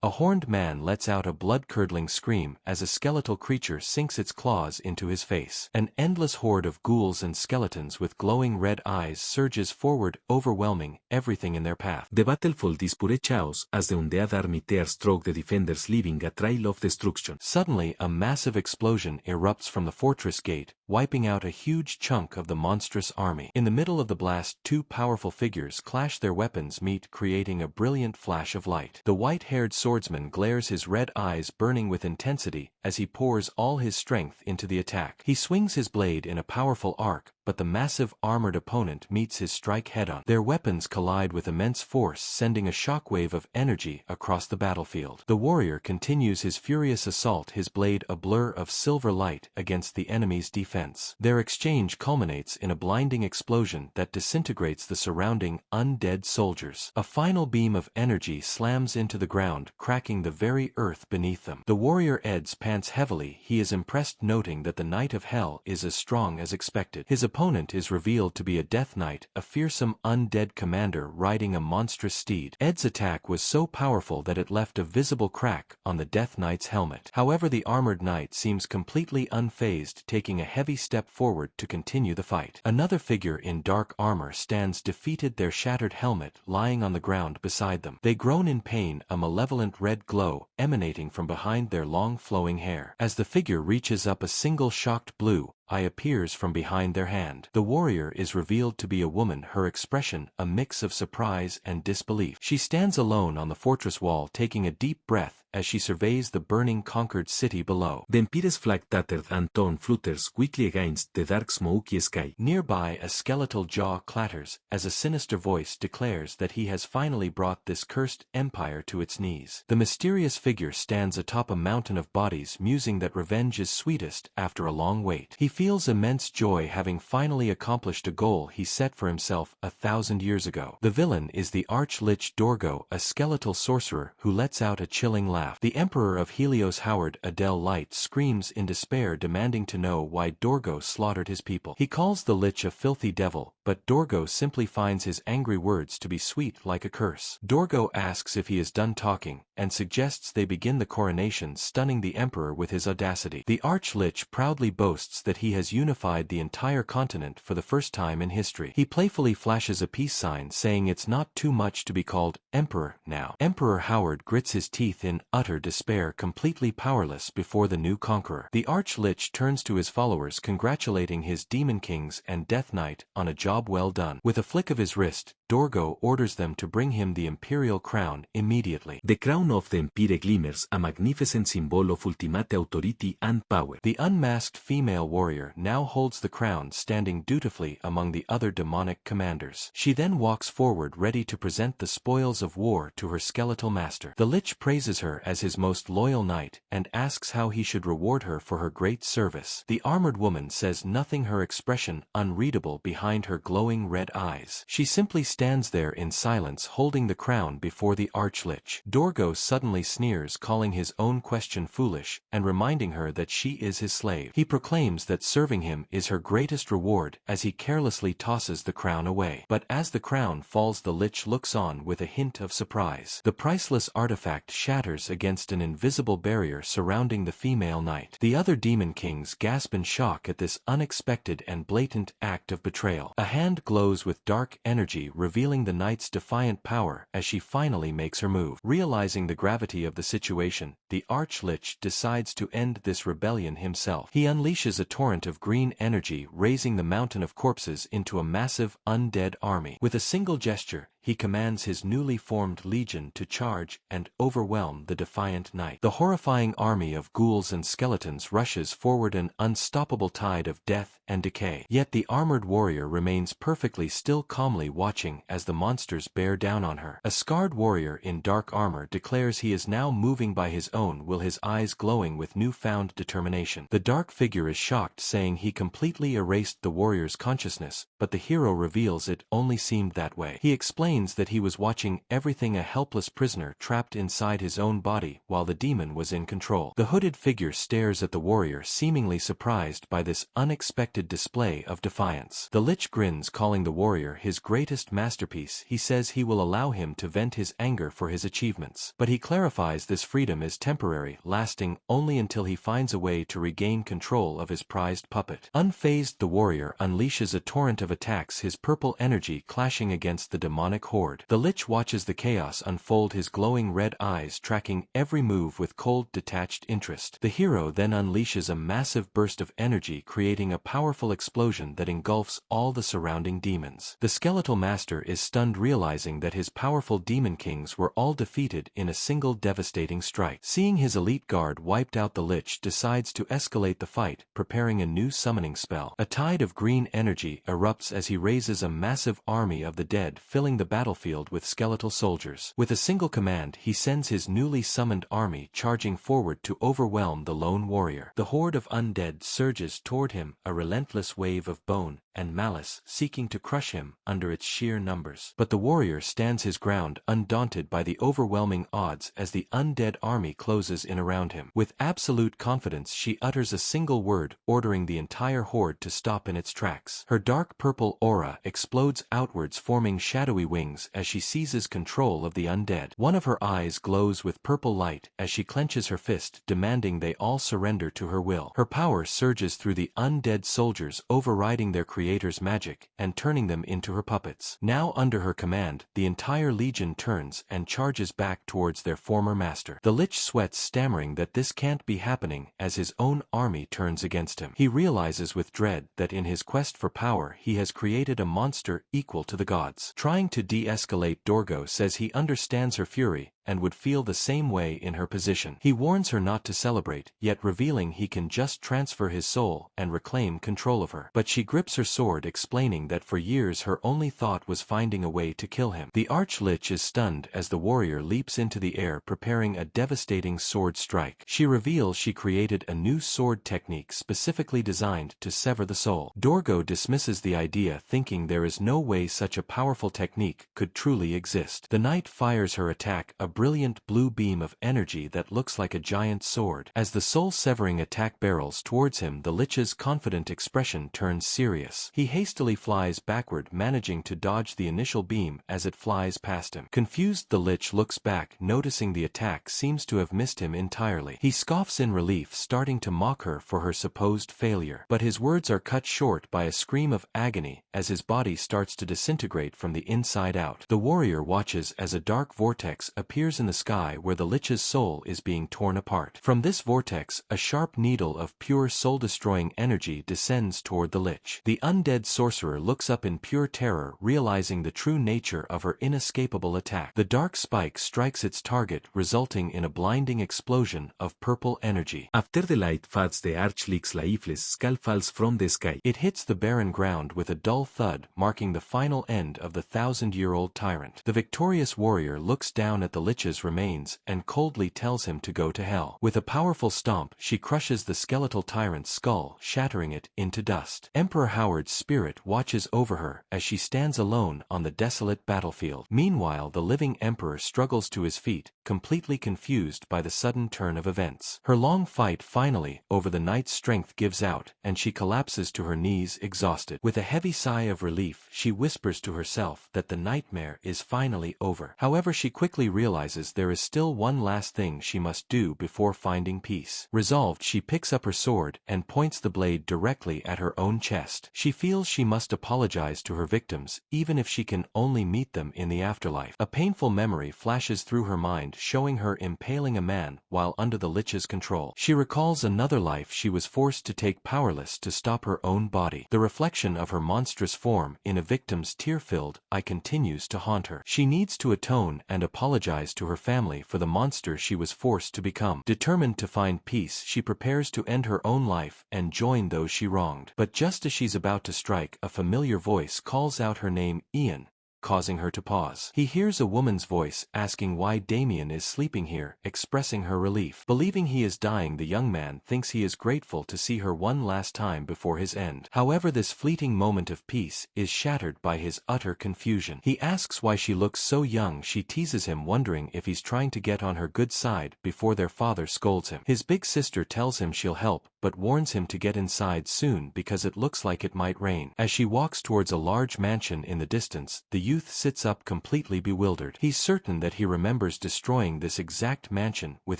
A horned man lets out a blood-curdling scream as a skeletal creature sinks its claws into his face. An endless horde of ghouls and skeletons with glowing red eyes surges forward, overwhelming everything in their path. The battlefield is pure chaos as the undead army tears through the defenders, leaving a trail of destruction. Suddenly, a massive explosion erupts from the fortress gate, wiping out a huge chunk of the monstrous army. In the middle of the blast, two powerful figures clash, their weapons meet, creating a brilliant flash of light. The white-haired swordsman glares, his red eyes burning with intensity as he pours all his strength into the attack. He swings his blade in a powerful arc, but the massive armored opponent meets his strike head-on. Their weapons collide with immense force, sending a shockwave of energy across the battlefield. The warrior continues his furious assault, his blade a blur of silver light against the enemy's defense. Their exchange culminates in a blinding explosion that disintegrates the surrounding undead soldiers. A final beam of energy slams into the ground, cracking the very earth beneath them. The warrior Eds pants heavily. He is impressed, noting that the Knight of Hell is as strong as expected. His opponent is revealed to be a Death Knight, a fearsome undead commander riding a monstrous steed. Ed's attack was so powerful that it left a visible crack on the Death Knight's helmet. However, the armored knight seems completely unfazed, taking a heavy step forward to continue the fight. Another figure in dark armor stands defeated, their shattered helmet lying on the ground beside them. They groan in pain, a malevolent red glow emanating from behind their long flowing hair. As the figure reaches up, a single shocked blue eye appears from behind their hand. The warrior is revealed to be a woman, her expression a mix of surprise and disbelief. She stands alone on the fortress wall, taking a deep breath as she surveys the burning, conquered city below. The Empire's flag tattered and torn flutters quickly against the dark smoky sky. Nearby, a skeletal jaw clatters as a sinister voice declares that he has finally brought this cursed empire to its knees. The mysterious figure stands atop a mountain of bodies, musing that revenge is sweetest after a long wait. He feels immense joy, having finally accomplished a goal he set for himself 1,000 years ago. The villain is the Arch-Lich Dorgo, a skeletal sorcerer who lets out a chilling laugh. The Emperor of Helios, Howard Adele Light, screams in despair, demanding to know why Dorgo slaughtered his people. He calls the Lich a filthy devil, but Dorgo simply finds his angry words to be sweet like a curse. Dorgo asks if he is done talking, and suggests they begin the coronation, stunning the Emperor with his audacity. The Arch-Lich proudly boasts that he has unified the entire continent for the first time in history. He playfully flashes a peace sign, saying it's not too much to be called Emperor now. Emperor Howard grits his teeth in utter despair, completely powerless before the new conqueror. The Arch-Lich turns to his followers, congratulating his Demon Kings and Death Knight on a job well done. With a flick of his wrist, Dorgo orders them to bring him the imperial crown immediately. The crown of the Empire glimmers, a magnificent symbol of ultimate authority and power. The unmasked female warrior now holds the crown, standing dutifully among the other demonic commanders. She then walks forward, ready to present the spoils of war to her skeletal master. The Lich praises her as his most loyal knight, and asks how he should reward her for her great service. The armored woman says nothing, her expression unreadable behind her glowing red eyes. She simply stands there in silence, holding the crown before the Arch-Lich. Dorgo suddenly sneers, calling his own question foolish, and reminding her that she is his slave. He proclaims that serving him is her greatest reward as he carelessly tosses the crown away. But as the crown falls, the Lich looks on with a hint of surprise. The priceless artifact shatters against an invisible barrier surrounding the female knight. The other Demon Kings gasp in shock at this unexpected and blatant act of betrayal. A hand glows with dark energy, revealing the knight's defiant power as she finally makes her move. Realizing the gravity of the situation, the Arch-Lich decides to end this rebellion himself. He unleashes a torrent of green energy, raising the mountain of corpses into a massive undead army. With a single gesture, he commands his newly formed legion to charge and overwhelm the defiant knight. The horrifying army of ghouls and skeletons rushes forward, an unstoppable tide of death and decay. Yet the armored warrior remains perfectly still, calmly watching as the monsters bear down on her. A scarred warrior in dark armor declares he is now moving by his own will, his eyes glowing with newfound determination. The dark figure is shocked, saying he completely erased the warrior's consciousness, but the hero reveals it only seemed that way. He explains explains that he was watching everything, a helpless prisoner trapped inside his own body while the demon was in control. The hooded figure stares at the warrior, seemingly surprised by this unexpected display of defiance. The Lich grins, calling the warrior his greatest masterpiece. He says he will allow him to vent his anger for his achievements, but he clarifies this freedom is temporary, lasting only until he finds a way to regain control of his prized puppet. Unfazed, the warrior unleashes a torrent of attacks, his purple energy clashing against the demonic horde. The Lich watches the chaos unfold, his glowing red eyes tracking every move with cold, detached interest. The hero then unleashes a massive burst of energy, creating a powerful explosion that engulfs all the surrounding demons. The skeletal master is stunned, realizing that his powerful demon kings were all defeated in a single devastating strike. Seeing his elite guard wiped out, the Lich decides to escalate the fight, preparing a new summoning spell. A tide of green energy erupts as he raises a massive army of the dead, filling the battlefield with skeletal soldiers. With a single command, he sends his newly summoned army charging forward to overwhelm the lone warrior. The horde of undead surges toward him, a relentless wave of bone and malice seeking to crush him under its sheer numbers. But the warrior stands his ground, undaunted by the overwhelming odds as the undead army closes in around him. With absolute confidence, she utters a single word, ordering the entire horde to stop in its tracks. Her dark purple aura explodes outwards, forming shadowy wings as she seizes control of the undead. One of her eyes glows with purple light as she clenches her fist, demanding they all surrender to her will. Her power surges through the undead soldiers, overriding their creator's magic and turning them into her puppets. Now under her command, the entire legion turns and charges back towards their former master. The Lich sweats, stammering that this can't be happening as his own army turns against him. He realizes with dread that in his quest for power he has created a monster equal to the gods. Trying to de-escalate, Dorgo says he understands her fury and would feel the same way in her position. He warns her not to celebrate, yet revealing he can just transfer his soul and reclaim control of her. But she grips her sword, explaining that for years her only thought was finding a way to kill him. The Arch-Lich is stunned as the warrior leaps into the air, preparing a devastating sword strike. She reveals she created a new sword technique specifically designed to sever the soul. Dorgo dismisses the idea, thinking there is no way such a powerful technique could truly exist. The knight fires her attack, a brilliant blue beam of energy that looks like a giant sword. As the soul-severing attack barrels towards him, the Lich's confident expression turns serious. He hastily flies backward, managing to dodge the initial beam as it flies past him. Confused, the Lich looks back, noticing the attack seems to have missed him entirely. He scoffs in relief, starting to mock her for her supposed failure. But his words are cut short by a scream of agony as his body starts to disintegrate from the inside out. The warrior watches as a dark vortex appears in the sky where the Lich's soul is being torn apart. From this vortex, a sharp needle of pure soul-destroying energy descends toward the Lich. The undead sorcerer looks up in pure terror, realizing the true nature of her inescapable attack. The dark spike strikes its target, resulting in a blinding explosion of purple energy. After the light fades, the Arch-Lich's lifeless skull falls from the sky. It hits the barren ground with a dull thud, marking the final end of the 1,000-year-old tyrant. The victorious warrior looks down at the Lich's remains and coldly tells him to go to hell. With a powerful stomp, she crushes the skeletal tyrant's skull, shattering it into dust. Emperor Howard's spirit watches over her as she stands alone on the desolate battlefield. Meanwhile, the living emperor struggles to his feet, completely confused by the sudden turn of events. Her long fight finally over the knight's strength gives out, and she collapses to her knees, exhausted. With a heavy sigh of relief, she whispers to herself that the nightmare is finally over. However, she quickly realizes there is still one last thing she must do before finding peace. Resolved, she picks up her sword and points the blade directly at her own chest. She feels she must apologize to her victims, even if she can only meet them in the afterlife. A painful memory flashes through her mind, showing her impaling a man while under the Lich's control. She recalls another life she was forced to take, powerless to stop her own body. The reflection of her monstrous form in a victim's tear-filled eye continues to haunt her. She needs to atone and apologize to her family for the monster she was forced to become. Determined to find peace, she prepares to end her own life and join those she wronged. But just as she's about to strike, a familiar voice calls out her name, Ian. causing her to pause. He hears a woman's voice asking why Damien is sleeping here, expressing her relief. Believing he is dying, the young man thinks he is grateful to see her one last time before his end. However, this fleeting moment of peace is shattered by his utter confusion. He asks why she looks so young. She teases him, wondering if he's trying to get on her good side before their father scolds him. His big sister tells him she'll help, but warns him to get inside soon because it looks like it might rain. As she walks towards a large mansion in the distance, the youth sits up completely bewildered. He's certain that he remembers destroying this exact mansion with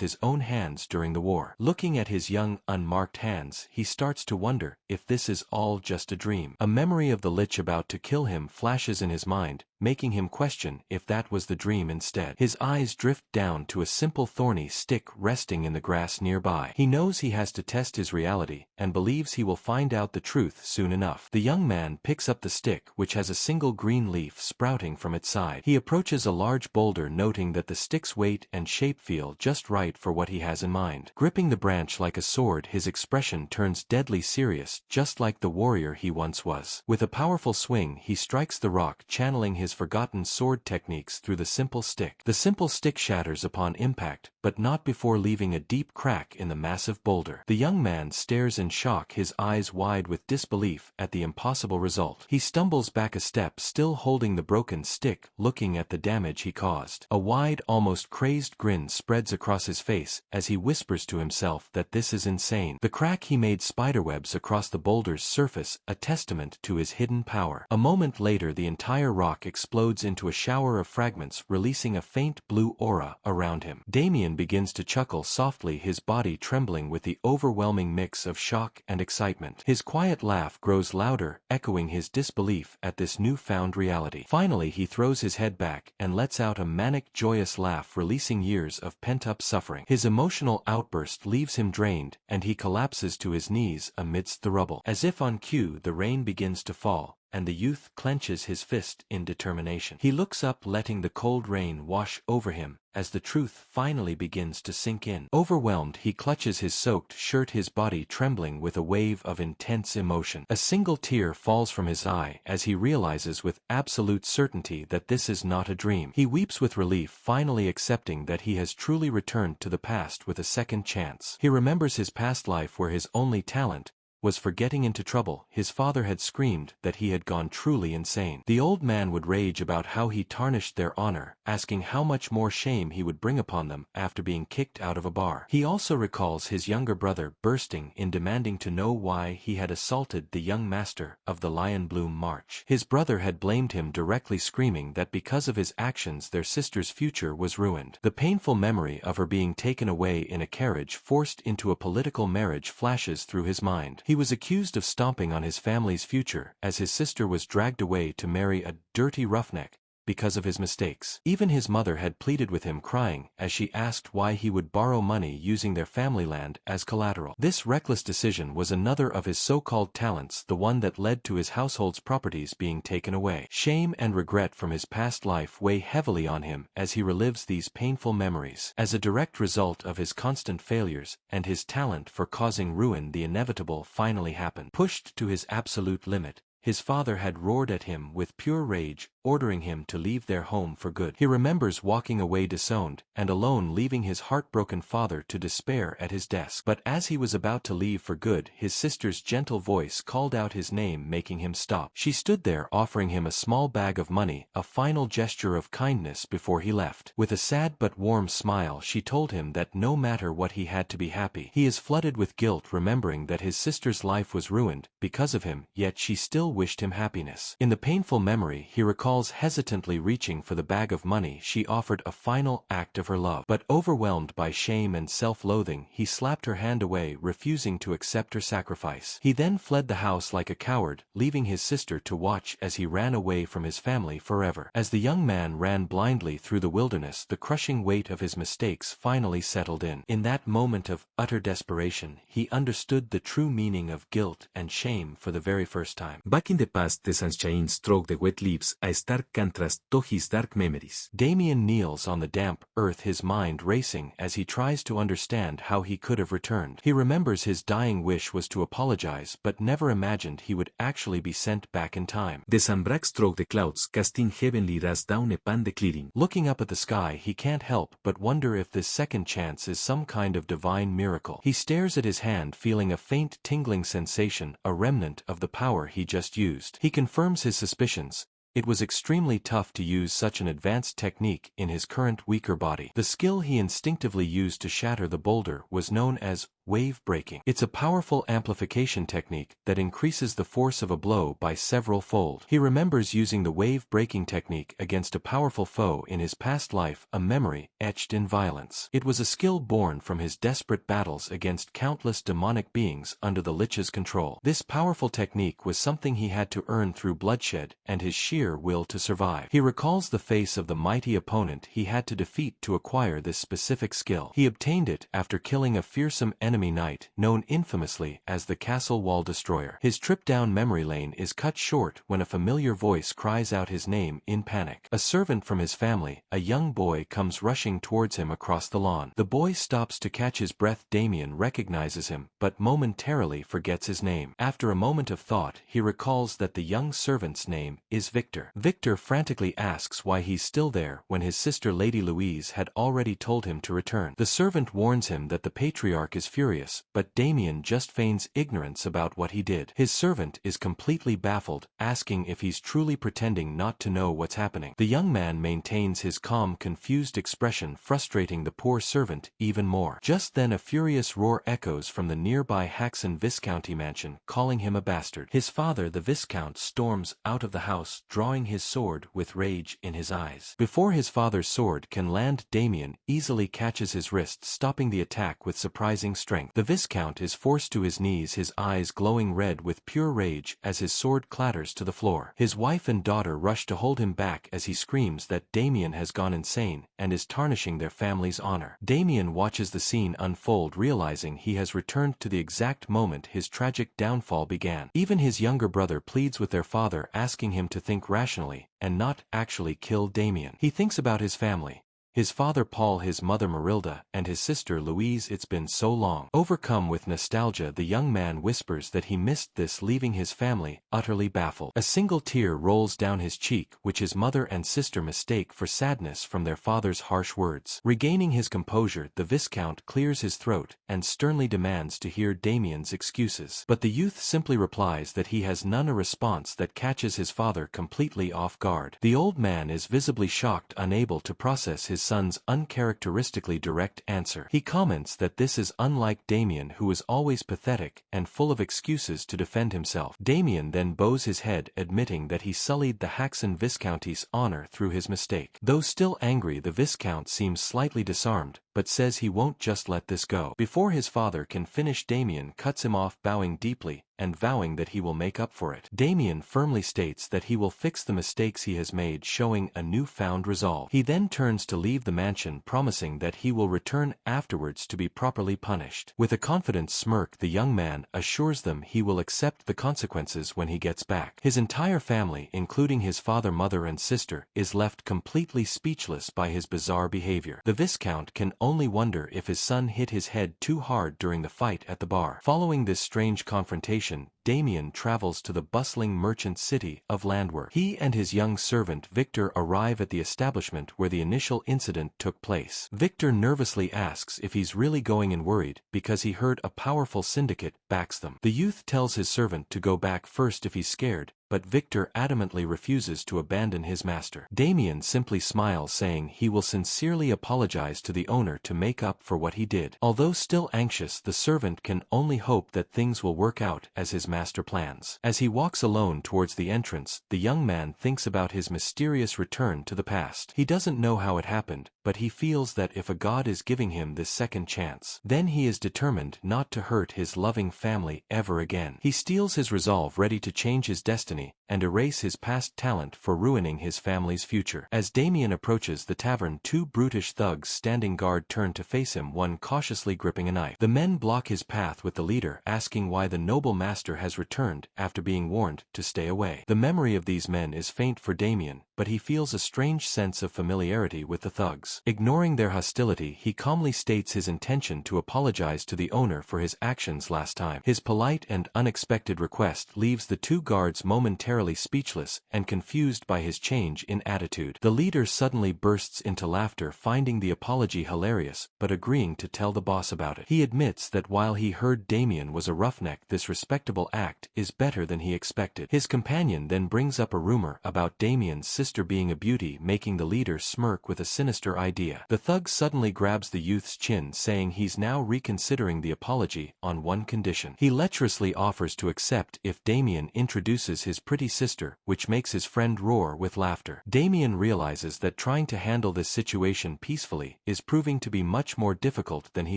his own hands during the war. Looking at his young, unmarked hands, he starts to wonder if this is all just a dream. A memory of the lich about to kill him flashes in his mind, making him question if that was the dream instead. His eyes drift down to a simple thorny stick resting in the grass nearby. He knows he has to test his reality, and believes he will find out the truth soon enough. The young man picks up the stick, which has a single green leaf sprouting from its side. He approaches a large boulder, noting that the stick's weight and shape feel just right for what he has in mind. Gripping the branch like a sword, his expression turns deadly serious, just like the warrior he once was. With a powerful swing, he strikes the rock, channeling his forgotten sword techniques through the simple stick. The simple stick shatters upon impact, but not before leaving a deep crack in the massive boulder. The young man stares in shock, his eyes wide with disbelief at the impossible result. He stumbles back a step, still holding the broken stick, looking at the damage he caused. A wide, almost crazed grin spreads across his face as he whispers to himself that this is insane. The crack he made spiderwebs across the boulder's surface, a testament to his hidden power. A moment later, the entire rock explodes into a shower of fragments, releasing a faint blue aura around him. Damien begins to chuckle softly, his body trembling with the overwhelming mix of shock and excitement. His quiet laugh grows louder, echoing his disbelief at this newfound reality. Finally, he throws his head back and lets out a manic, joyous laugh, releasing years of pent-up suffering. His emotional outburst leaves him drained, and he collapses to his knees amidst the rubble. As if on cue, the rain begins to fall, and the youth clenches his fist in determination. He looks up, letting the cold rain wash over him, as the truth finally begins to sink in. Overwhelmed, he clutches his soaked shirt, his body trembling with a wave of intense emotion. A single tear falls from his eye as he realizes with absolute certainty that this is not a dream. He weeps with relief, finally accepting that he has truly returned to the past with a second chance. He remembers his past life, where his only talent was for getting into trouble. His father had screamed that he had gone truly insane. The old man would rage about how he tarnished their honor, asking how much more shame he would bring upon them after being kicked out of a bar. He also recalls his younger brother bursting in, demanding to know why he had assaulted the young master of the Lion Bloom March. His brother had blamed him directly, screaming that because of his actions their sister's future was ruined. The painful memory of her being taken away in a carriage, forced into a political marriage, flashes through his mind. He was accused of stomping on his family's future, as his sister was dragged away to marry a dirty roughneck because of his mistakes. Even his mother had pleaded with him, crying as she asked why he would borrow money using their family land as collateral. This reckless decision was another of his so-called talents, the one that led to his household's properties being taken away. Shame and regret from his past life weigh heavily on him as he relives these painful memories. As a direct result of his constant failures and his talent for causing ruin, the inevitable finally happened. Pushed to his absolute limit, his father had roared at him with pure rage, ordering him to leave their home for good. He remembers walking away disowned and alone, leaving his heartbroken father to despair at his desk. But as he was about to leave for good, his sister's gentle voice called out his name, making him stop. She stood there, offering him a small bag of money, a final gesture of kindness before he left. With a sad but warm smile, she told him that no matter what, he had to be happy. He is flooded with guilt, remembering that his sister's life was ruined because of him, yet she still wished him happiness. In the painful memory, he recalls hesitantly reaching for the bag of money she offered, a final act of her love. But overwhelmed by shame and self-loathing, he slapped her hand away, refusing to accept her sacrifice. He then fled the house like a coward, leaving his sister to watch as he ran away from his family forever. As the young man ran blindly through the wilderness, the crushing weight of his mistakes finally settled in. In that moment of utter desperation, he understood the true meaning of guilt and shame for the very first time. Back in the past, the sunshine struck the wet leaves, a stark contrast to his dark memories. Damien kneels on the damp earth, his mind racing as he tries to understand how he could have returned. He remembers his dying wish was to apologize but never imagined he would actually be sent back in time. The sunbreak struck the clouds, casting heavenly rays down upon the clearing. Looking up at the sky, he can't help but wonder if this second chance is some kind of divine miracle. He stares at his hand, feeling a faint tingling sensation, a remnant of the power he just used. He confirms his suspicions. It was extremely tough to use such an advanced technique in his current weaker body. The skill he instinctively used to shatter the boulder was known as wave breaking. It's a powerful amplification technique that increases the force of a blow by several fold. He remembers using the wave breaking technique against a powerful foe in his past life, a memory etched in violence. It was a skill born from his desperate battles against countless demonic beings under the Lich's control. This powerful technique was something he had to earn through bloodshed and his sheer will to survive. He recalls the face of the mighty opponent he had to defeat to acquire this specific skill. He obtained it after killing a fearsome enemy knight known infamously as the Castle Wall Destroyer. His trip down memory lane is cut short when a familiar voice cries out his name in panic. A servant from his family, a young boy, comes rushing towards him across the lawn. The boy stops to catch his breath. Damien recognizes him, but momentarily forgets his name. After a moment of thought, he recalls that the young servant's name is Victor. Victor frantically asks why he's still there when his sister Lady Louise had already told him to return. The servant warns him that the patriarch is furious, but Damien just feigns ignorance about what he did. His servant is completely baffled, asking if he's truly pretending not to know what's happening. The young man maintains his calm, confused expression, frustrating the poor servant even more. Just then a furious roar echoes from the nearby Haxon Viscounty mansion, calling him a bastard. His father, the Viscount, storms out of the house, drawing his sword with rage in his eyes. Before his father's sword can land, Damien easily catches his wrist, stopping the attack with surprising strength. The Viscount is forced to his knees, his eyes glowing red with pure rage as his sword clatters to the floor. His wife and daughter rush to hold him back as he screams that Damien has gone insane and is tarnishing their family's honor. Damien watches the scene unfold, realizing he has returned to the exact moment his tragic downfall began. Even his younger brother pleads with their father, asking him to think rationally and not actually kill Damien. He thinks about his family. His father Paul, his mother Marilda, and his sister Louise. It's been so long. Overcome with nostalgia, the young man whispers that he missed this, leaving his family utterly baffled. A single tear rolls down his cheek, which his mother and sister mistake for sadness from their father's harsh words. Regaining his composure, the Viscount clears his throat and sternly demands to hear Damien's excuses. But the youth simply replies that he has none, a response that catches his father completely off guard. The old man is visibly shocked, unable to process his son's uncharacteristically direct answer. He comments that this is unlike Damien, who is always pathetic and full of excuses to defend himself. Damien then bows his head, admitting that he sullied the Haxon Viscounty's honor through his mistake. Though still angry, the Viscount seems slightly disarmed, but says he won't just let this go. Before his father can finish, Damien cuts him off, bowing deeply and vowing that he will make up for it. Damien firmly states that he will fix the mistakes he has made, showing a newfound resolve. He then turns to leave the mansion, promising that he will return afterwards to be properly punished. With a confident smirk, the young man assures them he will accept the consequences when he gets back. His entire family, including his father, mother, and sister, is left completely speechless by his bizarre behavior. The Viscount can only wonder if his son hit his head too hard during the fight at the bar. Following this strange confrontation, Damien travels to the bustling merchant city of Landwork. He and his young servant Victor arrive at the establishment where the initial incident took place. Victor nervously asks if he's really going in, worried because he heard a powerful syndicate backs them. The youth tells his servant to go back first if he's scared, but Victor adamantly refuses to abandon his master. Damien simply smiles, saying he will sincerely apologize to the owner to make up for what he did. Although still anxious, the servant can only hope that things will work out as his master plans. As he walks alone towards the entrance, the young man thinks about his mysterious return to the past. He doesn't know how it happened, but he feels that if a god is giving him this second chance, then he is determined not to hurt his loving family ever again. He steels his resolve, ready to change his destiny and erase his past talent for ruining his family's future. As Damien approaches the tavern, two brutish thugs standing guard turn to face him, one cautiously gripping a knife. The men block his path, with the leader asking why the noble master has returned after being warned to stay away. The memory of these men is faint for Damien, but he feels a strange sense of familiarity with the thugs. Ignoring their hostility, he calmly states his intention to apologize to the owner for his actions last time. His polite and unexpected request leaves the two guards momentarily speechless and confused by his change in attitude. The leader suddenly bursts into laughter, finding the apology hilarious, but agreeing to tell the boss about it. He admits that while he heard Damien was a roughneck, this respectable act is better than he expected. His companion then brings up a rumor about Damien's sister being a beauty, making the leader smirk with a sinister idea. The thug suddenly grabs the youth's chin, saying he's now reconsidering the apology on one condition. He lecherously offers to accept if Damien introduces his pretty sister, which makes his friend roar with laughter. Damien realizes that trying to handle this situation peacefully is proving to be much more difficult than he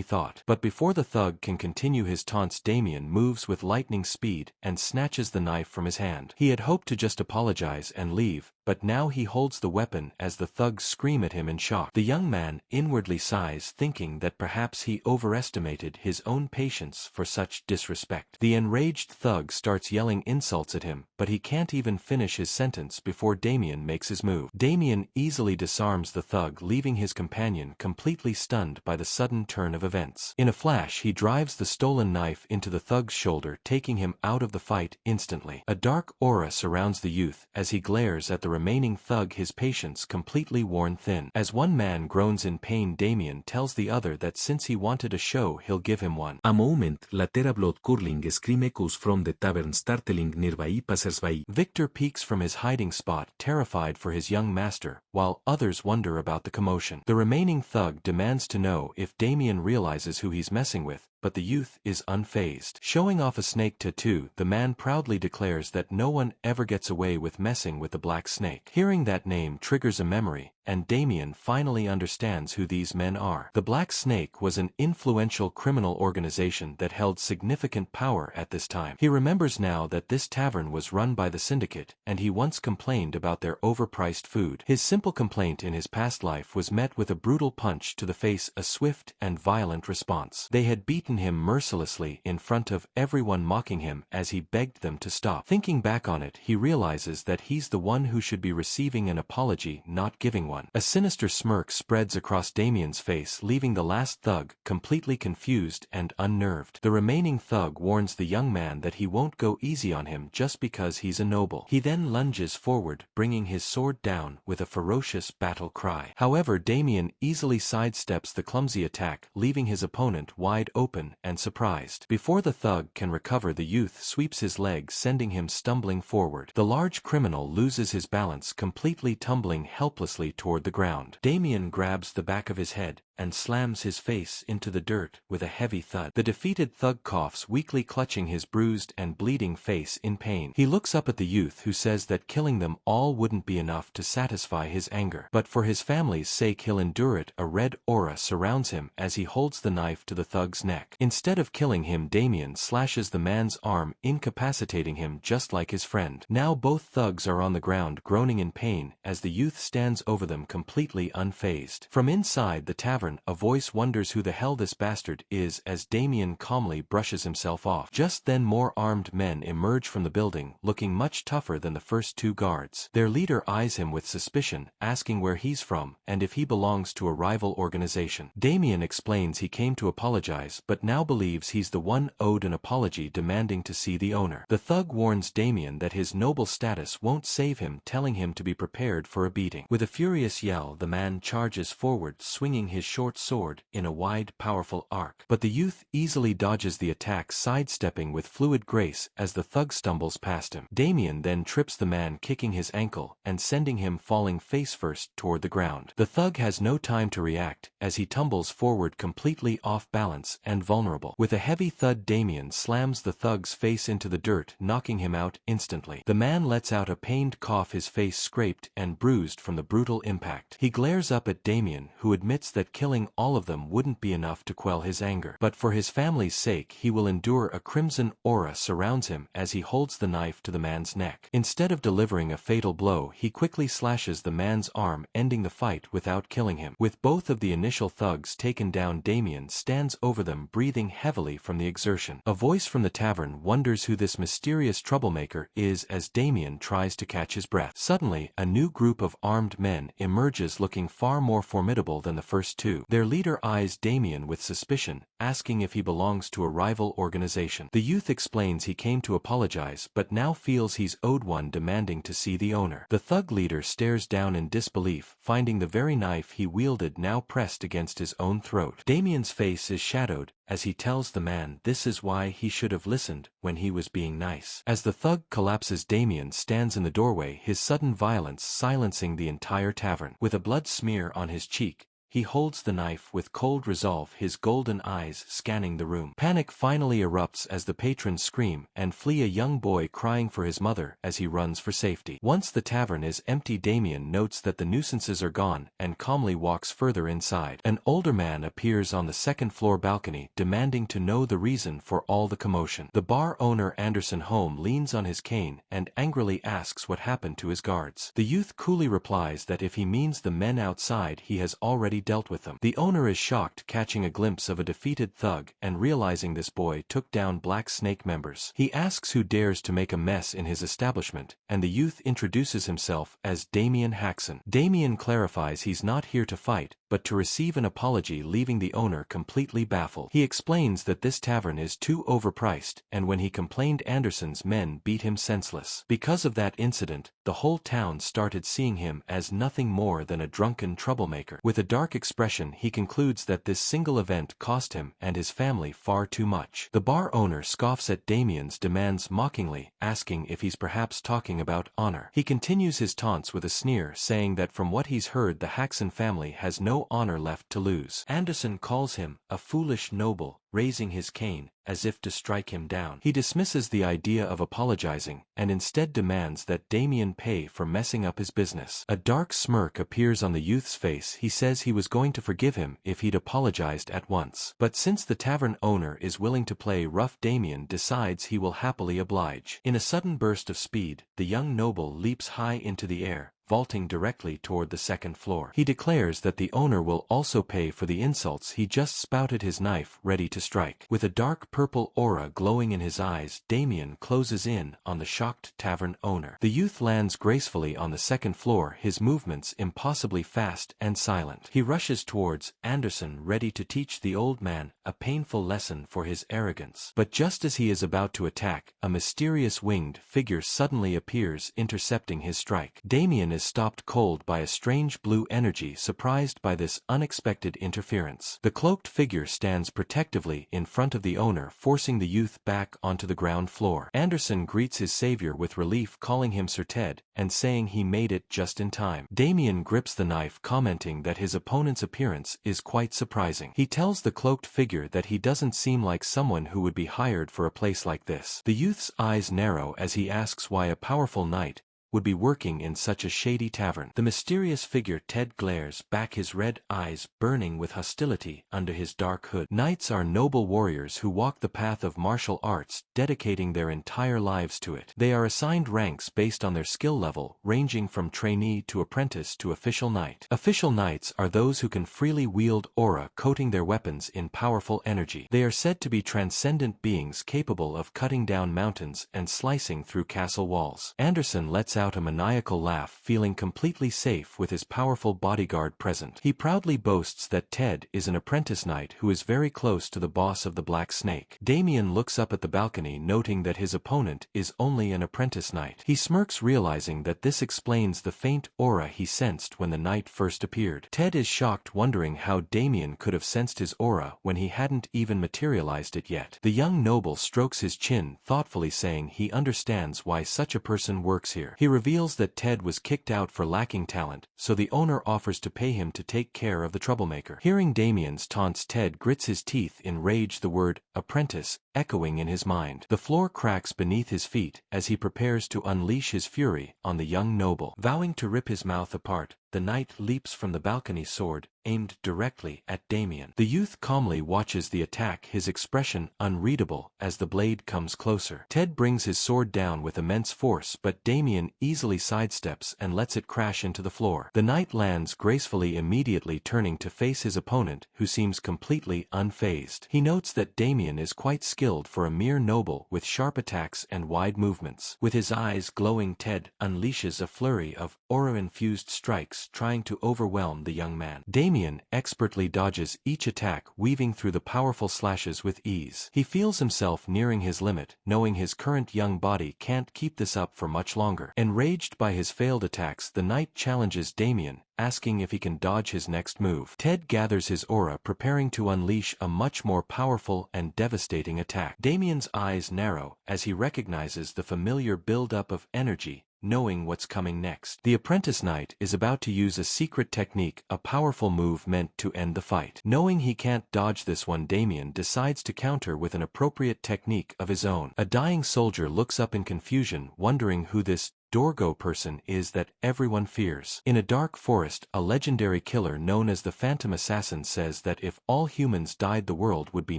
thought. But before the thug can continue his taunts, Damien moves with lightning speed and snatches the knife from his hand. He had hoped to just apologize and leave, but now he holds the weapon as the thugs scream at him in shock. The young man inwardly sighs, thinking that perhaps he overestimated his own patience for such disrespect. The enraged thug starts yelling insults at him, but he can't even finish his sentence before Damien makes his move. Damien easily disarms the thug, leaving his companion completely stunned by the sudden turn of events. In a flash, he drives the stolen knife into the thug's shoulder, taking him out of the fight instantly. A dark aura surrounds the youth as he glares at the remaining thug, his patience completely worn thin. As one man groans in pain, Damien tells the other that since he wanted a show, he'll give him one. A moment later, blood-curdling scream echoes from the tavern, startling nearby passersby. Victor peeks from his hiding spot, terrified for his young master, while others wonder about the commotion. The remaining thug demands to know if Damien realizes who he's messing with, but the youth is unfazed. Showing off a snake tattoo, the man proudly declares that no one ever gets away with messing with the black snake. Hearing that name triggers a memory, and Damien finally understands who these men are. The Black Snake was an influential criminal organization that held significant power at this time. He remembers now that this tavern was run by the syndicate, and he once complained about their overpriced food. His simple complaint in his past life was met with a brutal punch to the face, a swift and violent response. They had beaten him mercilessly in front of everyone, mocking him as he begged them to stop. Thinking back on it, he realizes that he's the one who should be receiving an apology, not giving one. A sinister smirk spreads across Damien's face, leaving the last thug completely confused and unnerved. The remaining thug warns the young man that he won't go easy on him just because he's a noble. He then lunges forward, bringing his sword down with a ferocious battle cry. However, Damien easily sidesteps the clumsy attack, leaving his opponent wide open and surprised. Before the thug can recover, the youth sweeps his leg, sending him stumbling forward. The large criminal loses his balance, completely tumbling helplessly toward the ground. Damien grabs the back of his head and slams his face into the dirt with a heavy thud. The defeated thug coughs, weakly clutching his bruised and bleeding face in pain. He looks up at the youth, who says that killing them all wouldn't be enough to satisfy his anger, but for his family's sake he'll endure it. A red aura surrounds him as he holds the knife to the thug's neck. Instead of killing him, Damien slashes the man's arm, incapacitating him just like his friend. Now both thugs are on the ground, groaning in pain as the youth stands over them completely unfazed. From inside the tavern, a voice wonders who the hell this bastard is as Damien calmly brushes himself off. Just then more armed men emerge from the building, looking much tougher than the first two guards. Their leader eyes him with suspicion, asking where he's from and if he belongs to a rival organization. Damien explains he came to apologize, but now believes he's the one owed an apology, demanding to see the owner. The thug warns Damien that his noble status won't save him, telling him to be prepared for a beating. With a furious yell, the man charges forward, swinging his short sword in a wide, powerful arc. But the youth easily dodges the attack, sidestepping with fluid grace as the thug stumbles past him. Damien then trips the man, kicking his ankle and sending him falling face first toward the ground. The thug has no time to react as he tumbles forward, completely off balance and vulnerable. With a heavy thud, Damien slams the thug's face into the dirt, knocking him out instantly. The man lets out a pained cough, his face scraped and bruised from the brutal impact. impact. He glares up at Damien, who admits that killing all of them wouldn't be enough to quell his anger. But for his family's sake he will endure. A crimson aura surrounds him as he holds the knife to the man's neck. Instead of delivering a fatal blow, he quickly slashes the man's arm, ending the fight without killing him. With both of the initial thugs taken down, Damien stands over them, breathing heavily from the exertion. A voice from the tavern wonders who this mysterious troublemaker is as Damien tries to catch his breath. Suddenly, a new group of armed men emerges, looking far more formidable than the first two. Their leader eyes Damien with suspicion, asking if he belongs to a rival organization. The youth explains he came to apologize but now feels he's owed one, demanding to see the owner. The thug leader stares down in disbelief, finding the very knife he wielded now pressed against his own throat. Damien's face is shadowed as he tells the man this is why he should have listened when he was being nice. As the thug collapses, Damien stands in the doorway, his sudden violence silencing the entire tavern. With a blood smear on his cheek, he holds the knife with cold resolve, his golden eyes scanning the room. Panic finally erupts as the patrons scream and flee, a young boy crying for his mother as he runs for safety. Once the tavern is empty, Damien notes that the nuisances are gone and calmly walks further inside. An older man appears on the second-floor balcony, demanding to know the reason for all the commotion. The bar owner Anderson Holm leans on his cane and angrily asks what happened to his guards. The youth coolly replies that if he means the men outside, he has already dealt with them. The owner is shocked, catching a glimpse of a defeated thug and realizing this boy took down Black Snake members. He asks who dares to make a mess in his establishment, and the youth introduces himself as Damien Haxon. Damien clarifies he's not here to fight, but to receive an apology, leaving the owner completely baffled. He explains that this tavern is too overpriced, and when he complained, Anderson's men beat him senseless. Because of that incident, the whole town started seeing him as nothing more than a drunken troublemaker. With a dark expression, he concludes that this single event cost him and his family far too much. The bar owner scoffs at Damien's demands mockingly, asking if he's perhaps talking about honor. He continues his taunts with a sneer, saying that from what he's heard, the Haxon family has no honor left to lose. Anderson calls him a foolish noble, raising his cane as if to strike him down. He dismisses the idea of apologizing and instead demands that Damien pay for messing up his business. A dark smirk appears on the youth's face. He says he was going to forgive him if he'd apologized at once. But since the tavern owner is willing to play rough, Damien decides he will happily oblige. In a sudden burst of speed, the young noble leaps high into the air, vaulting directly toward the second floor. He declares that the owner will also pay for the insults he just spouted, his knife ready to strike. With a dark purple aura glowing in his eyes, Damien closes in on the shocked tavern owner. The youth lands gracefully on the second floor, his movements impossibly fast and silent. He rushes towards Anderson, ready to teach the old man a painful lesson for his arrogance. But just as he is about to attack, a mysterious winged figure suddenly appears, intercepting his strike. Damien is stopped cold by a strange blue energy, surprised by this unexpected interference. The cloaked figure stands protectively in front of the owner, forcing the youth back onto the ground floor. Anderson greets his savior with relief, calling him Sir Ted, and saying he made it just in time. Damien grips the knife, commenting that his opponent's appearance is quite surprising. He tells the cloaked figure that he doesn't seem like someone who would be hired for a place like this. The youth's eyes narrow as he asks why a powerful knight would be working in such a shady tavern. The mysterious figure Ted glares back, his red eyes burning with hostility under his dark hood. Knights are noble warriors who walk the path of martial arts, dedicating their entire lives to it. They are assigned ranks based on their skill level, ranging from trainee to apprentice to official knight. Official knights are those who can freely wield aura, coating their weapons in powerful energy. They are said to be transcendent beings capable of cutting down mountains and slicing through castle walls. Anderson lets out a maniacal laugh, feeling completely safe with his powerful bodyguard present. He proudly boasts that Ted is an apprentice knight who is very close to the boss of the Black Snake. Damien looks up at the balcony, noting that his opponent is only an apprentice knight. He smirks, realizing that this explains the faint aura he sensed when the knight first appeared. Ted is shocked, wondering how Damien could have sensed his aura when he hadn't even materialized it yet. The young noble strokes his chin thoughtfully, saying he understands why such a person works here. He reveals that Ted was kicked out for lacking talent, so the owner offers to pay him to take care of the troublemaker. Hearing Damien's taunts, Ted grits his teeth in rage. The word apprentice echoing in his mind. The floor cracks beneath his feet as he prepares to unleash his fury on the young noble. Vowing to rip his mouth apart, the knight leaps from the balcony, sword aimed directly at Damien. The youth calmly watches the attack, his expression unreadable as the blade comes closer. Ted brings his sword down with immense force, but Damien easily sidesteps and lets it crash into the floor. The knight lands gracefully, immediately turning to face his opponent, who seems completely unfazed. He notes that Damien is quite skilled for a mere noble, with sharp attacks and wide movements. With his eyes glowing, Ted unleashes a flurry of aura-infused strikes, trying to overwhelm the young man. Damien expertly dodges each attack, weaving through the powerful slashes with ease. He feels himself nearing his limit, knowing his current young body can't keep this up for much longer. Enraged by his failed attacks, the knight challenges Damien, asking if he can dodge his next move. Ted gathers his aura, preparing to unleash a much more powerful and devastating attack. Damien's eyes narrow as he recognizes the familiar build-up of energy, knowing what's coming next. The apprentice knight is about to use a secret technique, a powerful move meant to end the fight. Knowing he can't dodge this one, Damien decides to counter with an appropriate technique of his own. A dying soldier looks up in confusion, wondering who this Dorgo person is that everyone fears. In a dark forest, a legendary killer known as the Phantom Assassin says that if all humans died, the world would be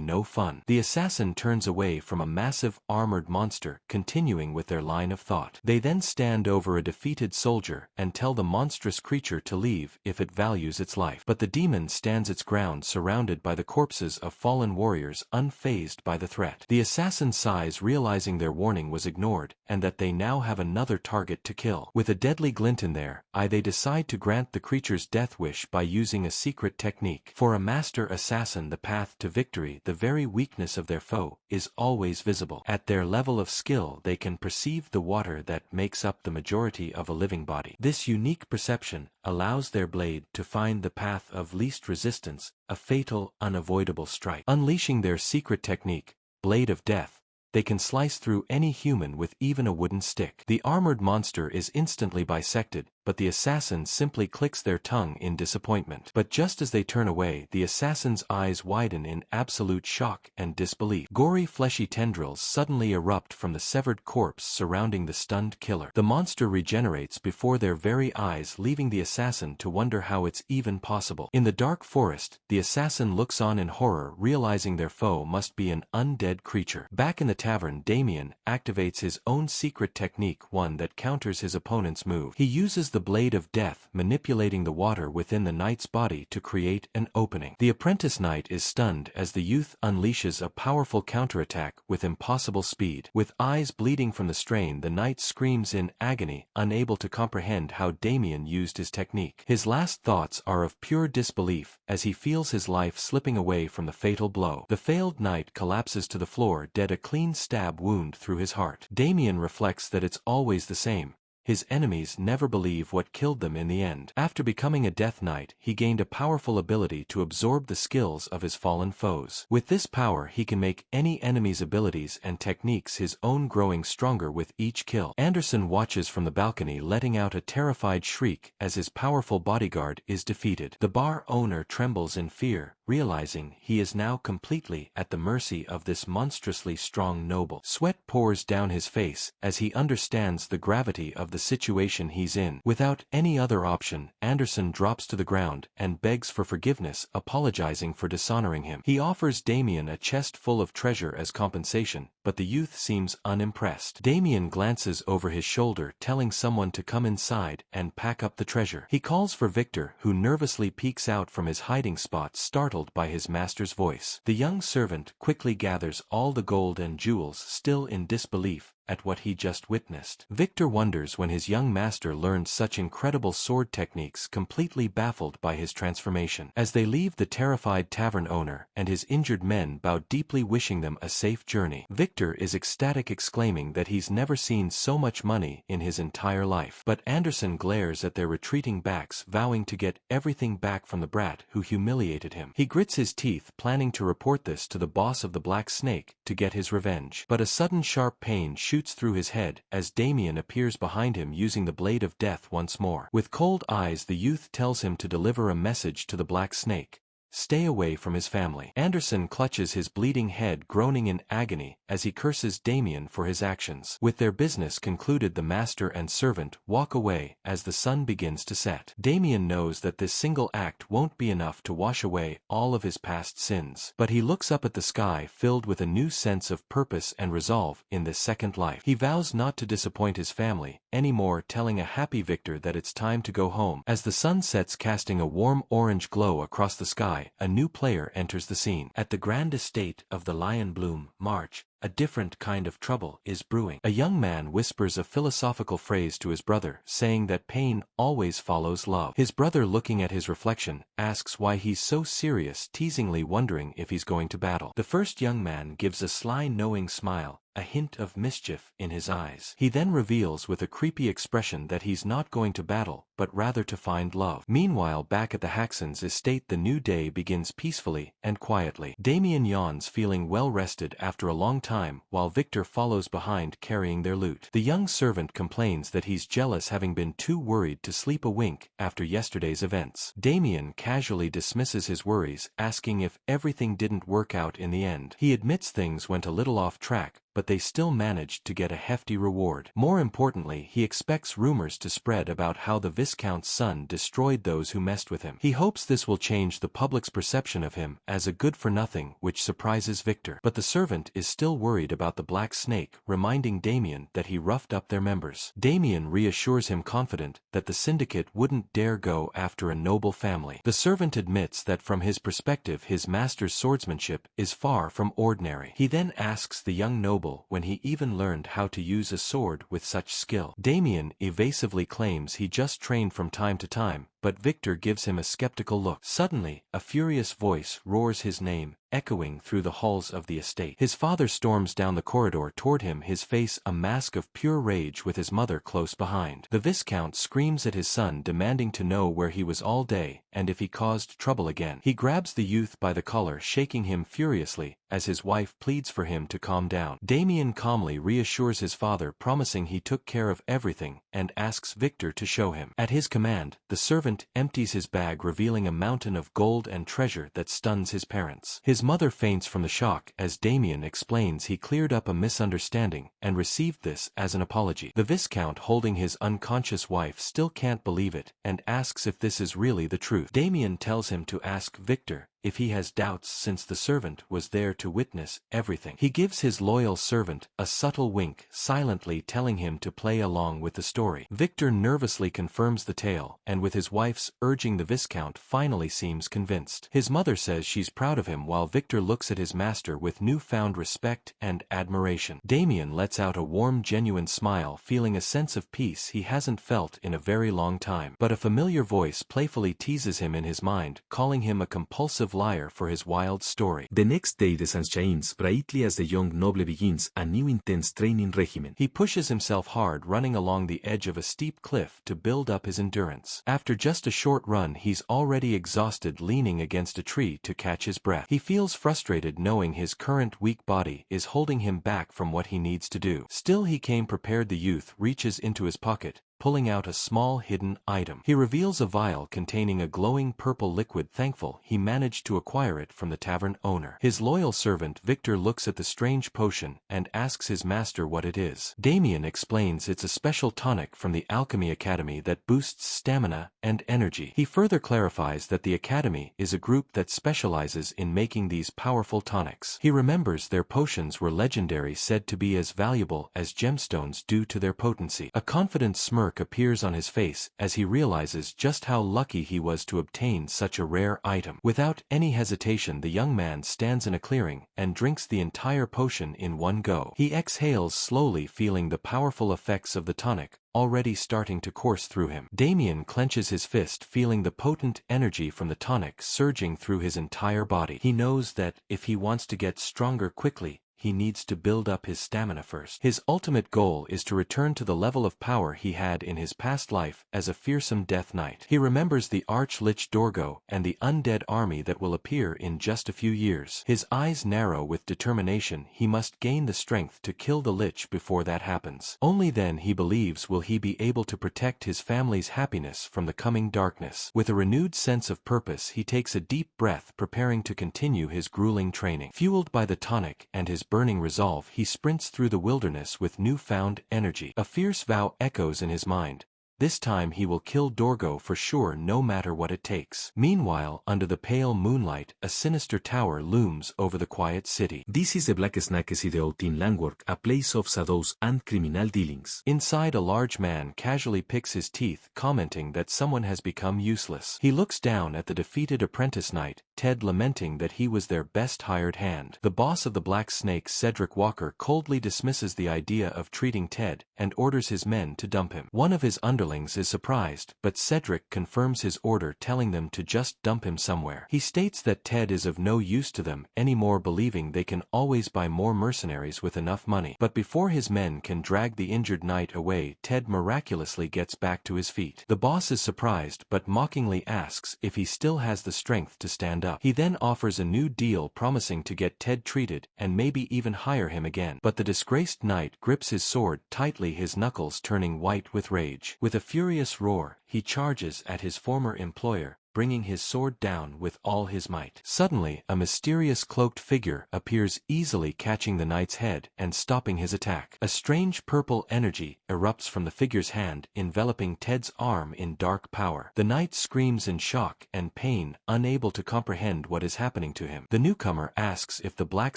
no fun. The assassin turns away from a massive armored monster, continuing with their line of thought. They then stand over a defeated soldier and tell the monstrous creature to leave if it values its life. But the demon stands its ground, surrounded by the corpses of fallen warriors, unfazed by the threat. The assassin sighs, realizing their warning was ignored, and that they now have another target to kill. With a deadly glint in their eye, they decide to grant the creature's death wish by using a secret technique. For a master assassin, the path to victory, the very weakness of their foe, is always visible. At their level of skill, they can perceive the water that makes up the majority of a living body. This unique perception allows their blade to find the path of least resistance, a fatal, unavoidable strike. Unleashing their secret technique, Blade of Death, they can slice through any human with even a wooden stick. The armored monster is instantly bisected, but the assassin simply clicks their tongue in disappointment. But just as they turn away, the assassin's eyes widen in absolute shock and disbelief. Gory, fleshy tendrils suddenly erupt from the severed corpse surrounding the stunned killer. The monster regenerates before their very eyes, leaving the assassin to wonder how it's even possible. In the dark forest, the assassin looks on in horror, realizing their foe must be an undead creature. Back in the tavern, Damien activates his own secret technique, one that counters his opponent's move. He uses the Blade of Death, manipulating the water within the knight's body to create an opening. The apprentice knight is stunned as the youth unleashes a powerful counterattack with impossible speed. With eyes bleeding from the strain, the knight screams in agony, unable to comprehend how Damien used his technique. His last thoughts are of pure disbelief as he feels his life slipping away from the fatal blow. The failed knight collapses to the floor, dead, a clean stab wound through his heart. Damien reflects that it's always the same. His enemies never believe what killed them in the end. After becoming a Death Knight, he gained a powerful ability to absorb the skills of his fallen foes. With this power, he can make any enemy's abilities and techniques his own, growing stronger with each kill. Anderson watches from the balcony, letting out a terrified shriek as his powerful bodyguard is defeated. The bar owner trembles in fear, realizing he is now completely at the mercy of this monstrously strong noble. Sweat pours down his face as he understands the gravity of the situation he's in. Without any other option, Anderson drops to the ground and begs for forgiveness, apologizing for dishonoring him. He offers Damien a chest full of treasure as compensation, but the youth seems unimpressed. Damien glances over his shoulder, telling someone to come inside and pack up the treasure. He calls for Victor, who nervously peeks out from his hiding spot, startled by his master's voice. The young servant quickly gathers all the gold and jewels, still in disbelief at what he just witnessed. Victor wonders when his young master learned such incredible sword techniques, completely baffled by his transformation. As they leave, the terrified tavern owner and his injured men bow deeply, wishing them a safe journey. Victor is ecstatic, exclaiming that he's never seen so much money in his entire life. But Anderson glares at their retreating backs, vowing to get everything back from the brat who humiliated him. He grits his teeth, planning to report this to the boss of the Black Snake to get his revenge. But a sudden sharp pain shoots through his head as Damien appears behind him, using the Blade of Death once more. With cold eyes, the youth tells him to deliver a message to the Black Snake, stay away from his family. Anderson clutches his bleeding head, groaning in agony as he curses Damien for his actions. With their business concluded, the master and servant walk away as the sun begins to set. Damien knows that this single act won't be enough to wash away all of his past sins, but he looks up at the sky filled with a new sense of purpose and resolve in this second life. He vows not to disappoint his family anymore, telling a happy Victor that it's time to go home. As the sun sets, casting a warm orange glow across the sky, a new player enters the scene. At the grand estate of the Lion Bloom March, a different kind of trouble is brewing. A young man whispers a philosophical phrase to his brother, saying that pain always follows love. His brother, looking at his reflection, asks why he's so serious, teasingly wondering if he's going to battle. The first young man gives a sly, knowing smile, a hint of mischief in his eyes. He then reveals with a creepy expression that he's not going to battle, but rather to find love. Meanwhile, back at the Haxon's estate, the new day begins peacefully and quietly. Damien yawns, feeling well rested after a long time, while Victor follows behind carrying their loot. The young servant complains that he's jealous, having been too worried to sleep a wink after yesterday's events. Damien casually dismisses his worries, asking if everything didn't work out in the end. He admits things went a little off track, but they still managed to get a hefty reward. More importantly, he expects rumors to spread about how the Viscount's son destroyed those who messed with him. He hopes this will change the public's perception of him as a good-for-nothing, which surprises Victor. But the servant is still worried about the Black Snake, reminding Damien that he roughed up their members. Damien reassures him, confident that the syndicate wouldn't dare go after a noble family. The servant admits that from his perspective his master's swordsmanship is far from ordinary. He then asks the young noble when he even learned how to use a sword with such skill. Damien evasively claims he just trained from time to time, but Victor gives him a skeptical look. Suddenly, a furious voice roars his name, echoing through the halls of the estate. His father storms down the corridor toward him, his face a mask of pure rage, with his mother close behind. The Viscount screams at his son, demanding to know where he was all day and if he caused trouble again. He grabs the youth by the collar, shaking him furiously as his wife pleads for him to calm down. Damien calmly reassures his father, promising he took care of everything, and asks Victor to show him. At his command, the servant empties his bag, revealing a mountain of gold and treasure that stuns his parents. His mother faints from the shock as Damien explains he cleared up a misunderstanding and received this as an apology. The Viscount, holding his unconscious wife, still can't believe it and asks if this is really the truth. Damien tells him to ask Victor if he has doubts, since the servant was there to witness everything. He gives his loyal servant a subtle wink, silently telling him to play along with the story. Victor nervously confirms the tale, and with his wife's urging, the Viscount finally seems convinced. His mother says she's proud of him, while Victor looks at his master with newfound respect and admiration. Damien lets out a warm, genuine smile, feeling a sense of peace he hasn't felt in a very long time. But a familiar voice playfully teases him in his mind, calling him a compulsive liar for his wild story. The next day the sun shines brightly as the young noble begins a new intense training regimen. He pushes himself hard, running along the edge of a steep cliff to build up his endurance. After just a short run, he's already exhausted, leaning against a tree to catch his breath. He feels frustrated, knowing his current weak body is holding him back from what he needs to do. Still, he came prepared. The youth reaches into his pocket, pulling out a small hidden item. He reveals a vial containing a glowing purple liquid, thankful he managed to acquire it from the tavern owner. His loyal servant Victor looks at the strange potion and asks his master what it is. Damien explains it's a special tonic from the Alchemy Academy that boosts stamina and energy. He further clarifies that the Academy is a group that specializes in making these powerful tonics. He remembers their potions were legendary, said to be as valuable as gemstones due to their potency. A confident smirk appears on his face as he realizes just how lucky he was to obtain such a rare item. Without any hesitation, the young man stands in a clearing and drinks the entire potion in one go. He exhales slowly, feeling the powerful effects of the tonic already starting to course through him. Damien clenches his fist, feeling the potent energy from the tonic surging through his entire body. He knows that if he wants to get stronger quickly, he needs to build up his stamina first. His ultimate goal is to return to the level of power he had in his past life as a fearsome death knight. He remembers the Arch-Lich Dorgo and the undead army that will appear in just a few years. His eyes narrow with determination. He must gain the strength to kill the Lich before that happens. Only then, he believes, will he be able to protect his family's happiness from the coming darkness. With a renewed sense of purpose, he takes a deep breath, preparing to continue his grueling training. Fueled by the tonic and his burning resolve, he sprints through the wilderness with newfound energy. A fierce vow echoes in his mind. This time he will kill Dorgo for sure, no matter what it takes. Meanwhile, under the pale moonlight, a sinister tower looms over the quiet city. This is the Black Snake Ideal in Langwork, a place of shadows and criminal dealings. Inside, a large man casually picks his teeth, commenting that someone has become useless. He looks down at the defeated apprentice knight, Ted, lamenting that he was their best hired hand. The boss of the Black Snake, Cedric Walker, coldly dismisses the idea of treating Ted and orders his men to dump him. One of his underlings is surprised, but Cedric confirms his order, telling them to just dump him somewhere. He states that Ted is of no use to them anymore, believing they can always buy more mercenaries with enough money. But before his men can drag the injured knight away, Ted miraculously gets back to his feet. The boss is surprised but mockingly asks if he still has the strength to stand up. He then offers a new deal, promising to get Ted treated and maybe even hire him again. But the disgraced knight grips his sword tightly, his knuckles turning white with rage. With a furious roar, he charges at his former employer, bringing his sword down with all his might. Suddenly, a mysterious cloaked figure appears, easily catching the knight's head and stopping his attack. A strange purple energy erupts from the figure's hand, enveloping Ted's arm in dark power. The knight screams in shock and pain, unable to comprehend what is happening to him. The newcomer asks if the Black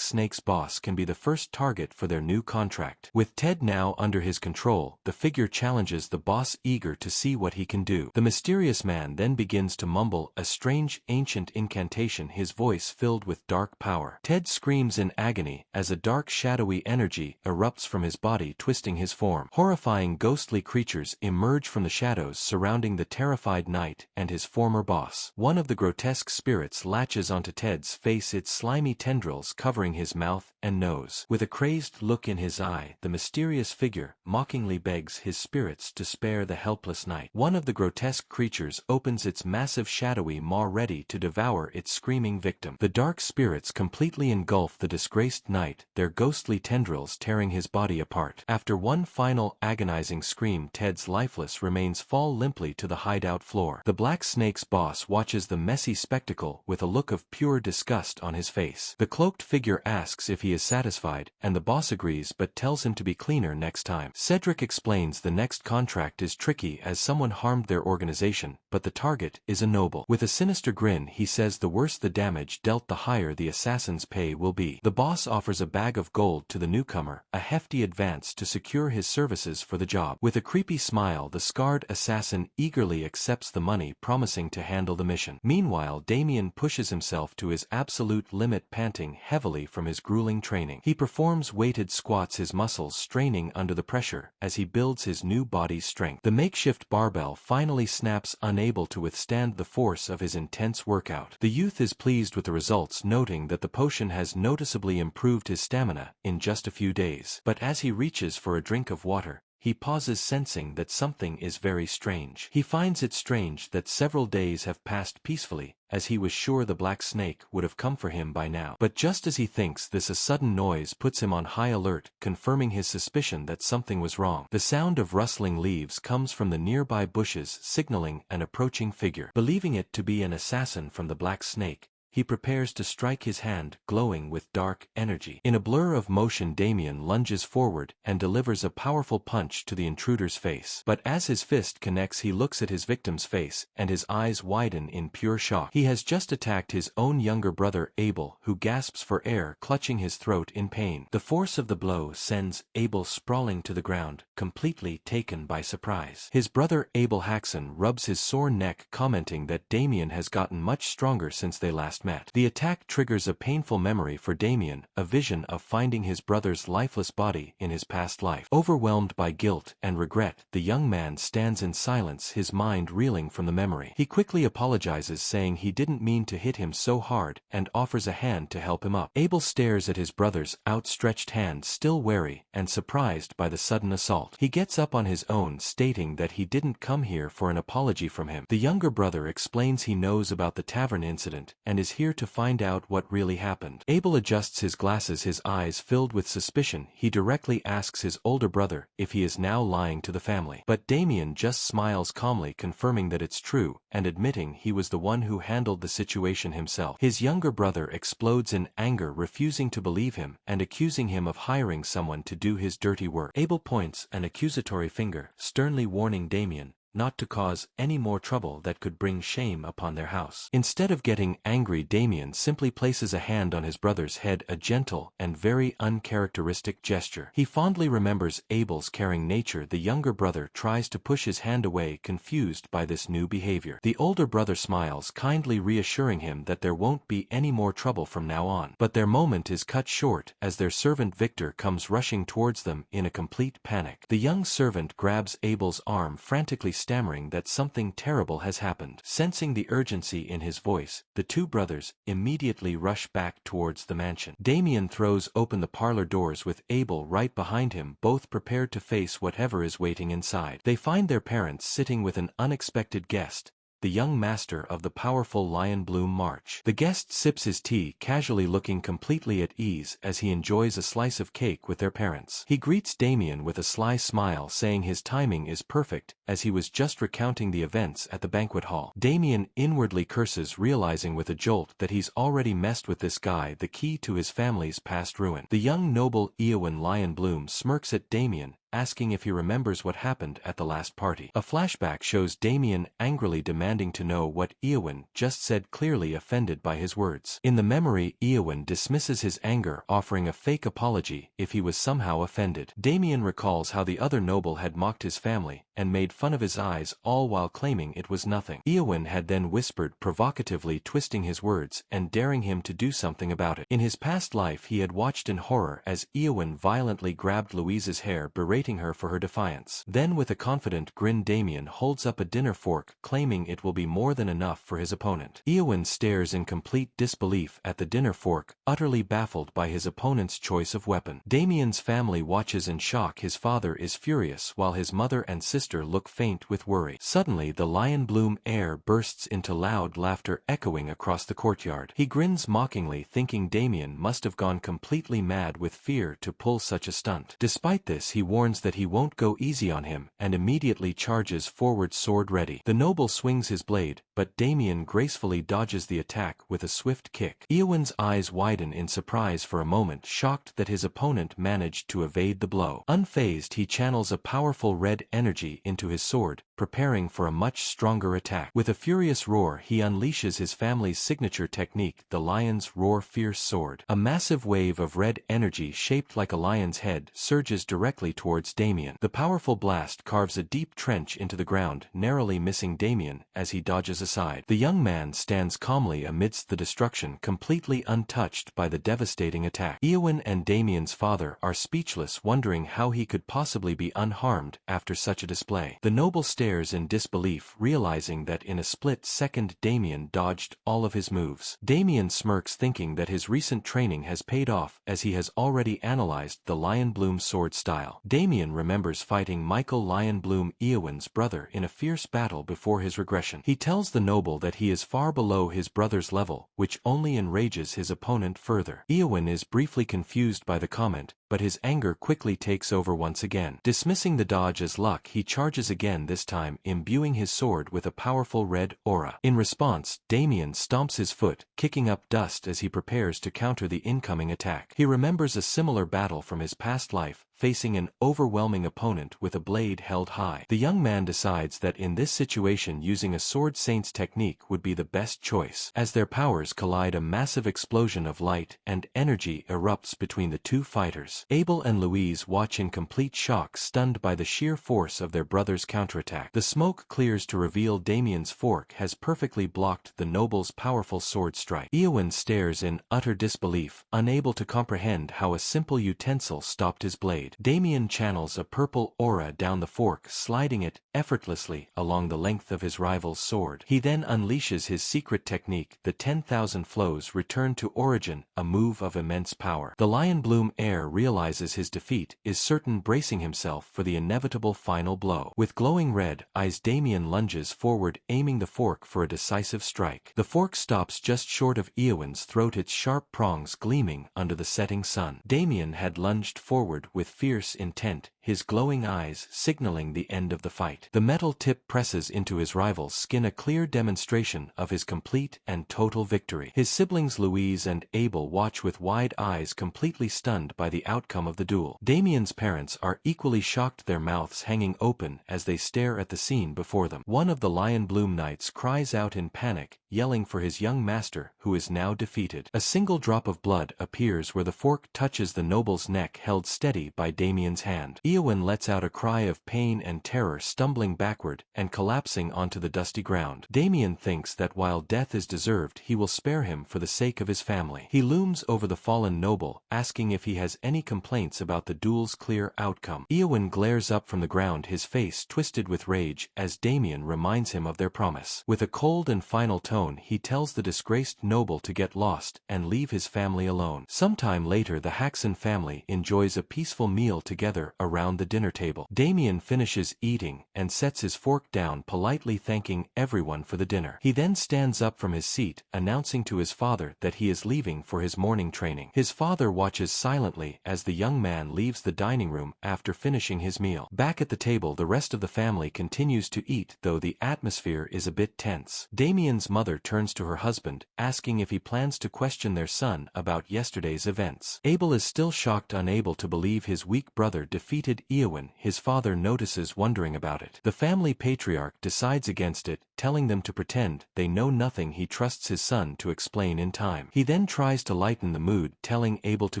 Snake's boss can be the first target for their new contract. With Ted now under his control, the figure challenges the boss, eager to see what he can do. The mysterious man then begins to mumble a strange ancient incantation, his voice filled with dark power. Ted screams in agony as a dark shadowy energy erupts from his body, twisting his form. Horrifying ghostly creatures emerge from the shadows, surrounding the terrified knight and his former boss. One of the grotesque spirits latches onto Ted's face, its slimy tendrils covering his mouth and nose. With a crazed look in his eye, the mysterious figure mockingly begs his spirits to spare the helpless knight. One of the grotesque creatures opens its massive shadowy maw, ready to devour its screaming victim. The dark spirits completely engulf the disgraced knight, their ghostly tendrils tearing his body apart. After one final agonizing scream, Ted's lifeless remains fall limply to the hideout floor. The Black Snake's boss watches the messy spectacle with a look of pure disgust on his face. The cloaked figure asks if he is satisfied, and the boss agrees but tells him to be cleaner next time. Cedric explains the next contract is tricky as someone harmed their organization, but the target is a noble. With a sinister grin, he says the worse the damage dealt, the higher the assassin's pay will be. The boss offers a bag of gold to the newcomer, a hefty advance to secure his services for the job. With a creepy smile, the scarred assassin eagerly accepts the money, promising to handle the mission. Meanwhile, Damien pushes himself to his absolute limit, panting heavily from his grueling training. He performs weighted squats, his muscles straining under the pressure as he builds his new body's strength. The makeshift barbell finally snaps, unable to withstand the force of his intense workout. The youth is pleased with the results, noting that the potion has noticeably improved his stamina in just a few days. But as he reaches for a drink of water, he pauses, sensing that something is very strange. He finds it strange that several days have passed peacefully, as he was sure the Black Snake would have come for him by now. But just as he thinks this, a sudden noise puts him on high alert, confirming his suspicion that something was wrong. The sound of rustling leaves comes from the nearby bushes, signaling an approaching figure. Believing it to be an assassin from the Black Snake, he prepares to strike, his hand glowing with dark energy. In a blur of motion, Damien lunges forward and delivers a powerful punch to the intruder's face. But as his fist connects, he looks at his victim's face, and his eyes widen in pure shock. He has just attacked his own younger brother, Abel, who gasps for air, clutching his throat in pain. The force of the blow sends Abel sprawling to the ground, completely taken by surprise. His brother, Abel Haxon, rubs his sore neck, commenting that Damien has gotten much stronger since they last met. met. The attack triggers a painful memory for Damien, a vision of finding his brother's lifeless body in his past life. Overwhelmed by guilt and regret, the young man stands in silence, his mind reeling from the memory. He quickly apologizes, saying he didn't mean to hit him so hard, and offers a hand to help him up. Abel stares at his brother's outstretched hand, still wary and surprised by the sudden assault. He gets up on his own, stating that he didn't come here for an apology from him. The younger brother explains he knows about the tavern incident and is here to find out what really happened. Abel adjusts his glasses, his eyes filled with suspicion. He directly asks his older brother if he is now lying to the family. But Damien just smiles calmly, confirming that it's true, and admitting he was the one who handled the situation himself. His younger brother explodes in anger, refusing to believe him, and accusing him of hiring someone to do his dirty work. Abel points an accusatory finger, sternly warning Damien not to cause any more trouble that could bring shame upon their house. Instead of getting angry, Damien simply places a hand on his brother's head, a gentle and very uncharacteristic gesture. He fondly remembers Abel's caring nature. The younger brother tries to push his hand away, confused by this new behavior. The older brother smiles, kindly reassuring him that there won't be any more trouble from now on. But their moment is cut short as their servant Victor comes rushing towards them in a complete panic. The young servant grabs Abel's arm, frantically stammering that something terrible has happened. Sensing the urgency in his voice, the two brothers immediately rush back towards the mansion. Damien throws open the parlor doors with Abel right behind him, both prepared to face whatever is waiting inside. They find their parents sitting with an unexpected guest, the young master of the powerful Lion Bloom March. The guest sips his tea, casually, looking completely at ease as he enjoys a slice of cake with their parents. He greets Damien with a sly smile, saying his timing is perfect, as he was just recounting the events at the banquet hall. Damien inwardly curses, realizing with a jolt that he's already messed with this guy, the key to his family's past ruin. The young noble Eowyn Lion Bloom smirks at Damien, asking if he remembers what happened at the last party. A flashback shows Damien angrily demanding to know what Eowyn just said, clearly offended by his words. In the memory, Eowyn dismisses his anger, offering a fake apology if he was somehow offended. Damien recalls how the other noble had mocked his family and made fun of his eyes, all while claiming it was nothing. Eowyn had then whispered, provocatively twisting his words and daring him to do something about it. In his past life, he had watched in horror as Eowyn violently grabbed Louise's hair, berating her for her defiance. Then, with a confident grin, Damien holds up a dinner fork, claiming it will be more than enough for his opponent. Eowyn stares in complete disbelief at the dinner fork, utterly baffled by his opponent's choice of weapon. Damien's family watches in shock. His father is furious, while his mother and sister look faint with worry. Suddenly, the Lion Bloom heir bursts into loud laughter, echoing across the courtyard. He grins mockingly, thinking Damien must have gone completely mad with fear to pull such a stunt. Despite this, he warns that he won't go easy on him, and immediately charges forward, sword ready. The noble swings his blade, but Damien gracefully dodges the attack with a swift kick. Eowyn's eyes widen in surprise for a moment, shocked that his opponent managed to evade the blow. Unfazed, he channels a powerful red energy into his sword, preparing for a much stronger attack. With a furious roar, he unleashes his family's signature technique, the Lion's Roar Fierce Sword. A massive wave of red energy shaped like a lion's head surges directly towards Damien. The powerful blast carves a deep trench into the ground, narrowly missing Damien as he dodges aside. The young man stands calmly amidst the destruction, completely untouched by the devastating attack. Eowyn and Damien's father are speechless, wondering how he could possibly be unharmed after such a display. The noble stares in disbelief, realizing that in a split second Damien dodged all of his moves. Damien smirks, thinking that his recent training has paid off, as he has already analyzed the Lion Bloom sword style. Damien remembers fighting Michael Lion Bloom, Eowyn's brother, in a fierce battle before his regression. He tells the noble that he is far below his brother's level, which only enrages his opponent further. Eowyn is briefly confused by the comment, but his anger quickly takes over once again. Dismissing the dodge as luck, he charges again, this time imbuing his sword with a powerful red aura. In response, Damien stomps his foot, kicking up dust as he prepares to counter the incoming attack. He remembers a similar battle from his past life, facing an overwhelming opponent with a blade held high. The young man decides that in this situation using a sword saint's technique would be the best choice. As their powers collide, a massive explosion of light and energy erupts between the two fighters. Abel and Louise watch in complete shock, stunned by the sheer force of their brother's counterattack. The smoke clears to reveal Damien's fork has perfectly blocked the noble's powerful sword strike. Eowyn stares in utter disbelief, unable to comprehend how a simple utensil stopped his blade. Damien channels a purple aura down the fork, sliding it effortlessly along the length of his rival's sword. He then unleashes his secret technique, the 10,000 flows return to origin, a move of immense power. The Lion Bloom heir realizes his defeat, is certain, bracing himself for the inevitable final blow. With glowing red eyes, Damien lunges forward, aiming the fork for a decisive strike. The fork stops just short of Eowyn's throat, its sharp prongs gleaming under the setting sun. Damien had lunged forward with fierce intent, his glowing eyes signaling the end of the fight. The metal tip presses into his rival's skin, a clear demonstration of his complete and total victory. His siblings Louise and Abel watch with wide eyes, completely stunned by the outcome of the duel. Damien's parents are equally shocked, their mouths hanging open as they stare at the scene before them. One of the Lion Bloom knights cries out in panic, yelling for his young master, who is now defeated. A single drop of blood appears where the fork touches the noble's neck, held steady by Damien's hand. Eowyn lets out a cry of pain and terror, stumbling backward and collapsing onto the dusty ground. Damien thinks that while death is deserved, he will spare him for the sake of his family. He looms over the fallen noble, asking if he has any complaints about the duel's clear outcome. Eowyn glares up from the ground, his face twisted with rage, as Damien reminds him of their promise. With a cold and final tone, he tells the disgraced noble to get lost and leave his family alone. Sometime later, the Haxon family enjoys a peaceful meal together around the dinner table. Damien finishes eating and sets his fork down, politely thanking everyone for the dinner. He then stands up from his seat, announcing to his father that he is leaving for his morning training. His father watches silently as the young man leaves the dining room after finishing his meal. Back at the table, the rest of the family continues to eat, though the atmosphere is a bit tense. Damien's mother turns to her husband, asking if he plans to question their son about yesterday's events. Abel is still shocked, unable to believe his weak brother defeated Eowyn. His father notices, wondering about it. The family patriarch decides against it, telling them to pretend they know nothing. He trusts his son to explain in time. He then tries to lighten the mood, telling Abel to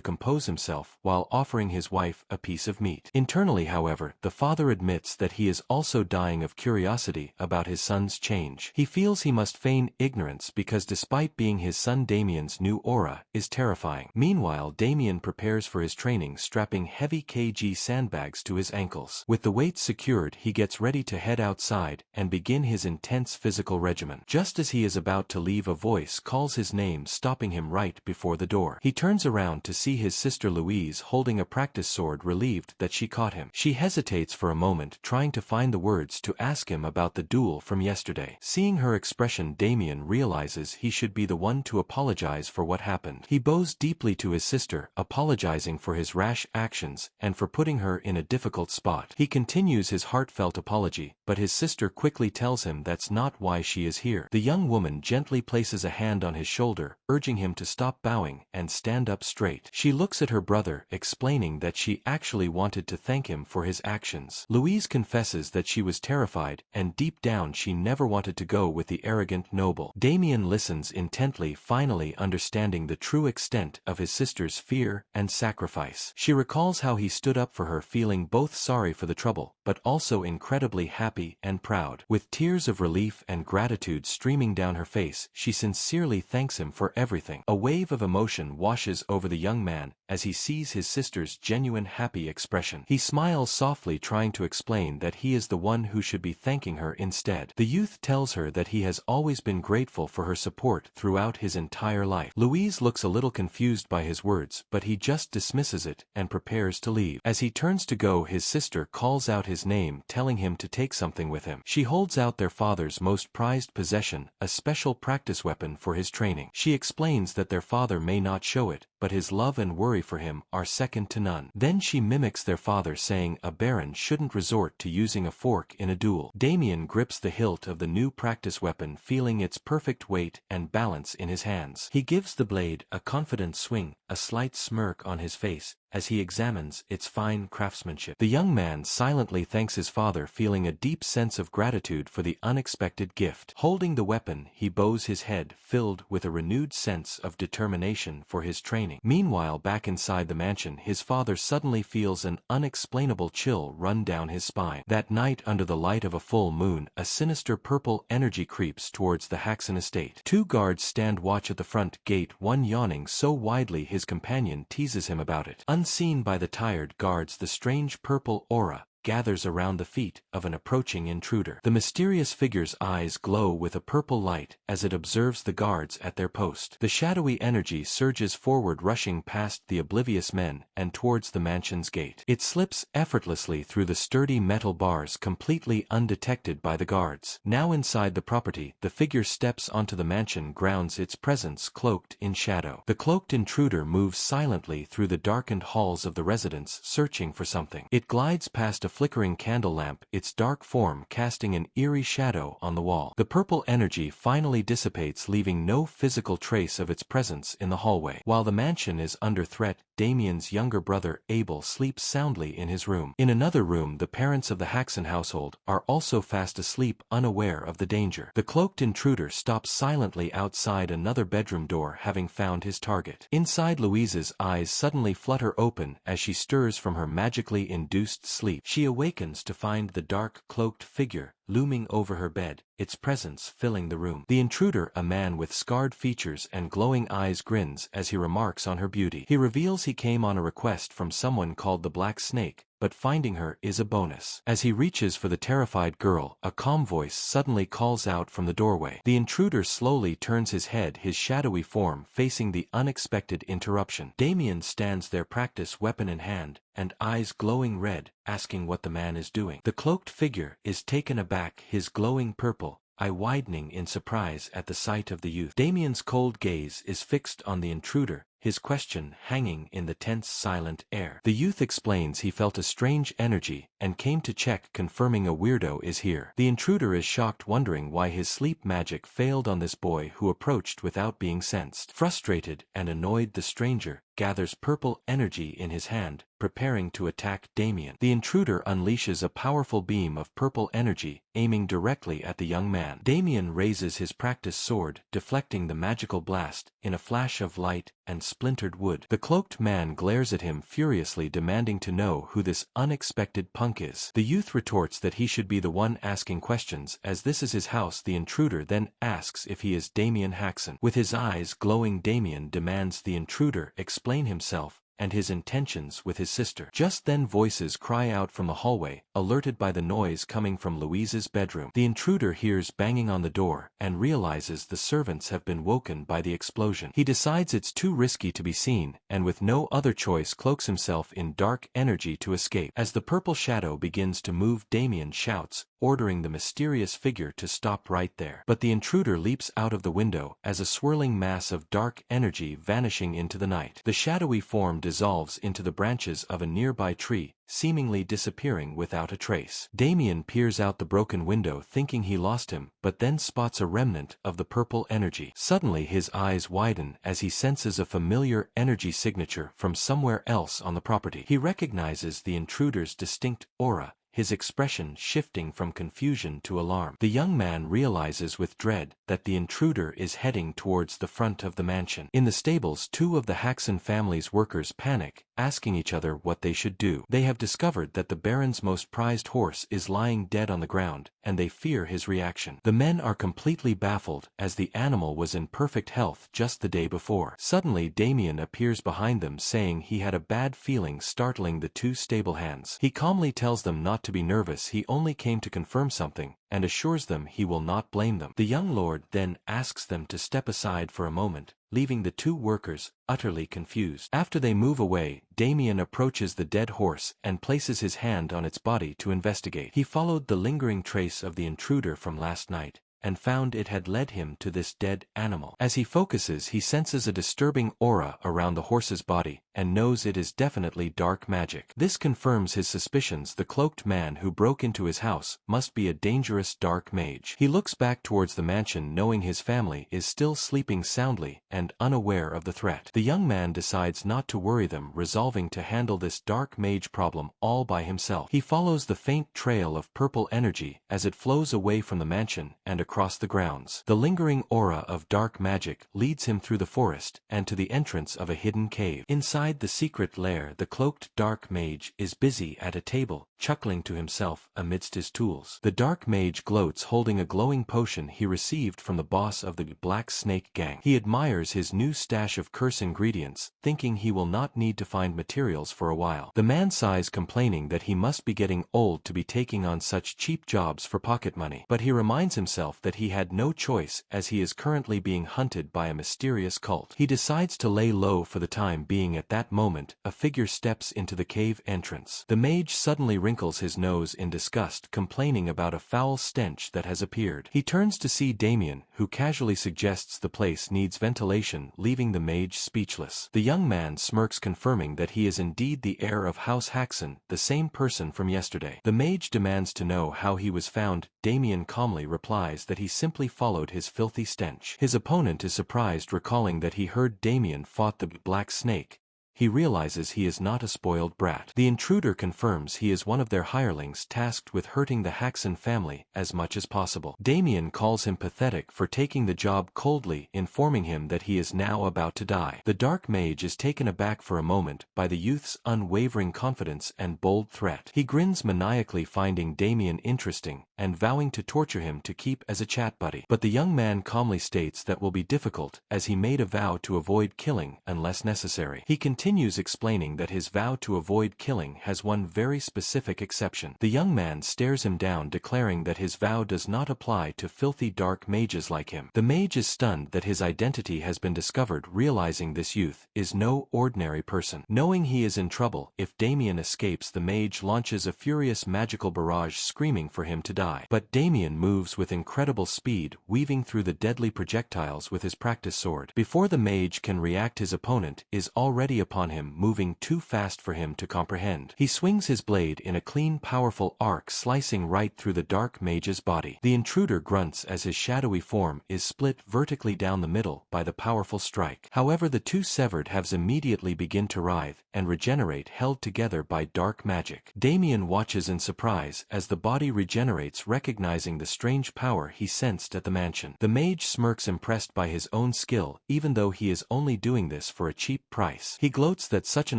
compose himself while offering his wife a piece of meat. Internally, however, the father admits that he is also dying of curiosity about his son's change. He feels he must feign ignorance because, despite being his son, Damien's new aura is terrifying. Meanwhile, Damien prepares for his training, strapping heavy kg sandbags to his ankles. With the weights secured, he gets ready to head outside and begin his intense physical regimen. Just as he is about to leave, a voice calls his name, stopping him right before the door. He turns around to see his sister Louise holding a practice sword, relieved that she caught him. She hesitates for a moment, trying to find the words to ask him about the duel from yesterday. Seeing her expression, Damien realizes he should be the one to apologize for what happened. He bows deeply to his sister, apologizing for his rash actions and for putting her in a difficult spot. He continues his heartfelt apology, but his sister quickly tells him that's not why she is here. The young woman gently places a hand on his shoulder, urging him to stop bowing and stand up straight. She looks at her brother, explaining that she actually wanted to thank him for his actions. Louise confesses that she was terrified, and deep down she never wanted to go with the arrogant noble. Damien listens intently, finally understanding the true extent of his sister's fear and sacrifice. She recalls how he stood up for her, feeling both sorry for the trouble, but also incredibly happy and proud. With tears of relief and gratitude streaming down her face, she sincerely thanks him for everything. A wave of emotion washes over the young man as he sees his sister's genuine happy expression. He smiles softly, trying to explain that he is the one who should be thanking her instead. The youth tells her that he has always been grateful for her support throughout his entire life. Louise looks a little confused by his words, but he just dismisses it and prepares to leave. As he turns to go, his sister calls out his name, telling him to take something with him. She holds out their father's most prized possession, a special practice weapon for his training. She explains that their father may not show it, but his love and worry for him are second to none. Then she mimics their father, saying a baron shouldn't resort to using a fork in a duel. Damien grips the hilt of the new practice weapon, feeling its perfect weight and balance in his hands. He gives the blade a confident swing, a slight smirk on his face, as he examines its fine craftsmanship. The young man silently thanks his father, feeling a deep sense of gratitude for the unexpected gift. Holding the weapon, he bows his head, filled with a renewed sense of determination for his training. Meanwhile, back inside the mansion, his father suddenly feels an unexplainable chill run down his spine. That night, under the light of a full moon, a sinister purple energy creeps towards the Haxon estate. Two guards stand watch at the front gate, one yawning so widely his companion teases him about it. Unseen by the tired guards, the strange purple aura gathers around the feet of an approaching intruder. The mysterious figure's eyes glow with a purple light as it observes the guards at their post. The shadowy energy surges forward, rushing past the oblivious men and towards the mansion's gate. It slips effortlessly through the sturdy metal bars, completely undetected by the guards. Now inside the property, the figure steps onto the mansion grounds, its presence cloaked in shadow. The cloaked intruder moves silently through the darkened halls of the residence, searching for something. It glides past a flickering candle lamp, its dark form casting an eerie shadow on the wall. The purple energy finally dissipates, leaving no physical trace of its presence in the hallway. While the mansion is under threat, Damien's younger brother Abel sleeps soundly in his room. In another room, the parents of the Haxon household are also fast asleep, unaware of the danger. The cloaked intruder stops silently outside another bedroom door, having found his target. Inside, Louise's eyes suddenly flutter open as she stirs from her magically induced sleep. She awakens to find the dark, cloaked figure looming over her bed, its presence filling the room. The intruder, a man with scarred features and glowing eyes, grins as he remarks on her beauty. He reveals he came on a request from someone called the Black Snake, but finding her is a bonus. As he reaches for the terrified girl, a calm voice suddenly calls out from the doorway. The intruder slowly turns his head, his shadowy form facing the unexpected interruption. Damien stands there, practice weapon in hand, and eyes glowing red, asking what the man is doing. The cloaked figure is taken aback, his glowing purple eye widening in surprise at the sight of the youth. Damien's cold gaze is fixed on the intruder, his question hanging in the tense, silent air. The youth explains he felt a strange energy and came to check, confirming a weirdo is here. The intruder is shocked, wondering why his sleep magic failed on this boy who approached without being sensed. Frustrated and annoyed, the stranger gathers purple energy in his hand, preparing to attack Damien. The intruder unleashes a powerful beam of purple energy, aiming directly at the young man. Damien raises his practice sword, deflecting the magical blast in a flash of light and splintered wood. The cloaked man glares at him furiously, demanding to know who this unexpected punk is. The youth retorts that he should be the one asking questions, as this is his house. The intruder then asks if he is Damien Haxon. With his eyes glowing, Damien demands the intruder explain himself and his intentions with his sister. Just then, voices cry out from the hallway, alerted by the noise coming from Louise's bedroom. The intruder hears banging on the door and realizes the servants have been woken by the explosion. He decides it's too risky to be seen, and with no other choice cloaks himself in dark energy to escape. As the purple shadow begins to move, Damien shouts, ordering the mysterious figure to stop right there. But the intruder leaps out of the window as a swirling mass of dark energy vanishing into the night. The shadowy form dissolves into the branches of a nearby tree, seemingly disappearing without a trace. Damien peers out the broken window, thinking he lost him, but then spots a remnant of the purple energy. Suddenly his eyes widen as he senses a familiar energy signature from somewhere else on the property. He recognizes the intruder's distinct aura, his expression shifting from confusion to alarm. The young man realizes with dread that the intruder is heading towards the front of the mansion. In the stables, two of the Haxon family's workers panic, asking each other what they should do. They have discovered that the Baron's most prized horse is lying dead on the ground, and they fear his reaction. The men are completely baffled, as the animal was in perfect health just the day before. Suddenly, Damien appears behind them, saying he had a bad feeling, startling the two stable hands. He calmly tells them not to be nervous, he only came to confirm something, and assures them he will not blame them. The young lord then asks them to step aside for a moment, leaving the two workers utterly confused. After they move away, Damien approaches the dead horse and places his hand on its body to investigate. He followed the lingering trace of the intruder from last night, and found it had led him to this dead animal. As he focuses, he senses a disturbing aura around the horse's body, and knows it is definitely dark magic. This confirms his suspicions. The cloaked man who broke into his house must be a dangerous dark mage. He looks back towards the mansion knowing his family is still sleeping soundly and unaware of the threat. The young man decides not to worry them, resolving to handle this dark mage problem all by himself. He follows the faint trail of purple energy as it flows away from the mansion and across the grounds. The lingering aura of dark magic leads him through the forest and to the entrance of a hidden cave. Inside the secret lair, the cloaked dark mage is busy at a table, chuckling to himself amidst his tools. The dark mage gloats, holding a glowing potion he received from the boss of the Black Snake gang. He admires his new stash of curse ingredients, thinking he will not need to find materials for a while. The man sighs, complaining that he must be getting old to be taking on such cheap jobs for pocket money. But he reminds himself that he had no choice, as he is currently being hunted by a mysterious cult. He decides to lay low for the time being. At that moment, a figure steps into the cave entrance. The mage suddenly wrinkles his nose in disgust, complaining about a foul stench that has appeared. He turns to see Damien, who casually suggests the place needs ventilation, leaving the mage speechless. The young man smirks, confirming that he is indeed the heir of House Haxon, the same person from yesterday. The mage demands to know how he was found. Damien calmly replies that he simply followed his filthy stench. His opponent is surprised, recalling that he heard Damien fought the Black Snake. He realizes he is not a spoiled brat. The intruder confirms he is one of their hirelings tasked with hurting the Haxon family as much as possible. Damien calls him pathetic for taking the job coldly, informing him that he is now about to die. The dark mage is taken aback for a moment by the youth's unwavering confidence and bold threat. He grins maniacally, finding Damien interesting and vowing to torture him to keep as a chat buddy. But the young man calmly states that will be difficult, as he made a vow to avoid killing unless necessary. He continues explaining that his vow to avoid killing has one very specific exception. The young man stares him down, declaring that his vow does not apply to filthy dark mages like him. The mage is stunned that his identity has been discovered, realizing this youth is no ordinary person. Knowing he is in trouble if Damien escapes, the mage launches a furious magical barrage, screaming for him to die. But Damien moves with incredible speed, weaving through the deadly projectiles with his practice sword. Before the mage can react, his opponent is already upon him, moving too fast for him to comprehend. He swings his blade in a clean, powerful arc, slicing right through the dark mage's body. The intruder grunts as his shadowy form is split vertically down the middle by the powerful strike. However, the two severed halves immediately begin to writhe and regenerate, held together by dark magic. Damien watches in surprise as the body regenerates, recognizing the strange power he sensed at the mansion. The mage smirks, impressed by his own skill, even though he is only doing this for a cheap price. He gloats that such an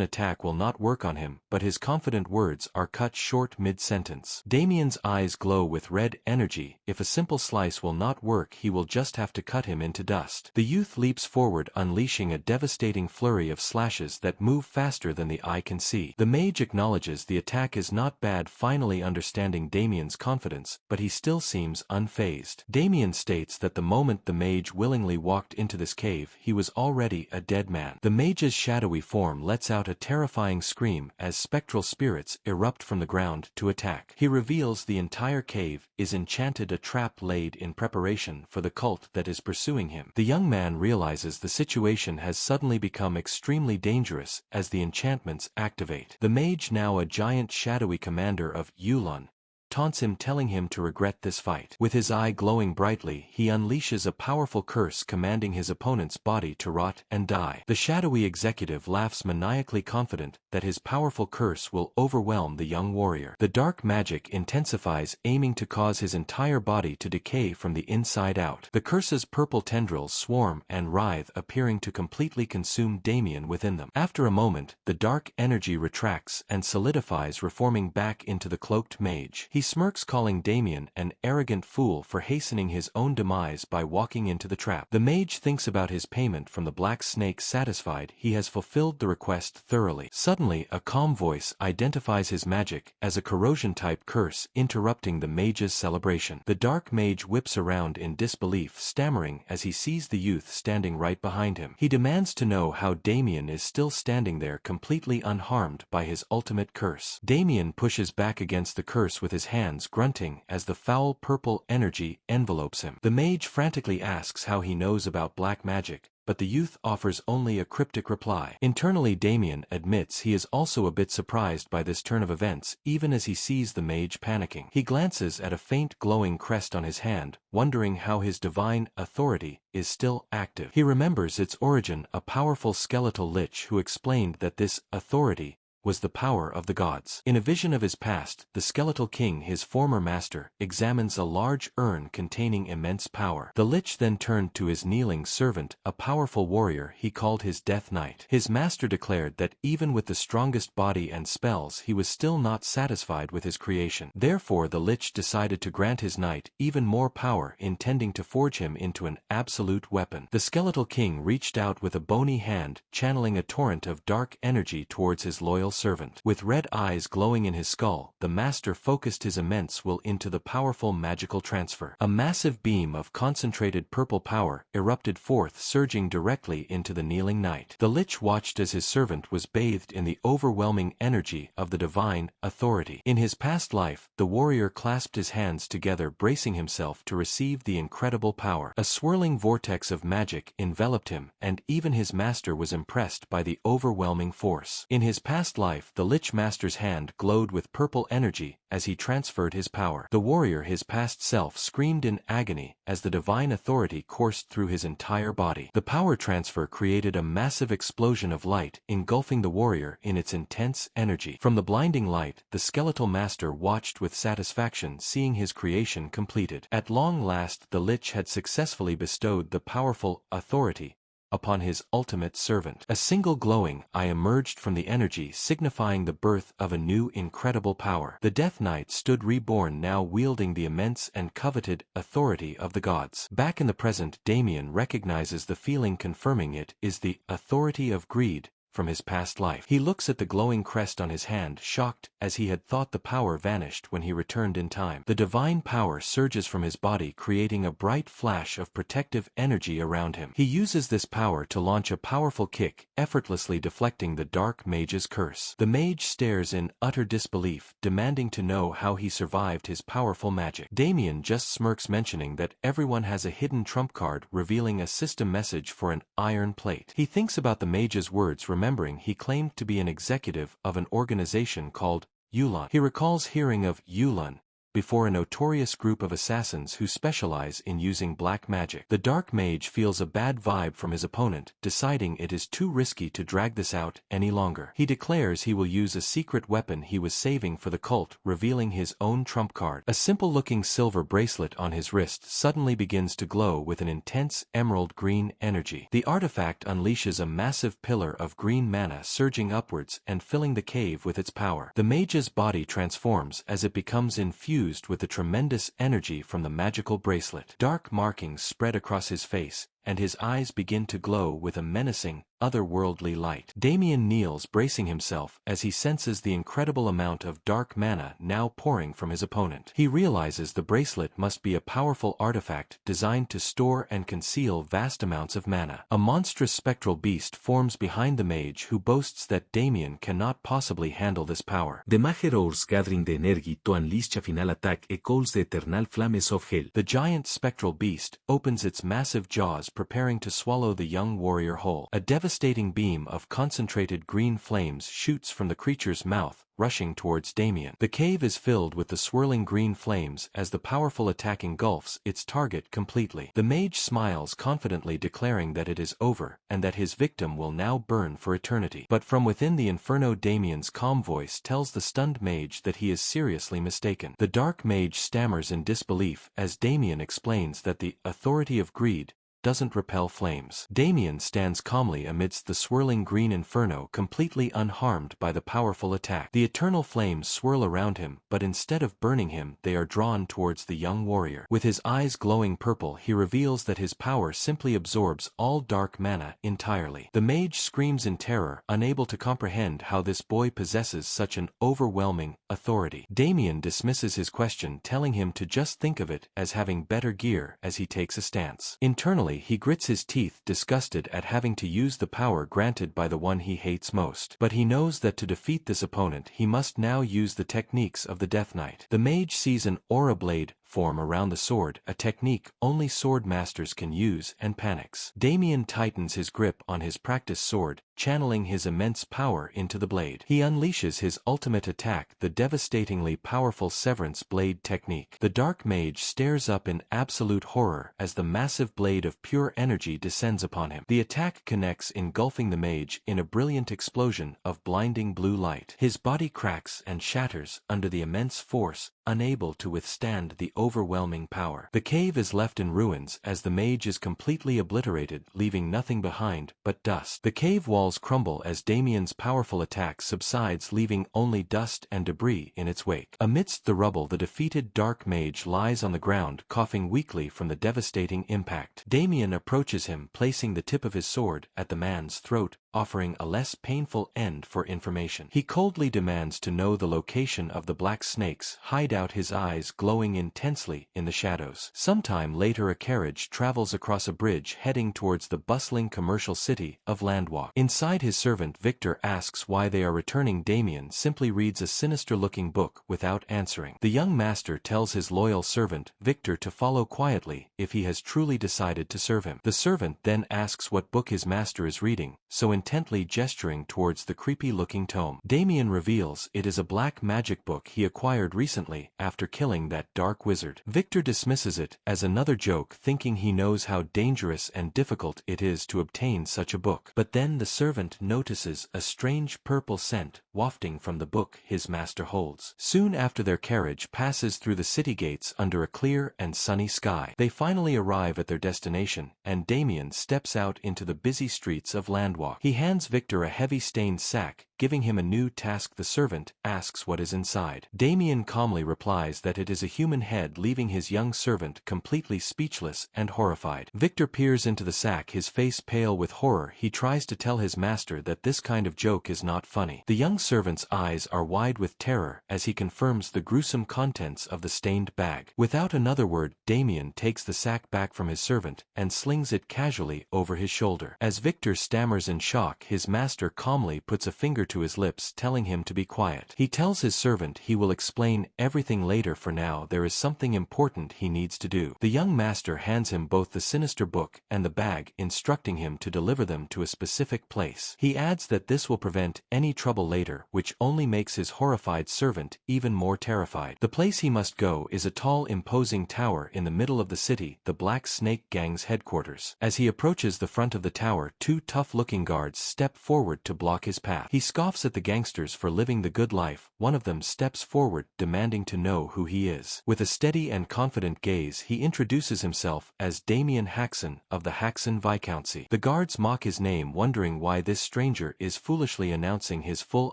attack will not work on him, but his confident words are cut short mid-sentence. Damien's eyes glow with red energy. If a simple slice will not work, he will just have to cut him into dust. The youth leaps forward, unleashing a devastating flurry of slashes that move faster than the eye can see. The mage acknowledges the attack is not bad, finally understanding Damien's confidence, but he still seems unfazed. Damien states that the moment the mage willingly walked into this cave, he was already a dead man. The mage's shadowy form lets out a terrifying scream as spectral spirits erupt from the ground to attack. He reveals the entire cave is enchanted, a trap laid in preparation for the cult that is pursuing him. The young man realizes the situation has suddenly become extremely dangerous as the enchantments activate. The mage, now a giant shadowy commander of Yulon, taunts him, telling him to regret this fight. With his eye glowing brightly, he unleashes a powerful curse, commanding his opponent's body to rot and die. The shadowy executive laughs maniacally, confident that his powerful curse will overwhelm the young warrior. The dark magic intensifies, aiming to cause his entire body to decay from the inside out. The curse's purple tendrils swarm and writhe, appearing to completely consume Damien within them. After a moment, the dark energy retracts and solidifies, reforming back into the cloaked mage. He smirks, calling Damien an arrogant fool for hastening his own demise by walking into the trap. The mage thinks about his payment from the Black Snake, satisfied he has fulfilled the request thoroughly. Suddenly, a calm voice identifies his magic as a corrosion-type curse, interrupting the mage's celebration. The dark mage whips around in disbelief, stammering as he sees the youth standing right behind him. He demands to know how Damien is still standing there, completely unharmed by his ultimate curse. Damien pushes back against the curse with his hands grunting as the foul purple energy envelopes him. The mage frantically asks how he knows about black magic, but the youth offers only a cryptic reply. Internally, Damien admits he is also a bit surprised by this turn of events, even as he sees the mage panicking. He glances at a faint glowing crest on his hand, wondering how his divine authority is still active. He remembers its origin, a powerful skeletal lich who explained that this authority was the power of the gods. In a vision of his past, the skeletal king, his former master, examines a large urn containing immense power. The lich then turned to his kneeling servant, a powerful warrior he called his Death Knight. His master declared that even with the strongest body and spells he was still not satisfied with his creation. Therefore the lich decided to grant his knight even more power, intending to forge him into an absolute weapon. The skeletal king reached out with a bony hand, channeling a torrent of dark energy towards his loyal servant. With red eyes glowing in his skull, the master focused his immense will into the powerful magical transfer. A massive beam of concentrated purple power erupted forth, surging directly into the kneeling knight. The lich watched as his servant was bathed in the overwhelming energy of the divine authority. In his past life, the warrior clasped his hands together, bracing himself to receive the incredible power. A swirling vortex of magic enveloped him, and even his master was impressed by the overwhelming force. In his past life, the lich master's hand glowed with purple energy as he transferred his power. The warrior, his past self, screamed in agony as the divine authority coursed through his entire body. The power transfer created a massive explosion of light, engulfing the warrior in its intense energy. From the blinding light, the skeletal master watched with satisfaction, seeing his creation completed. At long last, the lich had successfully bestowed the powerful authority upon his ultimate servant. A single glowing eye emerged from the energy, signifying the birth of a new incredible power. The Death Knight stood reborn, now wielding the immense and coveted authority of the gods. Back in the present, Damien recognizes the feeling, confirming it is the authority of greed from his past life. He looks at the glowing crest on his hand, shocked, as he had thought the power vanished when he returned in time. The divine power surges from his body, creating a bright flash of protective energy around him. He uses this power to launch a powerful kick, effortlessly deflecting the dark mage's curse. The mage stares in utter disbelief, demanding to know how he survived his powerful magic. Damien just smirks, mentioning that everyone has a hidden trump card, revealing a system message for an iron plate. He thinks about the mage's words, remembering he claimed to be an executive of an organization called Yulon. He recalls hearing of Yulon before, a notorious group of assassins who specialize in using black magic. The dark mage feels a bad vibe from his opponent, deciding it is too risky to drag this out any longer. He declares he will use a secret weapon he was saving for the cult, revealing his own trump card. A simple-looking silver bracelet on his wrist suddenly begins to glow with an intense emerald green energy. The artifact unleashes a massive pillar of green mana, surging upwards and filling the cave with its power. The mage's body transforms as it becomes infused with the tremendous energy from the magical bracelet. Dark markings spread across his face, and his eyes begin to glow with a menacing, otherworldly light. Damien kneels, bracing himself as he senses the incredible amount of dark mana now pouring from his opponent. He realizes the bracelet must be a powerful artifact designed to store and conceal vast amounts of mana. A monstrous spectral beast forms behind the mage, who boasts that Damien cannot possibly handle this power. The mage roars, gathering the energy to unleash a final attack and calls the eternal flames of hell. The giant spectral beast opens its massive jaws, preparing to swallow the young warrior whole. A devastating beam of concentrated green flames shoots from the creature's mouth, rushing towards Damien. The cave is filled with the swirling green flames as the powerful attack engulfs its target completely. The mage smiles confidently, declaring that it is over, and that his victim will now burn for eternity. But from within the inferno, Damien's calm voice tells the stunned mage that he is seriously mistaken. The dark mage stammers in disbelief as Damien explains that the authority of greed doesn't repel flames. Damien stands calmly amidst the swirling green inferno, completely unharmed by the powerful attack. The eternal flames swirl around him, but instead of burning him, they are drawn towards the young warrior. With his eyes glowing purple, he reveals that his power simply absorbs all dark mana entirely. The mage screams in terror, unable to comprehend how this boy possesses such an overwhelming authority. Damien dismisses his question, telling him to just think of it as having better gear as he takes a stance. Internally, Finally he grits his teeth, disgusted at having to use the power granted by the one he hates most. But he knows that to defeat this opponent he must now use the techniques of the Death Knight. The mage sees an aura blade form around the sword, a technique only sword masters can use, and panics. Damien tightens his grip on his practiced sword, channeling his immense power into the blade. He unleashes his ultimate attack, the devastatingly powerful Severance Blade technique. The Dark Mage stares up in absolute horror as the massive blade of pure energy descends upon him. The attack connects, engulfing the mage in a brilliant explosion of blinding blue light. His body cracks and shatters under the immense force, unable to withstand the overwhelming power. The cave is left in ruins as the mage is completely obliterated, leaving nothing behind but dust. The cave walls crumble as Damien's powerful attack subsides, leaving only dust and debris in its wake. Amidst the rubble, the defeated Dark Mage lies on the ground, coughing weakly from the devastating impact. Damien approaches him, placing the tip of his sword at the man's throat, offering a less painful end for information. He coldly demands to know the location of the Black Snake's hideout, his eyes glowing intensely in the shadows. Sometime later a carriage travels across a bridge heading towards the bustling commercial city of Landwalk. Inside, his servant Victor asks why they are returning. Damien simply reads a sinister-looking book without answering. The young master tells his loyal servant Victor to follow quietly if he has truly decided to serve him. The servant then asks what book his master is reading, so intently gesturing towards the creepy-looking tome. Damien reveals it is a black magic book he acquired recently after killing that dark wizard. Victor dismisses it as another joke, thinking he knows how dangerous and difficult it is to obtain such a book. But then the servant notices a strange purple scent wafting from the book his master holds. Soon after, their carriage passes through the city gates under a clear and sunny sky. They finally arrive at their destination, and Damien steps out into the busy streets of Landwalk. He hands Victor a heavy stained sack, giving him a new task. The servant asks what is inside. Damien calmly replies that it is a human head, leaving his young servant completely speechless and horrified. Victor peers into the sack, his face pale with horror. He tries to tell his master that this kind of joke is not funny. The young servant's eyes are wide with terror as he confirms the gruesome contents of the stained bag. Without another word, Damien takes the sack back from his servant and slings it casually over his shoulder. As Victor stammers in shock, his master calmly puts a finger to his lips, telling him to be quiet. He tells his servant he will explain everything later. For now, there is something important he needs to do. The young master hands him both the sinister book and the bag, instructing him to deliver them to a specific place. He adds that this will prevent any trouble later, which only makes his horrified servant even more terrified. The place he must go is a tall, imposing tower in the middle of the city, the Black Snake Gang's headquarters. As he approaches the front of the tower, two tough-looking guards step forward to block his path. He scoffs at the gangsters for living the good life. One of them steps forward, demanding to know who he is. With a steady and confident gaze, he introduces himself as Damien Haxon of the Haxon Viscountcy. The guards mock his name, wondering why this stranger is foolishly announcing his full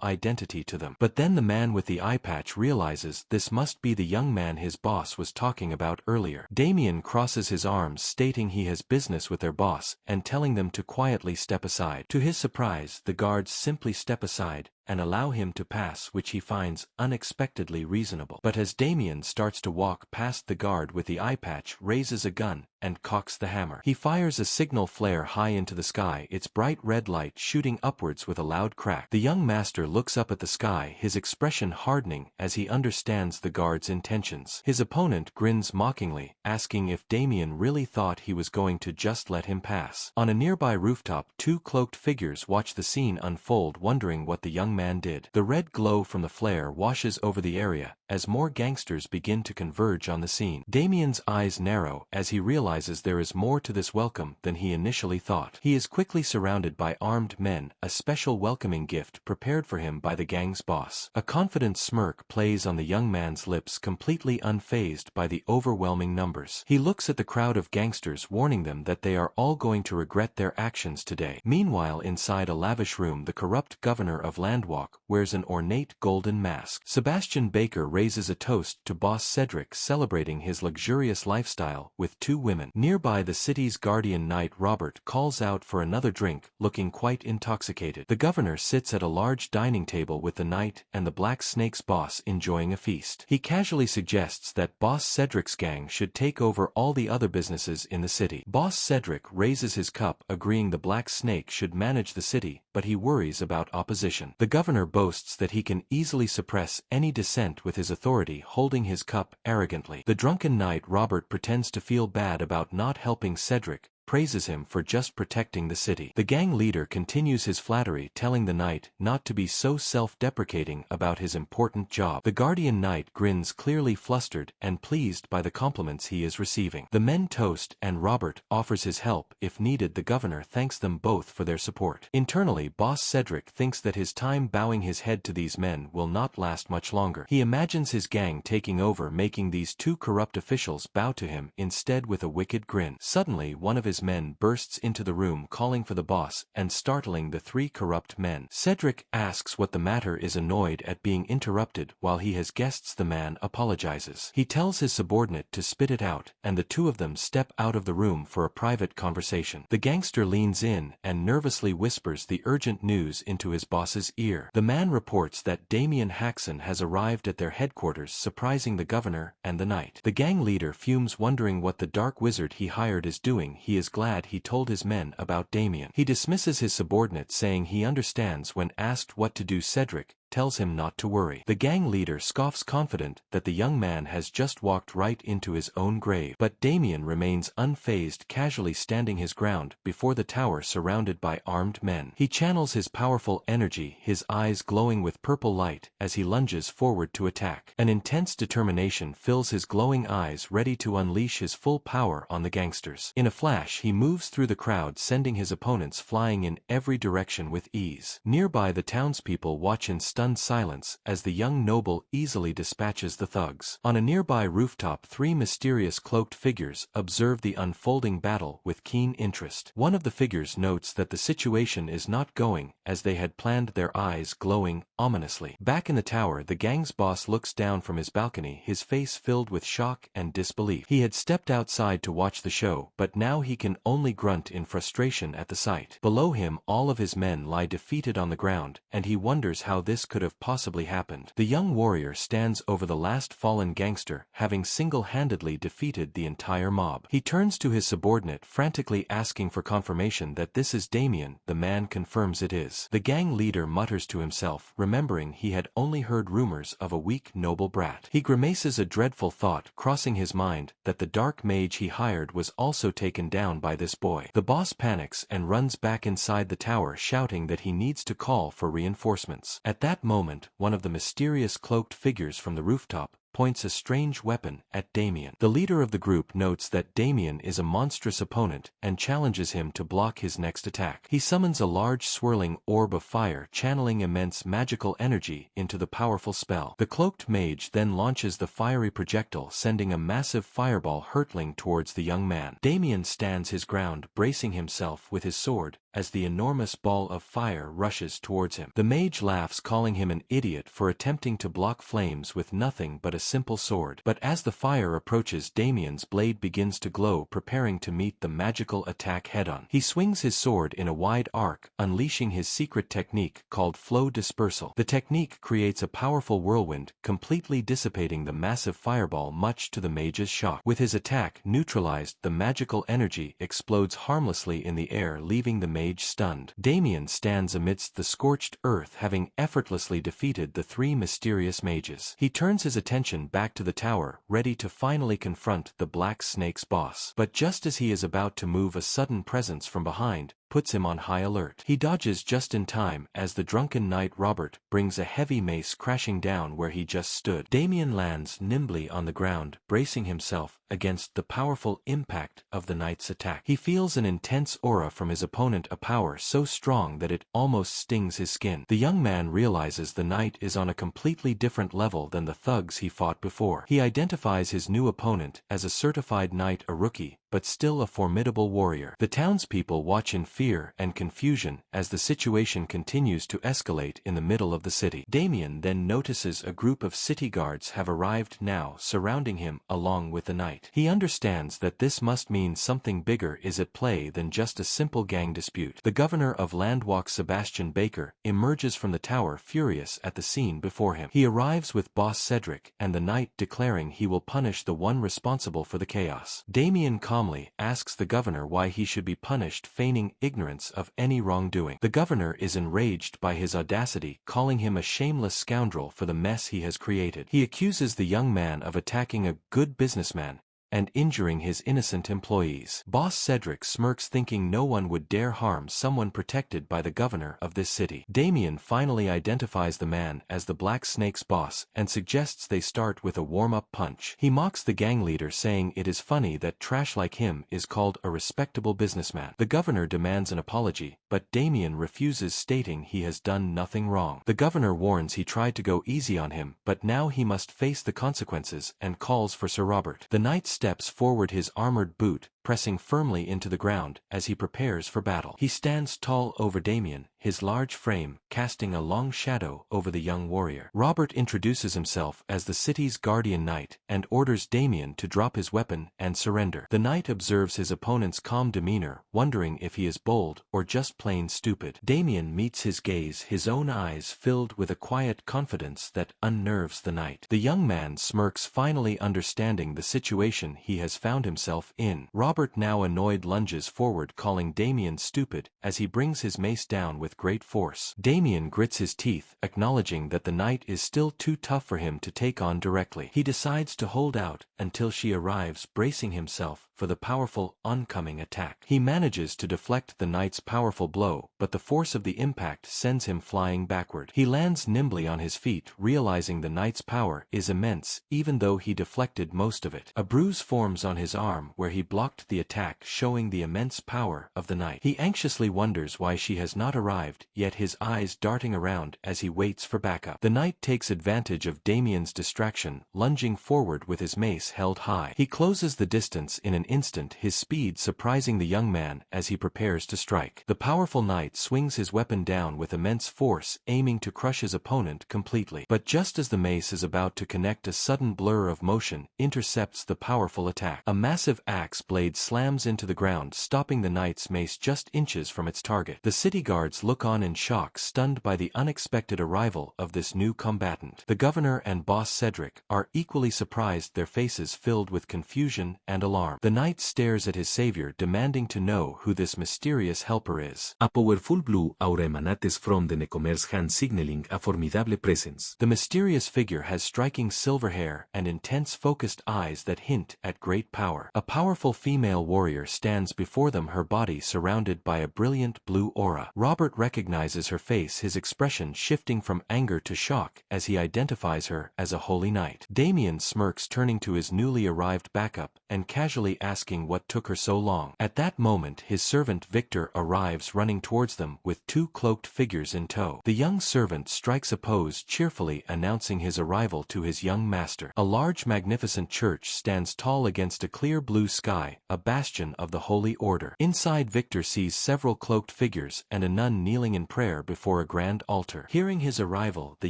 identity to them. But then the man with the eye patch realizes this must be the young man his boss was talking about earlier. Damien crosses his arms, stating he has business with their boss, and telling them to quietly step aside. To his surprise, the guards simply step aside and allow him to pass, which he finds unexpectedly reasonable. But as Damien starts to walk past, the guard with the eye patch raises a gun and cocks the hammer. He fires a signal flare high into the sky, its bright red light shooting upwards with a loud crack. The young master looks up at the sky, his expression hardening as he understands the guard's intentions. His opponent grins mockingly, asking if Damien really thought he was going to just let him pass. On a nearby rooftop, two cloaked figures watch the scene unfold, wondering what the young man did. The red glow from the flare washes over the area as more gangsters begin to converge on the scene. Damien's eyes narrow as he realizes there is more to this welcome than he initially thought. He is quickly surrounded by armed men, a special welcoming gift prepared for him by the gang's boss. A confident smirk plays on the young man's lips, completely unfazed by the overwhelming numbers. He looks at the crowd of gangsters, warning them that they are all going to regret their actions today. Meanwhile, inside a lavish room, the corrupt governor of Landwalk wears an ornate golden mask. Sebastian Baker raises a toast to Boss Cedric, celebrating his luxurious lifestyle with 2 women. Nearby, the city's guardian knight Robert calls out for another drink, looking quite intoxicated. The governor sits at a large dining table with the knight and the Black Snake's boss enjoying a feast. He casually suggests that Boss Cedric's gang should take over all the other businesses in the city. Boss Cedric raises his cup, agreeing the Black Snake should manage the city, but he worries about opposition. The governor boasts that he can easily suppress any dissent with his authority, holding his cup arrogantly. The drunken knight Robert pretends to feel bad about not helping Cedric, praises him for just protecting the city. The gang leader continues his flattery, telling the knight not to be so self-deprecating about his important job. The guardian knight grins, clearly flustered and pleased by the compliments he is receiving. The men toast and Robert offers his help if needed. The governor thanks them both for their support. Internally, Boss Cedric thinks that his time bowing his head to these men will not last much longer. He imagines his gang taking over, making these 2 corrupt officials bow to him instead with a wicked grin. Suddenly, one of his men bursts into the room calling for the boss and startling the 3 corrupt men. Cedric asks what the matter is, annoyed at being interrupted while he has guests. The man apologizes. He tells his subordinate to spit it out, and the 2 of them step out of the room for a private conversation. The gangster leans in and nervously whispers the urgent news into his boss's ear. The man reports that Damien Haxon has arrived at their headquarters, surprising the governor and the knight. The gang leader fumes, wondering what the dark wizard he hired is doing. He is glad he told his men about Damien. He dismisses his subordinate, saying he understands. When asked what to do, Cedric tells him not to worry. The gang leader scoffs, confident that the young man has just walked right into his own grave. But Damien remains unfazed, casually standing his ground before the tower surrounded by armed men. He channels his powerful energy, his eyes glowing with purple light as he lunges forward to attack. An intense determination fills his glowing eyes, ready to unleash his full power on the gangsters. In a flash, he moves through the crowd, sending his opponents flying in every direction with ease. Nearby, the townspeople watch in stunned silence as the young noble easily dispatches the thugs. On a nearby rooftop, 3 mysterious cloaked figures observe the unfolding battle with keen interest. One of the figures notes that the situation is not going as they had planned, their eyes glowing ominously. Back in the tower, the gang's boss looks down from his balcony, his face filled with shock and disbelief. He had stepped outside to watch the show, but now he can only grunt in frustration at the sight. Below him, all of his men lie defeated on the ground, and he wonders how this could have possibly happened. The young warrior stands over the last fallen gangster, having single-handedly defeated the entire mob. He turns to his subordinate, frantically asking for confirmation that this is Damien. The man confirms it is. The gang leader mutters to himself, remembering he had only heard rumors of a weak noble brat. He grimaces, a dreadful thought crossing his mind that the dark mage he hired was also taken down by this boy. The boss panics and runs back inside the tower, shouting that he needs to call for reinforcements. At that moment, one of the mysterious cloaked figures from the rooftop points a strange weapon at Damien. The leader of the group notes that Damien is a monstrous opponent and challenges him to block his next attack. He summons a large swirling orb of fire, channeling immense magical energy into the powerful spell. The cloaked mage then launches the fiery projectile, sending a massive fireball hurtling towards the young man. Damien stands his ground, bracing himself with his sword as the enormous ball of fire rushes towards him. The mage laughs, calling him an idiot for attempting to block flames with nothing but a simple sword. But as the fire approaches, Damien's blade begins to glow, preparing to meet the magical attack head-on. He swings his sword in a wide arc, unleashing his secret technique called flow dispersal. The technique creates a powerful whirlwind, completely dissipating the massive fireball, much to the mage's shock. With his attack neutralized, the magical energy explodes harmlessly in the air, leaving the mage stunned. Damien stands amidst the scorched earth, having effortlessly defeated the 3 mysterious mages. He turns his attention back to the tower, ready to finally confront the Black Snake's boss. But just as he is about to move, a sudden presence from behind puts him on high alert. He dodges just in time as the drunken knight Robert brings a heavy mace crashing down where he just stood. Damien lands nimbly on the ground, bracing himself against the powerful impact of the knight's attack. He feels an intense aura from his opponent, a power so strong that it almost stings his skin. The young man realizes the knight is on a completely different level than the thugs he fought before. He identifies his new opponent as a certified knight, a rookie but still a formidable warrior. The townspeople watch in fear and confusion as the situation continues to escalate in the middle of the city. Damien then notices a group of city guards have arrived now, surrounding him along with the knight. He understands that this must mean something bigger is at play than just a simple gang dispute. The governor of Landwalk, Sebastian Baker, emerges from the tower furious at the scene before him. He arrives with boss Cedric and the knight, declaring he will punish the one responsible for the chaos. Damien calmly asks the governor why he should be punished, feigning ignorance of any wrongdoing. The governor is enraged by his audacity, calling him a shameless scoundrel for the mess he has created. He accuses the young man of attacking a good businessman and injuring his innocent employees. Boss Cedric smirks, thinking no one would dare harm someone protected by the governor of this city. Damien finally identifies the man as the Black Snake's boss and suggests they start with a warm-up punch. He mocks the gang leader, saying it is funny that trash like him is called a respectable businessman. The governor demands an apology, but Damien refuses, stating he has done nothing wrong. The governor warns he tried to go easy on him, but now he must face the consequences, and calls for Sir Robert. The knight steps forward, his armored boot pressing firmly into the ground as he prepares for battle. He stands tall over Damien, his large frame casting a long shadow over the young warrior. Robert introduces himself as the city's guardian knight and orders Damien to drop his weapon and surrender. The knight observes his opponent's calm demeanor, wondering if he is bold or just plain stupid. Damien meets his gaze, his own eyes filled with a quiet confidence that unnerves the knight. The young man smirks, finally understanding the situation he has found himself in. Robert, now annoyed, lunges forward, calling Damien stupid as he brings his mace down with great force. Damien grits his teeth, acknowledging that the knight is still too tough for him to take on directly. He decides to hold out until she arrives, bracing himself for the powerful oncoming attack. He manages to deflect the knight's powerful blow, but the force of the impact sends him flying backward. He lands nimbly on his feet, realizing the knight's power is immense, even though he deflected most of it. A bruise forms on his arm where he blocked the attack, showing the immense power of the knight. He anxiously wonders why she has not arrived, yet his eyes darting around as he waits for backup. The knight takes advantage of Damien's distraction, lunging forward with his mace held high. He closes the distance in an instant, his speed surprising the young man as he prepares to strike. The powerful knight swings his weapon down with immense force, aiming to crush his opponent completely. But just as the mace is about to connect, a sudden blur of motion intercepts the powerful attack. A massive axe blade slams into the ground, stopping the knight's mace just inches from its target. The city guards look on in shock, stunned by the unexpected arrival of this new combatant. The governor and boss Cedric are equally surprised, their faces filled with confusion and alarm. The knight stares at his savior, demanding to know who this mysterious helper is. A powerful blue aura emanates from the newcomer's hand, signaling a formidable presence. The mysterious figure has striking silver hair and intense focused eyes that hint at great power. A powerful female warrior stands before them, her body surrounded by a brilliant blue aura. Robert recognizes her face, his expression shifting from anger to shock as he identifies her as a holy knight. Damien smirks, turning to his newly arrived backup and casually asking what took her so long. At that moment, his servant Victor arrives, running towards them with two cloaked figures in tow. The young servant strikes a pose, cheerfully announcing his arrival to his young master. A large, magnificent church stands tall against a clear blue sky, a bastion of the Holy Order. Inside, Victor sees several cloaked figures and a nun kneeling in prayer before a grand altar. Hearing his arrival, the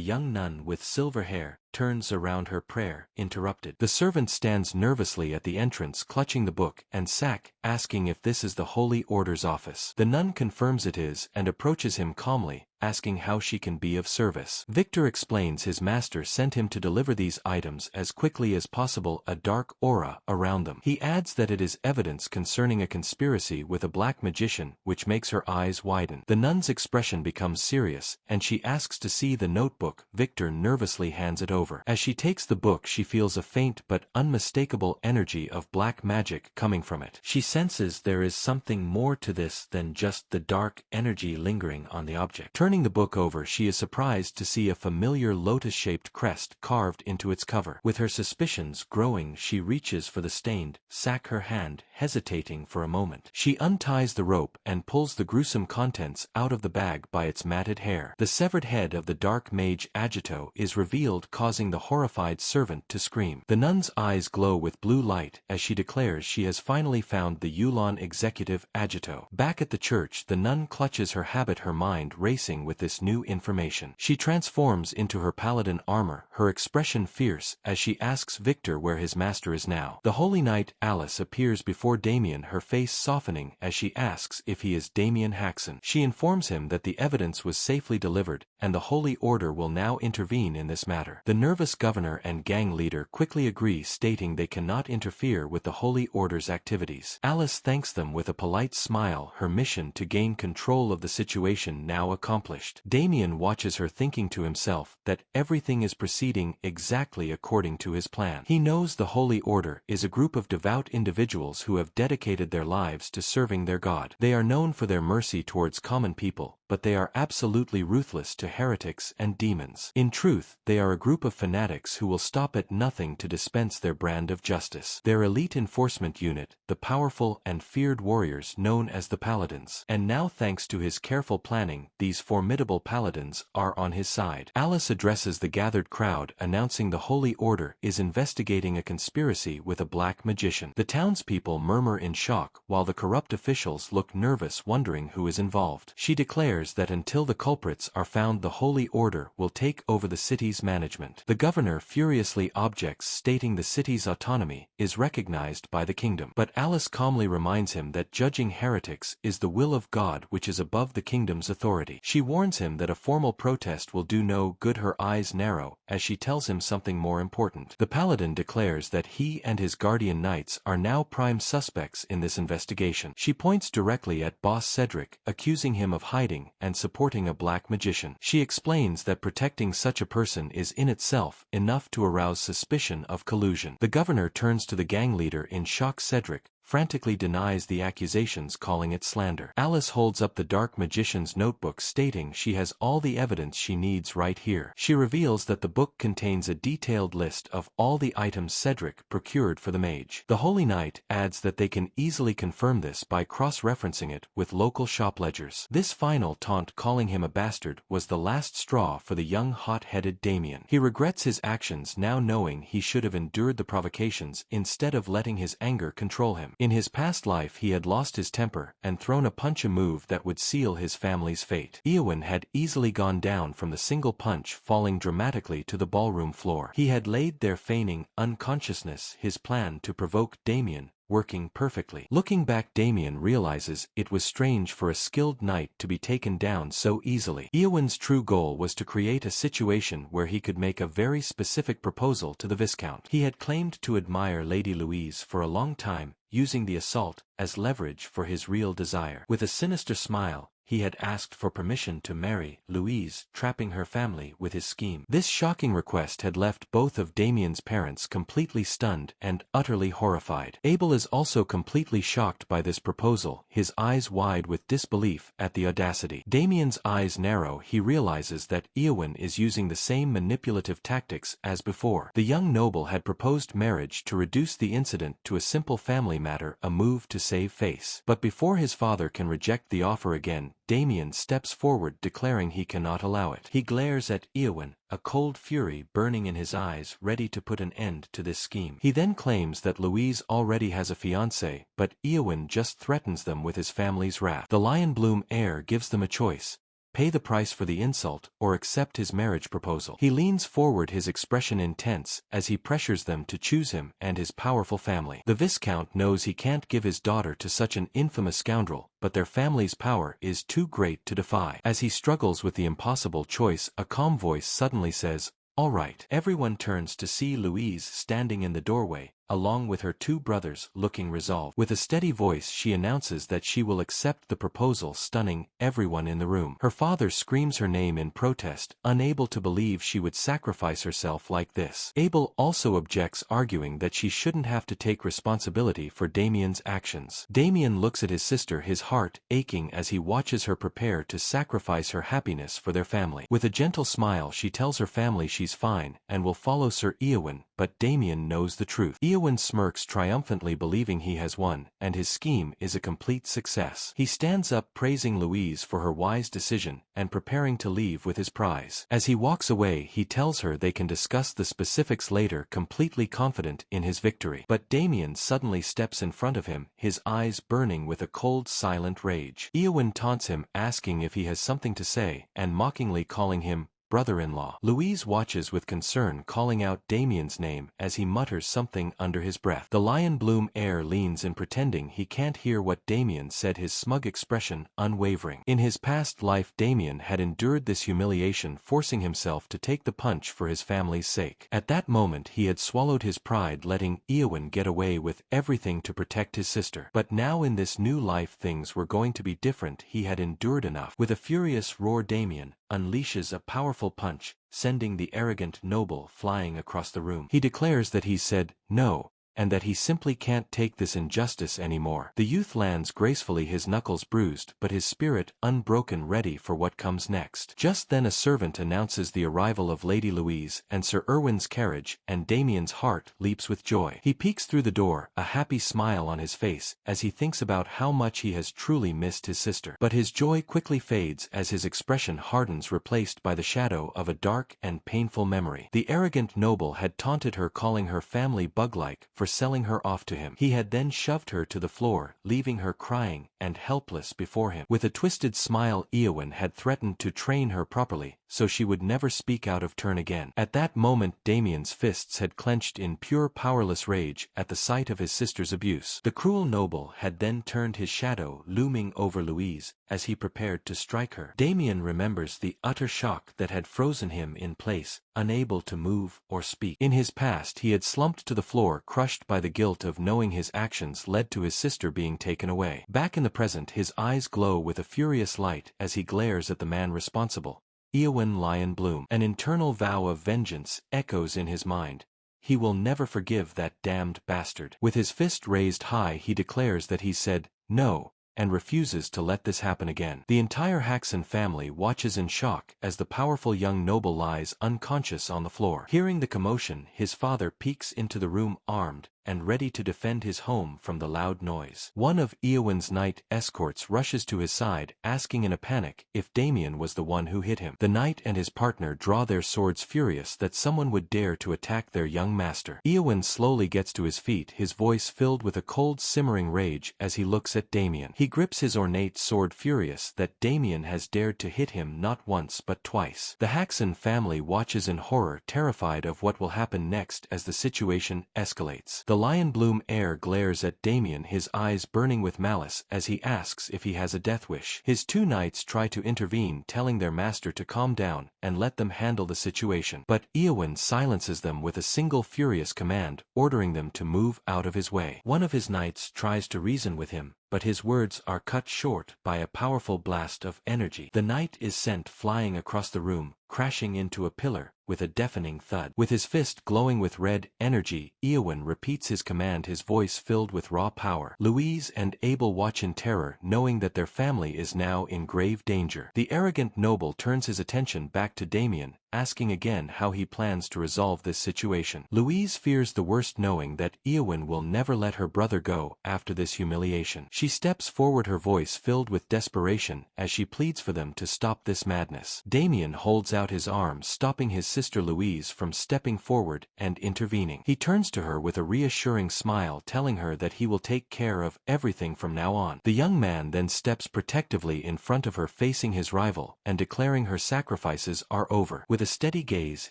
young nun with silver hair turns around, her prayer interrupted. The servant stands nervously at the entrance, clutching the book and sack, asking if this is the Holy Order's office. The nun confirms it is and approaches him calmly, asking how she can be of service. Victor explains his master sent him to deliver these items as quickly as possible, a dark aura around them. He adds that it is evidence concerning a conspiracy with a black magician, which makes her eyes widen. The nun's expression becomes serious, and she asks to see the notebook. Victor nervously hands it over. As she takes the book, she feels a faint but unmistakable energy of black magic coming from it. She senses there is something more to this than just the dark energy lingering on the object. Turning the book over, she is surprised to see a familiar lotus-shaped crest carved into its cover. With her suspicions growing, she reaches for the stained sack, her hand hesitating for a moment. She unties the rope and pulls the gruesome contents out of the bag by its matted hair. The severed head of the dark mage Agito is revealed, causing causing the horrified servant to scream. The nun's eyes glow with blue light as she declares she has finally found the Yulon executive agito. Back at the church, the nun clutches her habit, her mind racing with this new information. She transforms into her paladin armor, her expression fierce, as she asks Victor where his master is now. The holy knight Alice appears before Damien, her face softening as she asks if he is Damien Haxon. She informs him that the evidence was safely delivered, and the Holy Order will now intervene in this matter. The nervous governor and gang leader quickly agree, stating they cannot interfere with the Holy Order's activities. Alice thanks them with a polite smile, her mission to gain control of the situation now accomplished. Damien watches her, thinking to himself that everything is proceeding exactly according to his plan. He knows the Holy Order is a group of devout individuals who have dedicated their lives to serving their God. They are known for their mercy towards common people, but they are absolutely ruthless to heretics and demons. In truth, they are a group of fanatics who will stop at nothing to dispense their brand of justice. Their elite enforcement unit, the powerful and feared warriors known as the Paladins. And now, thanks to his careful planning, these formidable Paladins are on his side. Alice addresses the gathered crowd, announcing the Holy Order is investigating a conspiracy with a black magician. The townspeople murmur in shock, while the corrupt officials look nervous, wondering who is involved. She declares that until the culprits are found, the Holy Order will take over the city's management. The governor furiously objects, stating the city's autonomy is recognized by the kingdom. But Alice calmly reminds him that judging heretics is the will of God, which is above the kingdom's authority. She warns him that a formal protest will do no good. Her eyes narrow as she tells him something more important. The paladin declares that he and his guardian knights are now prime suspects in this investigation. She points directly at boss Cedric, accusing him of hiding and supporting a black magician. She explains that protecting such a person is in itself enough to arouse suspicion of collusion. The governor turns to the gang leader in shock. Cedric frantically denies the accusations, calling it slander. Alice holds up the dark magician's notebook, stating she has all the evidence she needs right here. She reveals that the book contains a detailed list of all the items Cedric procured for the mage. The Holy Knight adds that they can easily confirm this by cross-referencing it with local shop ledgers. This final taunt, calling him a bastard, was the last straw for the young hot-headed Damien. He regrets his actions now, knowing he should have endured the provocations instead of letting his anger control him. In his past life he had lost his temper and thrown a punch, a move that would seal his family's fate. Eowyn had easily gone down from the single punch, falling dramatically to the ballroom floor. He had laid there feigning unconsciousness, his plan to provoke Damien working perfectly. Looking back, Damien realizes it was strange for a skilled knight to be taken down so easily. Eowyn's true goal was to create a situation where he could make a very specific proposal to the Viscount. He had claimed to admire Lady Louise for a long time, using the assault as leverage for his real desire. With a sinister smile, he had asked for permission to marry Louise, trapping her family with his scheme. This shocking request had left both of Damien's parents completely stunned and utterly horrified. Abel is also completely shocked by this proposal, his eyes wide with disbelief at the audacity. Damien's eyes narrow. He realizes that Eowyn is using the same manipulative tactics as before. The young noble had proposed marriage to reduce the incident to a simple family matter, a move to save face. But before his father can reject the offer again, Damien steps forward, declaring he cannot allow it. He glares at Eowyn, a cold fury burning in his eyes, ready to put an end to this scheme. He then claims that Louise already has a fiancé, but Eowyn just threatens them with his family's wrath. The Lion Bloom heir gives them a choice: pay the price for the insult, or accept his marriage proposal. He leans forward, his expression intense, as he pressures them to choose him and his powerful family. The Viscount knows he can't give his daughter to such an infamous scoundrel, but their family's power is too great to defy. As he struggles with the impossible choice, a calm voice suddenly says, "All right." Everyone turns to see Louise standing in the doorway, along with her two brothers, looking resolved. With a steady voice she announces that she will accept the proposal, stunning everyone in the room. Her father screams her name in protest, unable to believe she would sacrifice herself like this. Abel also objects, arguing that she shouldn't have to take responsibility for Damien's actions. Damien looks at his sister, his heart aching as he watches her prepare to sacrifice her happiness for their family. With a gentle smile she tells her family she's fine and will follow Sir Eowyn, but Damien knows the truth. Eowyn smirks triumphantly, believing he has won, and his scheme is a complete success. He stands up praising Louise for her wise decision, and preparing to leave with his prize. As he walks away, he tells her they can discuss the specifics later, completely confident in his victory. But Damien suddenly steps in front of him, his eyes burning with a cold, silent rage. Eowyn taunts him, asking if he has something to say, and mockingly calling him brother-in-law. Louise watches with concern, calling out Damien's name as he mutters something under his breath. The Lion Bloom heir leans in, pretending he can't hear what Damien said, his smug expression unwavering. In his past life, Damien had endured this humiliation, forcing himself to take the punch for his family's sake. At that moment he had swallowed his pride, letting Eowyn get away with everything to protect his sister. But now in this new life things were going to be different. He had endured enough. With a furious roar, Damien unleashes a powerful punch, sending the arrogant noble flying across the room. He declares that he said no, and that he simply can't take this injustice anymore. The youth lands gracefully, his knuckles bruised but his spirit unbroken, ready for what comes next. Just then a servant announces the arrival of Lady Louise and Sir Erwin's carriage, and Damien's heart leaps with joy. He peeks through the door, a happy smile on his face, as he thinks about how much he has truly missed his sister. But his joy quickly fades as his expression hardens, replaced by the shadow of a dark and painful memory. The arrogant noble had taunted her, calling her family bug-like for selling her off to him. He had then shoved her to the floor, leaving her crying and helpless before him. With a twisted smile, Eowyn had threatened to train her properly, so she would never speak out of turn again. At that moment Damien's fists had clenched in pure powerless rage at the sight of his sister's abuse. The cruel noble had then turned, his shadow looming over Louise as he prepared to strike her. Damien remembers the utter shock that had frozen him in place, unable to move or speak. In his past he had slumped to the floor, crushed by the guilt of knowing his actions led to his sister being taken away. Back in the present, his eyes glow with a furious light as he glares at the man responsible, Eowyn Lion Bloom. An internal vow of vengeance echoes in his mind. He will never forgive that damned bastard. With his fist raised high, he declares that he said no, and refuses to let this happen again. The entire Haxon family watches in shock as the powerful young noble lies unconscious on the floor. Hearing the commotion, his father peeks into the room, armed and ready to defend his home from the loud noise. One of Eowyn's knight escorts rushes to his side, asking in a panic if Damien was the one who hit him. The knight and his partner draw their swords, furious that someone would dare to attack their young master. Eowyn slowly gets to his feet, his voice filled with a cold, simmering rage as he looks at Damien. He grips his ornate sword, furious that Damien has dared to hit him not once but twice. The Haxon family watches in horror, terrified of what will happen next as the situation escalates. The Lion Bloom heir glares at Damien, his eyes burning with malice as he asks if he has a death wish. His two knights try to intervene, telling their master to calm down and let them handle the situation. But Eowyn silences them with a single furious command, ordering them to move out of his way. One of his knights tries to reason with him, but his words are cut short by a powerful blast of energy. The knight is sent flying across the room, crashing into a pillar with a deafening thud. With his fist glowing with red energy, Eowyn repeats his command, his voice filled with raw power. Louise and Abel watch in terror, knowing that their family is now in grave danger. The arrogant noble turns his attention back to Damien, asking again how he plans to resolve this situation. Louise fears the worst, knowing that Eowyn will never let her brother go after this humiliation. She steps forward, her voice filled with desperation as she pleads for them to stop this madness. Damien holds out his arms, stopping his sister Louise from stepping forward and intervening. He turns to her with a reassuring smile, telling her that he will take care of everything from now on. The young man then steps protectively in front of her, facing his rival and declaring her sacrifices are over. With a steady gaze,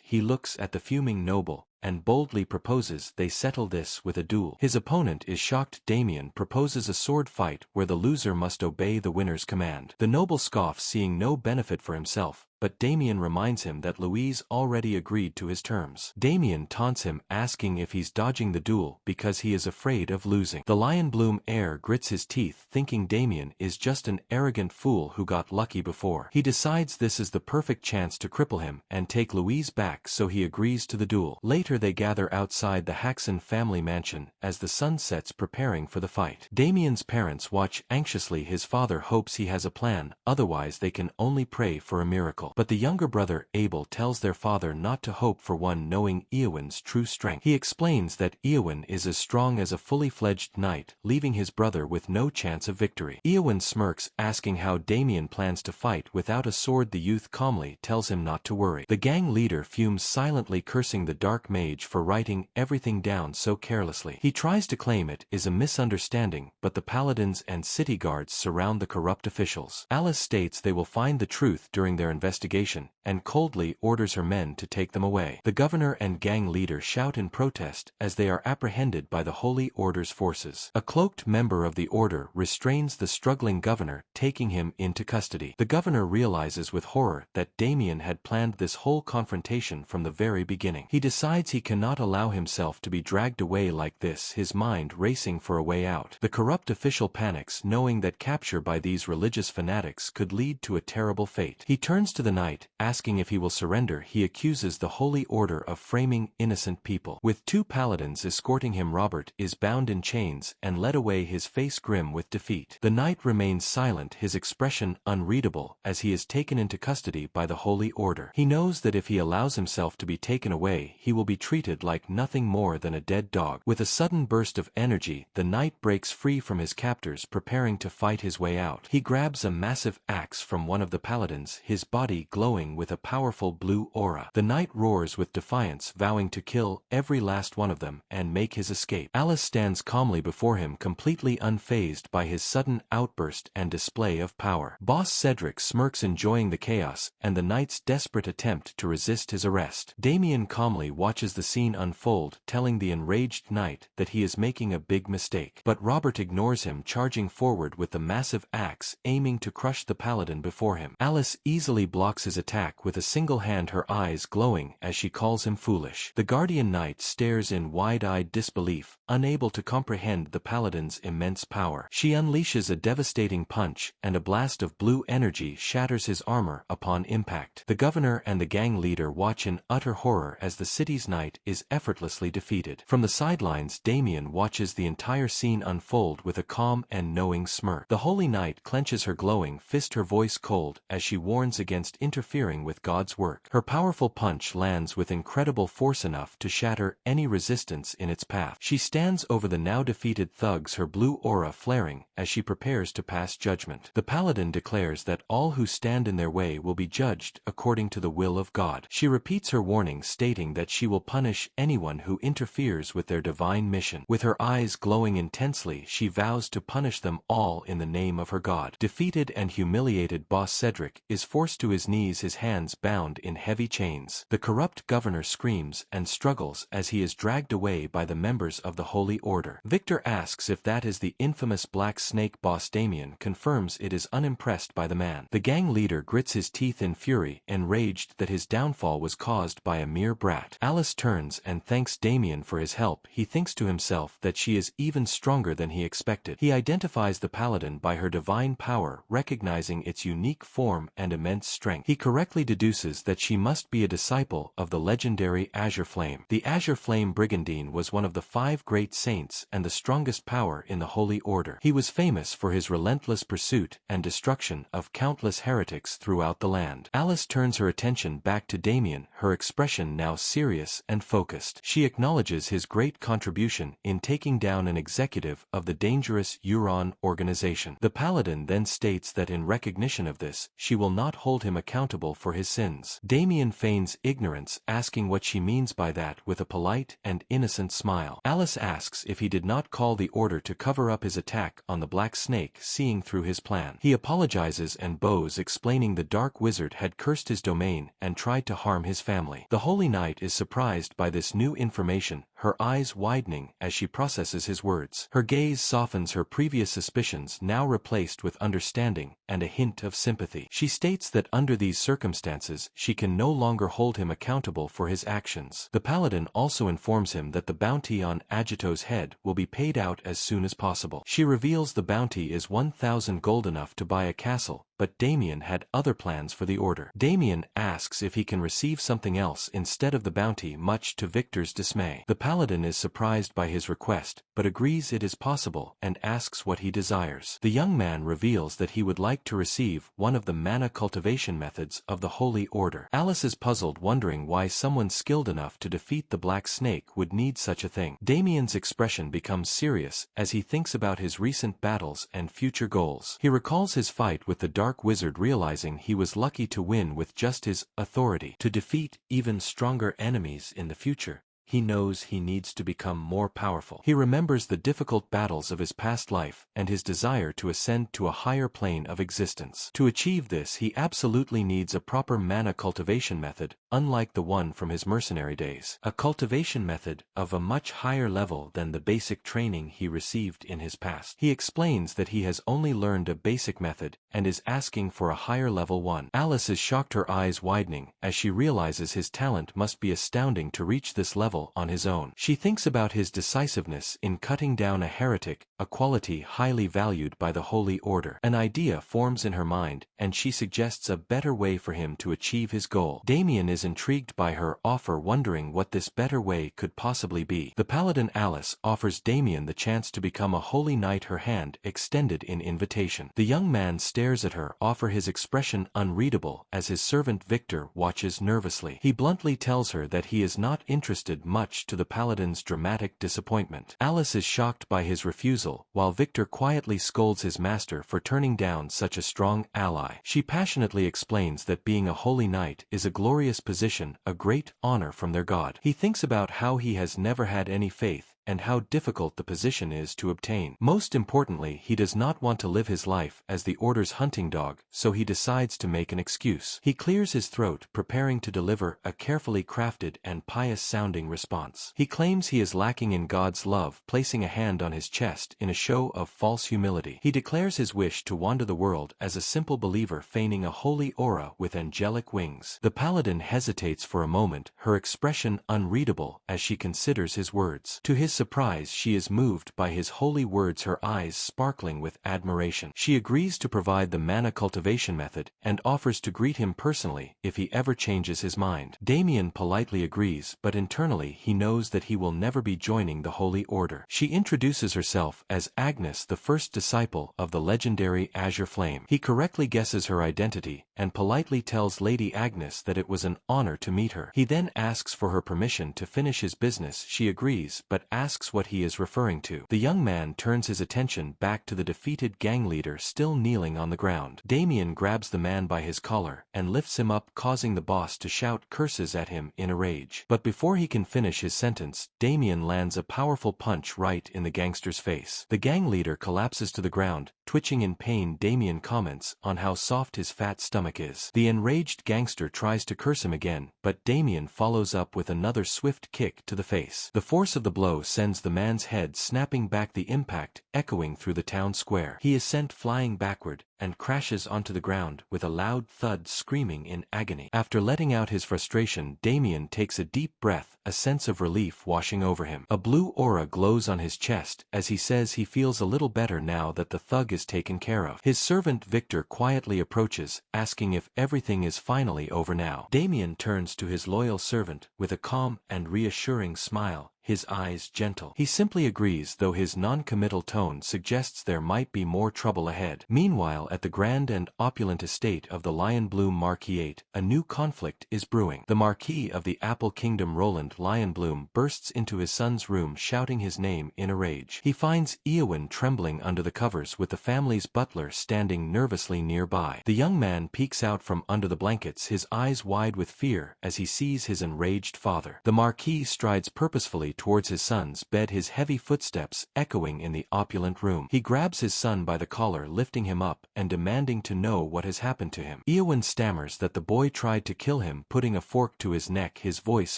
he looks at the fuming noble and boldly proposes they settle this with a duel. His opponent is shocked. Damien proposes a sword fight where the loser must obey the winner's command. The noble scoffs, seeing no benefit for himself, but Damien reminds him that Louise already agreed to his terms. Damien taunts him, asking if he's dodging the duel because he is afraid of losing. The Lion Bloom heir grits his teeth, thinking Damien is just an arrogant fool who got lucky before. He decides this is the perfect chance to cripple him and take Louise back, so he agrees to the duel. Later they gather outside the Haxon family mansion as the sun sets, preparing for the fight. Damien's parents watch anxiously. His father hopes he has a plan, otherwise they can only pray for a miracle. uncle. But the younger brother Abel tells their father not to hope for one, knowing Eowyn's true strength. He explains that Eowyn is as strong as a fully fledged knight, leaving his brother with no chance of victory. Eowyn smirks, asking how Damien plans to fight without a sword. The youth calmly tells him not to worry. The gang leader fumes silently, cursing the dark mage for writing everything down so carelessly. He tries to claim it is a misunderstanding, but the paladins and city guards surround the corrupt officials. Alice states they will find the truth during their investigation, and coldly orders her men to take them away. The governor and gang leader shout in protest as they are apprehended by the Holy Order's forces. A cloaked member of the order restrains the struggling governor, taking him into custody. The governor realizes with horror that Damien had planned this whole confrontation from the very beginning. He decides he cannot allow himself to be dragged away like this, his mind racing for a way out. The corrupt official panics, knowing that capture by these religious fanatics could lead to a terrible fate. He turns to the knight, asking if he will surrender. He accuses the Holy Order of framing innocent people. With two paladins escorting him, Robert is bound in chains and led away, his face grim with defeat. The knight remains silent, his expression unreadable, as he is taken into custody by the Holy Order. He knows that if he allows himself to be taken away, he will be treated like nothing more than a dead dog. With a sudden burst of energy, the knight breaks free from his captors, preparing to fight his way out. He grabs a massive axe from one of the paladins, his body glowing with a powerful blue aura. The knight roars with defiance, vowing to kill every last one of them and make his escape. Alice stands calmly before him, completely unfazed by his sudden outburst and display of power. Boss Cedric smirks, enjoying the chaos and the knight's desperate attempt to resist his arrest. Damien calmly watches the scene unfold, telling the enraged knight that he is making a big mistake. But Robert ignores him, charging forward with the massive axe, aiming to crush the paladin before him. Alice easily blocks his attack with a single hand, her eyes glowing as she calls him foolish. The guardian knight stares in wide-eyed disbelief, unable to comprehend the paladin's immense power. She unleashes a devastating punch, and a blast of blue energy shatters his armor upon impact. The governor and the gang leader watch in utter horror as the city's knight is effortlessly defeated. From the sidelines, Damien watches the entire scene unfold with a calm and knowing smirk. The holy knight clenches her glowing fist, her voice cold, as she warns against interfering with God's work. Her powerful punch lands with incredible force, enough to shatter any resistance in its path. She stands over the now defeated thugs, her blue aura flaring as she prepares to pass judgment. The paladin declares that all who stand in their way will be judged according to the will of God. She repeats her warning, stating that she will punish anyone who interferes with their divine mission. With her eyes glowing intensely, she vows to punish them all in the name of her God. Defeated and humiliated, Boss Cedric is forced to his knees, his hands bound in heavy chains. The corrupt governor screams and struggles as he is dragged away by the members of the Holy Order. Victor asks if that is the infamous Black Snake. Boss Damien confirms it is, unimpressed by the man. The gang leader grits his teeth in fury, enraged that his downfall was caused by a mere brat. Alice turns and thanks Damien for his help. He thinks to himself that she is even stronger than he expected. He identifies the paladin by her divine power, recognizing its unique form and immense strength. He correctly deduces that she must be a disciple of the legendary Azure Flame. The Azure Flame Brigandine was one of the 5 great saints and the strongest power in the Holy Order. He was famous for his relentless pursuit and destruction of countless heretics throughout the land. Alice turns her attention back to Damien, her expression now serious and focused. She acknowledges his great contribution in taking down an executive of the dangerous Euron organization. The paladin then states that in recognition of this, she will not hold him accountable for his sins. Damien feigns ignorance, asking what she means by that with a polite and innocent smile. Alice asks if he did not call the order to cover up his attack on the Black Snake, seeing through his plan. He apologizes and bows, explaining the dark wizard had cursed his domain and tried to harm his family. The Holy Knight is surprised by this new information, her eyes widening as she processes his words. Her gaze softens, her previous suspicions now replaced with understanding and a hint of sympathy. She states that under these circumstances, she can no longer hold him accountable for his actions. The paladin also informs him that the bounty on Agito's head will be paid out as soon as possible. She reveals the bounty is 1,000 gold, enough to buy a castle, but Damien had other plans for the order. Damien asks if he can receive something else instead of the bounty, much to Victor's dismay. The paladin is surprised by his request, but agrees it is possible and asks what he desires. The young man reveals that he would like to receive one of the mana cultivation methods of the Holy Order. Alice is puzzled, wondering why someone skilled enough to defeat the Black Snake would need such a thing. Damien's expression becomes serious as he thinks about his recent battles and future goals. He recalls his fight with the Dark Wizard, realizing he was lucky to win with just his authority. To defeat even stronger enemies in the future, he knows he needs to become more powerful. He remembers the difficult battles of his past life and his desire to ascend to a higher plane of existence. To achieve this, he absolutely needs a proper mana cultivation method, unlike the one from his mercenary days. A cultivation method of a much higher level than the basic training he received in his past. He explains that he has only learned a basic method and is asking for a higher level one. Alice is shocked, her eyes widening as she realizes his talent must be astounding to reach this level on his own. She thinks about his decisiveness in cutting down a heretic, a quality highly valued by the Holy Order. An idea forms in her mind, and she suggests a better way for him to achieve his goal. Damien is intrigued by her offer, wondering what this better way could possibly be. The paladin Alice offers Damien the chance to become a holy knight, her hand extended in invitation. The young man stares at her offer, his expression unreadable as his servant Victor watches nervously. He bluntly tells her that he is not interested, much to the paladin's dramatic disappointment. Alice is shocked by his refusal, while Victor quietly scolds his master for turning down such a strong ally. She passionately explains that being a holy knight is a glorious position, a great honor from their god. He thinks about how he has never had any faith, and how difficult the position is to obtain. Most importantly, he does not want to live his life as the Order's hunting dog, so he decides to make an excuse. He clears his throat, preparing to deliver a carefully crafted and pious-sounding response. He claims he is lacking in God's love, placing a hand on his chest in a show of false humility. He declares his wish to wander the world as a simple believer, feigning a holy aura with angelic wings. The paladin hesitates for a moment, her expression unreadable as she considers his words. To his surprise, she is moved by his holy words, her eyes sparkling with admiration. She agrees to provide the mana cultivation method and offers to greet him personally if he ever changes his mind. Damien politely agrees, but internally he knows that he will never be joining the Holy Order. She introduces herself as Agnes, the first disciple of the legendary Azure Flame. He correctly guesses her identity and politely tells Lady Agnes that it was an honor to meet her. He then asks for her permission to finish his business. She agrees, but asks what he is referring to. The young man turns his attention back to the defeated gang leader still kneeling on the ground. Damien grabs the man by his collar and lifts him up, causing the boss to shout curses at him in a rage. But before he can finish his sentence, Damien lands a powerful punch right in the gangster's face. The gang leader collapses to the ground, twitching in pain. Damien comments on how soft his fat stomach is. The enraged gangster tries to curse him again, but Damien follows up with another swift kick to the face. The force of the blow sends the man's head snapping back, the impact echoing through the town square. He is sent flying backward and crashes onto the ground with a loud thud, screaming in agony. After letting out his frustration, Damien takes a deep breath, a sense of relief washing over him. A blue aura glows on his chest as he says he feels a little better now that the thug is taken care of. His servant Victor quietly approaches, asking if everything is finally over now. Damien turns to his loyal servant with a calm and reassuring smile, his eyes gentle. He simply agrees, though his non-committal tone suggests there might be more trouble ahead. Meanwhile, at the grand and opulent estate of the Lionbloom Marquisate, a new conflict is brewing. The Marquis of the Apple Kingdom, Roland Lionbloom, bursts into his son's room shouting his name in a rage. He finds Eowyn trembling under the covers with the family's butler standing nervously nearby. The young man peeks out from under the blankets, his eyes wide with fear as he sees his enraged father. The Marquis strides purposefully towards his son's bed, his heavy footsteps echoing in the opulent room. He grabs his son by the collar, lifting him up and demanding to know what has happened to him. Eowyn stammers that the boy tried to kill him, putting a fork to his neck, his voice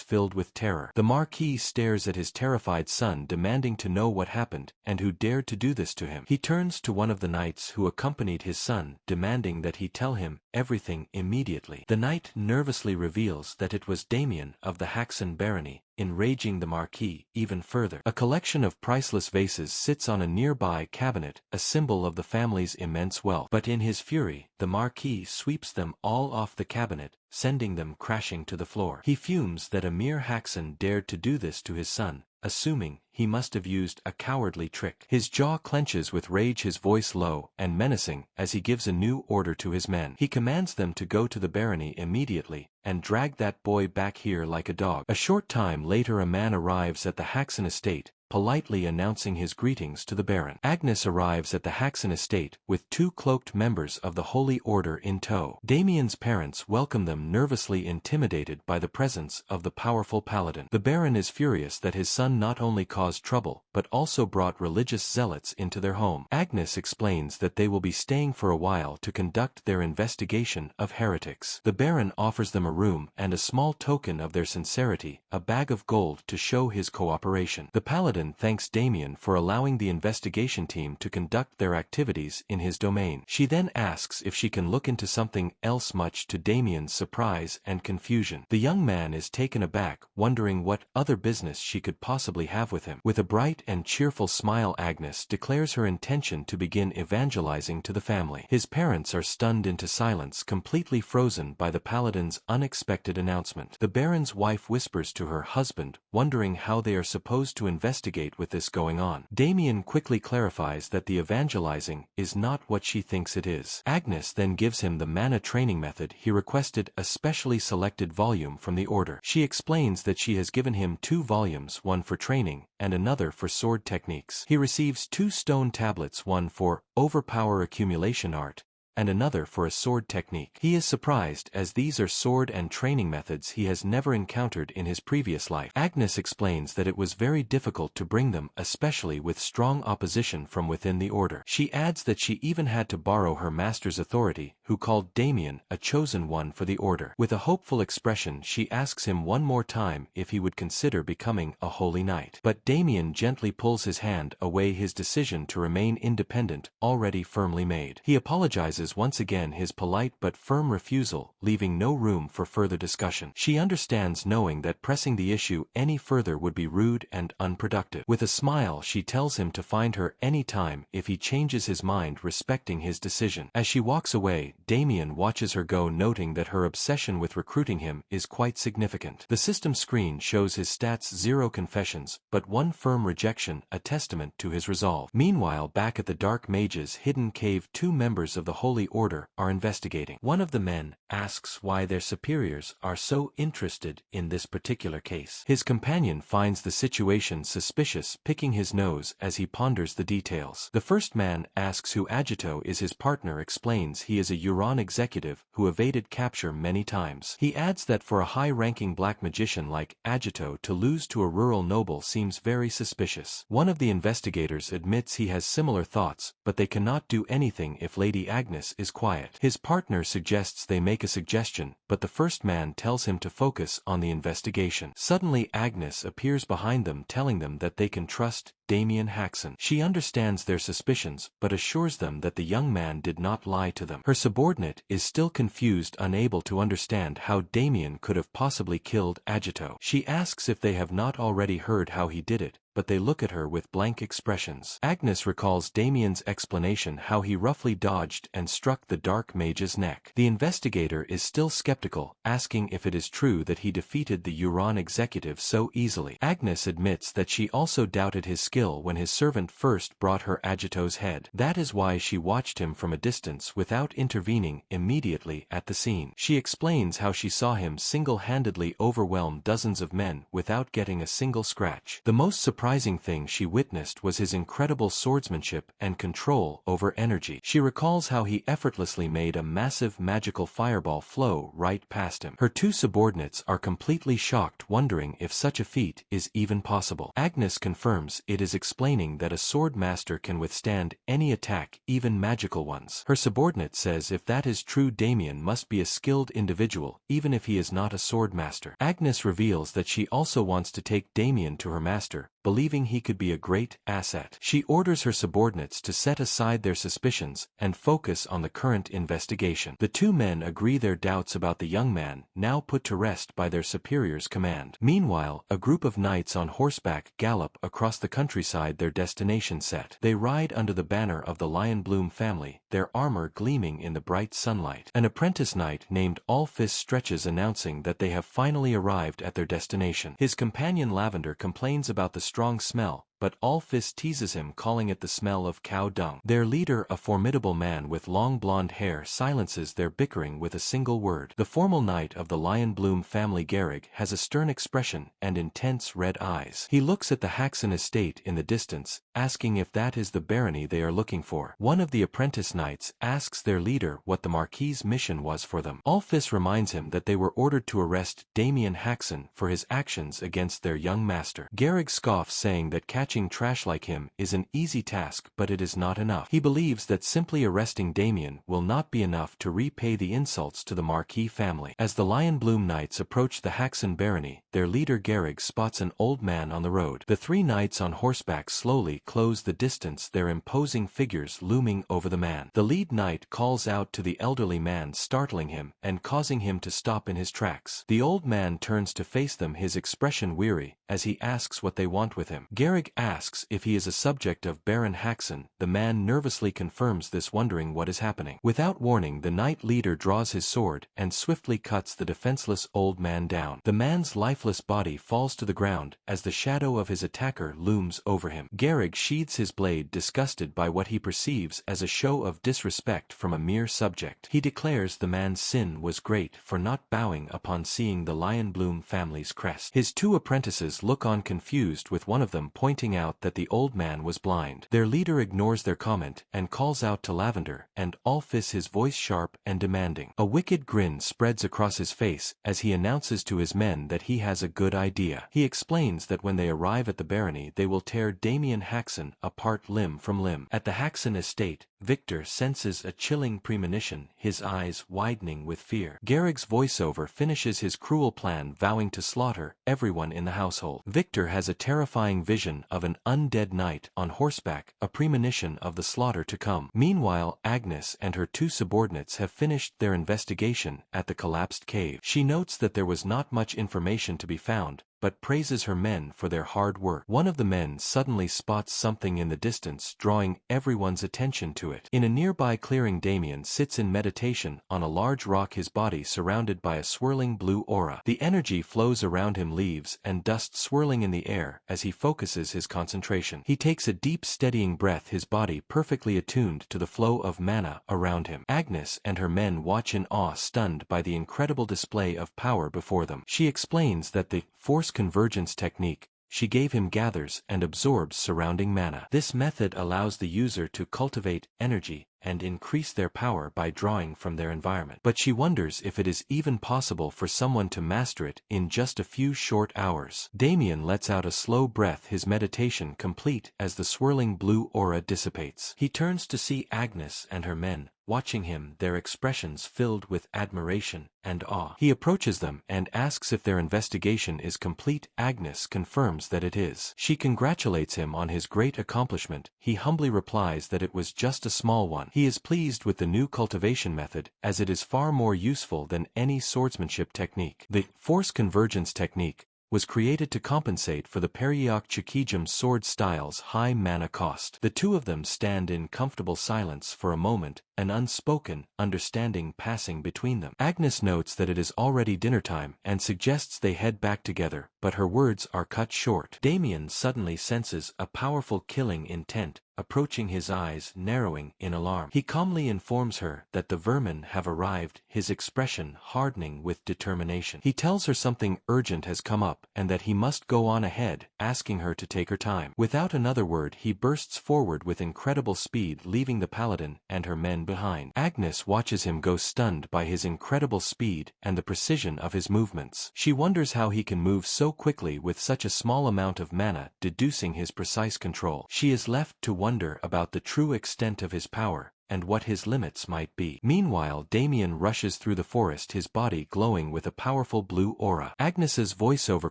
filled with terror. The Marquis stares at his terrified son, demanding to know what happened and who dared to do this to him. He turns to one of the knights who accompanied his son, demanding that he tell him everything immediately. The knight nervously reveals that it was Damien of the Haxon barony, enraging the Marquis even further. A collection of priceless vases sits on a nearby cabinet, a symbol of the family's immense wealth. But in his fury, the Marquis sweeps them all off the cabinet, sending them crashing to the floor. He fumes that a mere Haxan dared to do this to his son, assuming he must have used a cowardly trick. His jaw clenches with rage, his voice low and menacing as he gives a new order to his men. He commands them to go to the barony immediately and drag that boy back here like a dog. A short time later a man arrives at the Haxan estate, politely announcing his greetings to the Baron. Agnes arrives at the Haxan estate with 2 cloaked members of the Holy Order in tow. Damien's parents welcome them, nervously intimidated by the presence of the powerful paladin. The Baron is furious that his son not only caused trouble, but also brought religious zealots into their home. Agnes explains that they will be staying for a while to conduct their investigation of heretics. The Baron offers them a room and a small token of their sincerity, a bag of gold to show his cooperation. The paladin thanks Damien for allowing the investigation team to conduct their activities in his domain. She then asks if she can look into something else, much to Damien's surprise and confusion. The young man is taken aback, wondering what other business she could possibly have with him. With a bright and cheerful smile, Agnes declares her intention to begin evangelizing to the family. His parents are stunned into silence, completely frozen by the paladin's unexpected announcement. The Baron's wife whispers to her husband, wondering how they are supposed to investigate with this going on. Damien quickly clarifies that the evangelizing is not what she thinks it is. Agnes then gives him the mana training method he requested, a specially selected volume from the order. She explains that she has given him 2 volumes, one for training and another for sword techniques. He receives 2 stone tablets, one for overpower accumulation art and another for a sword technique. He is surprised as these are sword and training methods he has never encountered in his previous life. Agnes explains that it was very difficult to bring them, especially with strong opposition from within the order. She adds that she even had to borrow her master's authority, who called Damien a chosen one for the order. With a hopeful expression, she asks him one more time if he would consider becoming a holy knight. But Damien gently pulls his hand away, his decision to remain independent already firmly made. He apologizes once again, his polite but firm refusal leaving no room for further discussion. She understands, knowing that pressing the issue any further would be rude and unproductive. With a smile, she tells him to find her any time if he changes his mind respecting his decision. As she walks away, Damien watches her go, noting that her obsession with recruiting him is quite significant. The system screen shows his stats: 0 confessions, but 1 firm rejection, a testament to his resolve. Meanwhile, back at the Dark Mage's hidden cave, 2 members of the Holy Order are investigating. One of the men asks why their superiors are so interested in this particular case. His companion finds the situation suspicious, picking his nose as he ponders the details. The first man asks who Agito is. His partner explains he is a Euron executive who evaded capture many times. He adds that for a high-ranking black magician like Agito to lose to a rural noble seems very suspicious. One of the investigators admits he has similar thoughts, but they cannot do anything if Lady Agnes is quiet. His partner suggests they make a suggestion, but the first man tells him to focus on the investigation. Suddenly Agnes appears behind them, telling them that they can trust Damien Haxan. She understands their suspicions, but assures them that the young man did not lie to them. Her subordinate is still confused, unable to understand how Damien could have possibly killed Agito. She asks if they have not already heard how he did it, but they look at her with blank expressions. Agnes recalls Damien's explanation how he roughly dodged and struck the Dark Mage's neck. The investigator is still skeptical, asking if it is true that he defeated the Euron executive so easily. Agnes admits that she also doubted his skill when his servant first brought her Agito's head. That is why she watched him from a distance without intervening immediately at the scene. She explains how she saw him single-handedly overwhelm dozens of men without getting a single scratch. The most surprising thing she witnessed was his incredible swordsmanship and control over energy. She recalls how he effortlessly made a massive magical fireball flow right past him. Her 2 subordinates are completely shocked, wondering if such a feat is even possible. Agnes confirms it is, explaining that a sword master can withstand any attack, even magical ones. Her subordinate says if that is true, Damien must be a skilled individual, even if he is not a sword master. Agnes reveals that she also wants to take Damien to her master, believing he could be a great asset. She orders her subordinates to set aside their suspicions and focus on the current investigation. The two men agree their doubts about the young man, now put to rest by their superior's command. Meanwhile, a group of knights on horseback gallop across the countryside, their destination set. They ride under the banner of the Lion Bloom family, their armor gleaming in the bright sunlight. An apprentice knight named Allfist stretches, announcing that they have finally arrived at their destination. His companion Lavender complains about the strong smell, but Allfist teases him, calling it the smell of cow dung. Their leader, a formidable man with long blonde hair, silences their bickering with a single word. The formal knight of the Lion Bloom family, Garrig, has a stern expression and intense red eyes. He looks at the Haxon estate in the distance, asking if that is the barony they are looking for. One of the apprentice knights asks their leader what the Marquis's mission was for them. Allfist reminds him that they were ordered to arrest Damien Haxon for his actions against their young master. Garrig scoffs, saying that catching trash like him is an easy task, but it is not enough. He believes that simply arresting Damien will not be enough to repay the insults to the Marquis family. As the Lion Bloom knights approach the Haxon barony, their leader Garrig spots an old man on the road. The three knights on horseback slowly close the distance, their imposing figures looming over the man. The lead knight calls out to the elderly man, startling him and causing him to stop in his tracks. The old man turns to face them, his expression weary, as he asks what they want with him. Garrig asks if he is a subject of Baron Haxon. The man nervously confirms this, wondering what is happening. Without warning, the knight leader draws his sword and swiftly cuts the defenseless old man down. The man's lifeless body falls to the ground as the shadow of his attacker looms over him. Garrig sheathes his blade, disgusted by what he perceives as a show of disrespect from a mere subject. He declares the man's sin was great for not bowing upon seeing the Lion Bloom family's crest. His two apprentices look on confused, with one of them pointing out that the old man was blind. Their leader ignores their comment and calls out to Lavender and Allfist, his voice sharp and demanding. A wicked grin spreads across his face as he announces to his men that he has a good idea. He explains that when they arrive at the barony, they will tear Damien Haxon apart limb from limb. At the Haxon estate, Victor senses a chilling premonition, his eyes widening with fear. Garrigg's voiceover finishes his cruel plan, vowing to slaughter everyone in the household. Victor has a terrifying vision of an undead knight on horseback, a premonition of the slaughter to come. Meanwhile, Agnes and her two subordinates have finished their investigation at the collapsed cave. She notes that there was not much information to be found, but praises her men for their hard work. One of the men suddenly spots something in the distance, drawing everyone's attention to it. In a nearby clearing, Damien sits in meditation on a large rock, his body surrounded by a swirling blue aura. The energy flows around him, leaves and dust swirling in the air as he focuses his concentration. He takes a deep, steadying breath, his body perfectly attuned to the flow of mana around him. Agnes and her men watch in awe, stunned by the incredible display of power before them. She explains that the force convergence technique she gave him gathers and absorbs surrounding mana. This method allows the user to cultivate energy and increase their power by drawing from their environment. But she wonders if it is even possible for someone to master it in just a few short hours. Damien lets out a slow breath, his meditation complete as the swirling blue aura dissipates. He turns to see Agnes and her men watching him, their expressions filled with admiration and awe. He approaches them and asks if their investigation is complete. Agnes confirms that it is. She congratulates him on his great accomplishment. He humbly replies that it was just a small one. He is pleased with the new cultivation method, as it is far more useful than any swordsmanship technique. The force convergence technique was created to compensate for the Periok Chikijum sword style's high mana cost. The two of them stand in comfortable silence for a moment, an unspoken understanding passing between them. Agnes notes that it is already dinner time and suggests they head back together, but her words are cut short. Damien suddenly senses a powerful killing intent approaching, his eyes narrowing in alarm. He calmly informs her that the vermin have arrived, his expression hardening with determination. He tells her something urgent has come up and that he must go on ahead, asking her to take her time. Without another word, he bursts forward with incredible speed, leaving the paladin and her men behind. Agnes watches him go, stunned by his incredible speed and the precision of his movements. She wonders how he can move so quickly with such a small amount of mana, deducing his precise control. She is left to wonder about the true extent of his power and what his limits might be. Meanwhile, Damien rushes through the forest, his body glowing with a powerful blue aura. Agnes's voiceover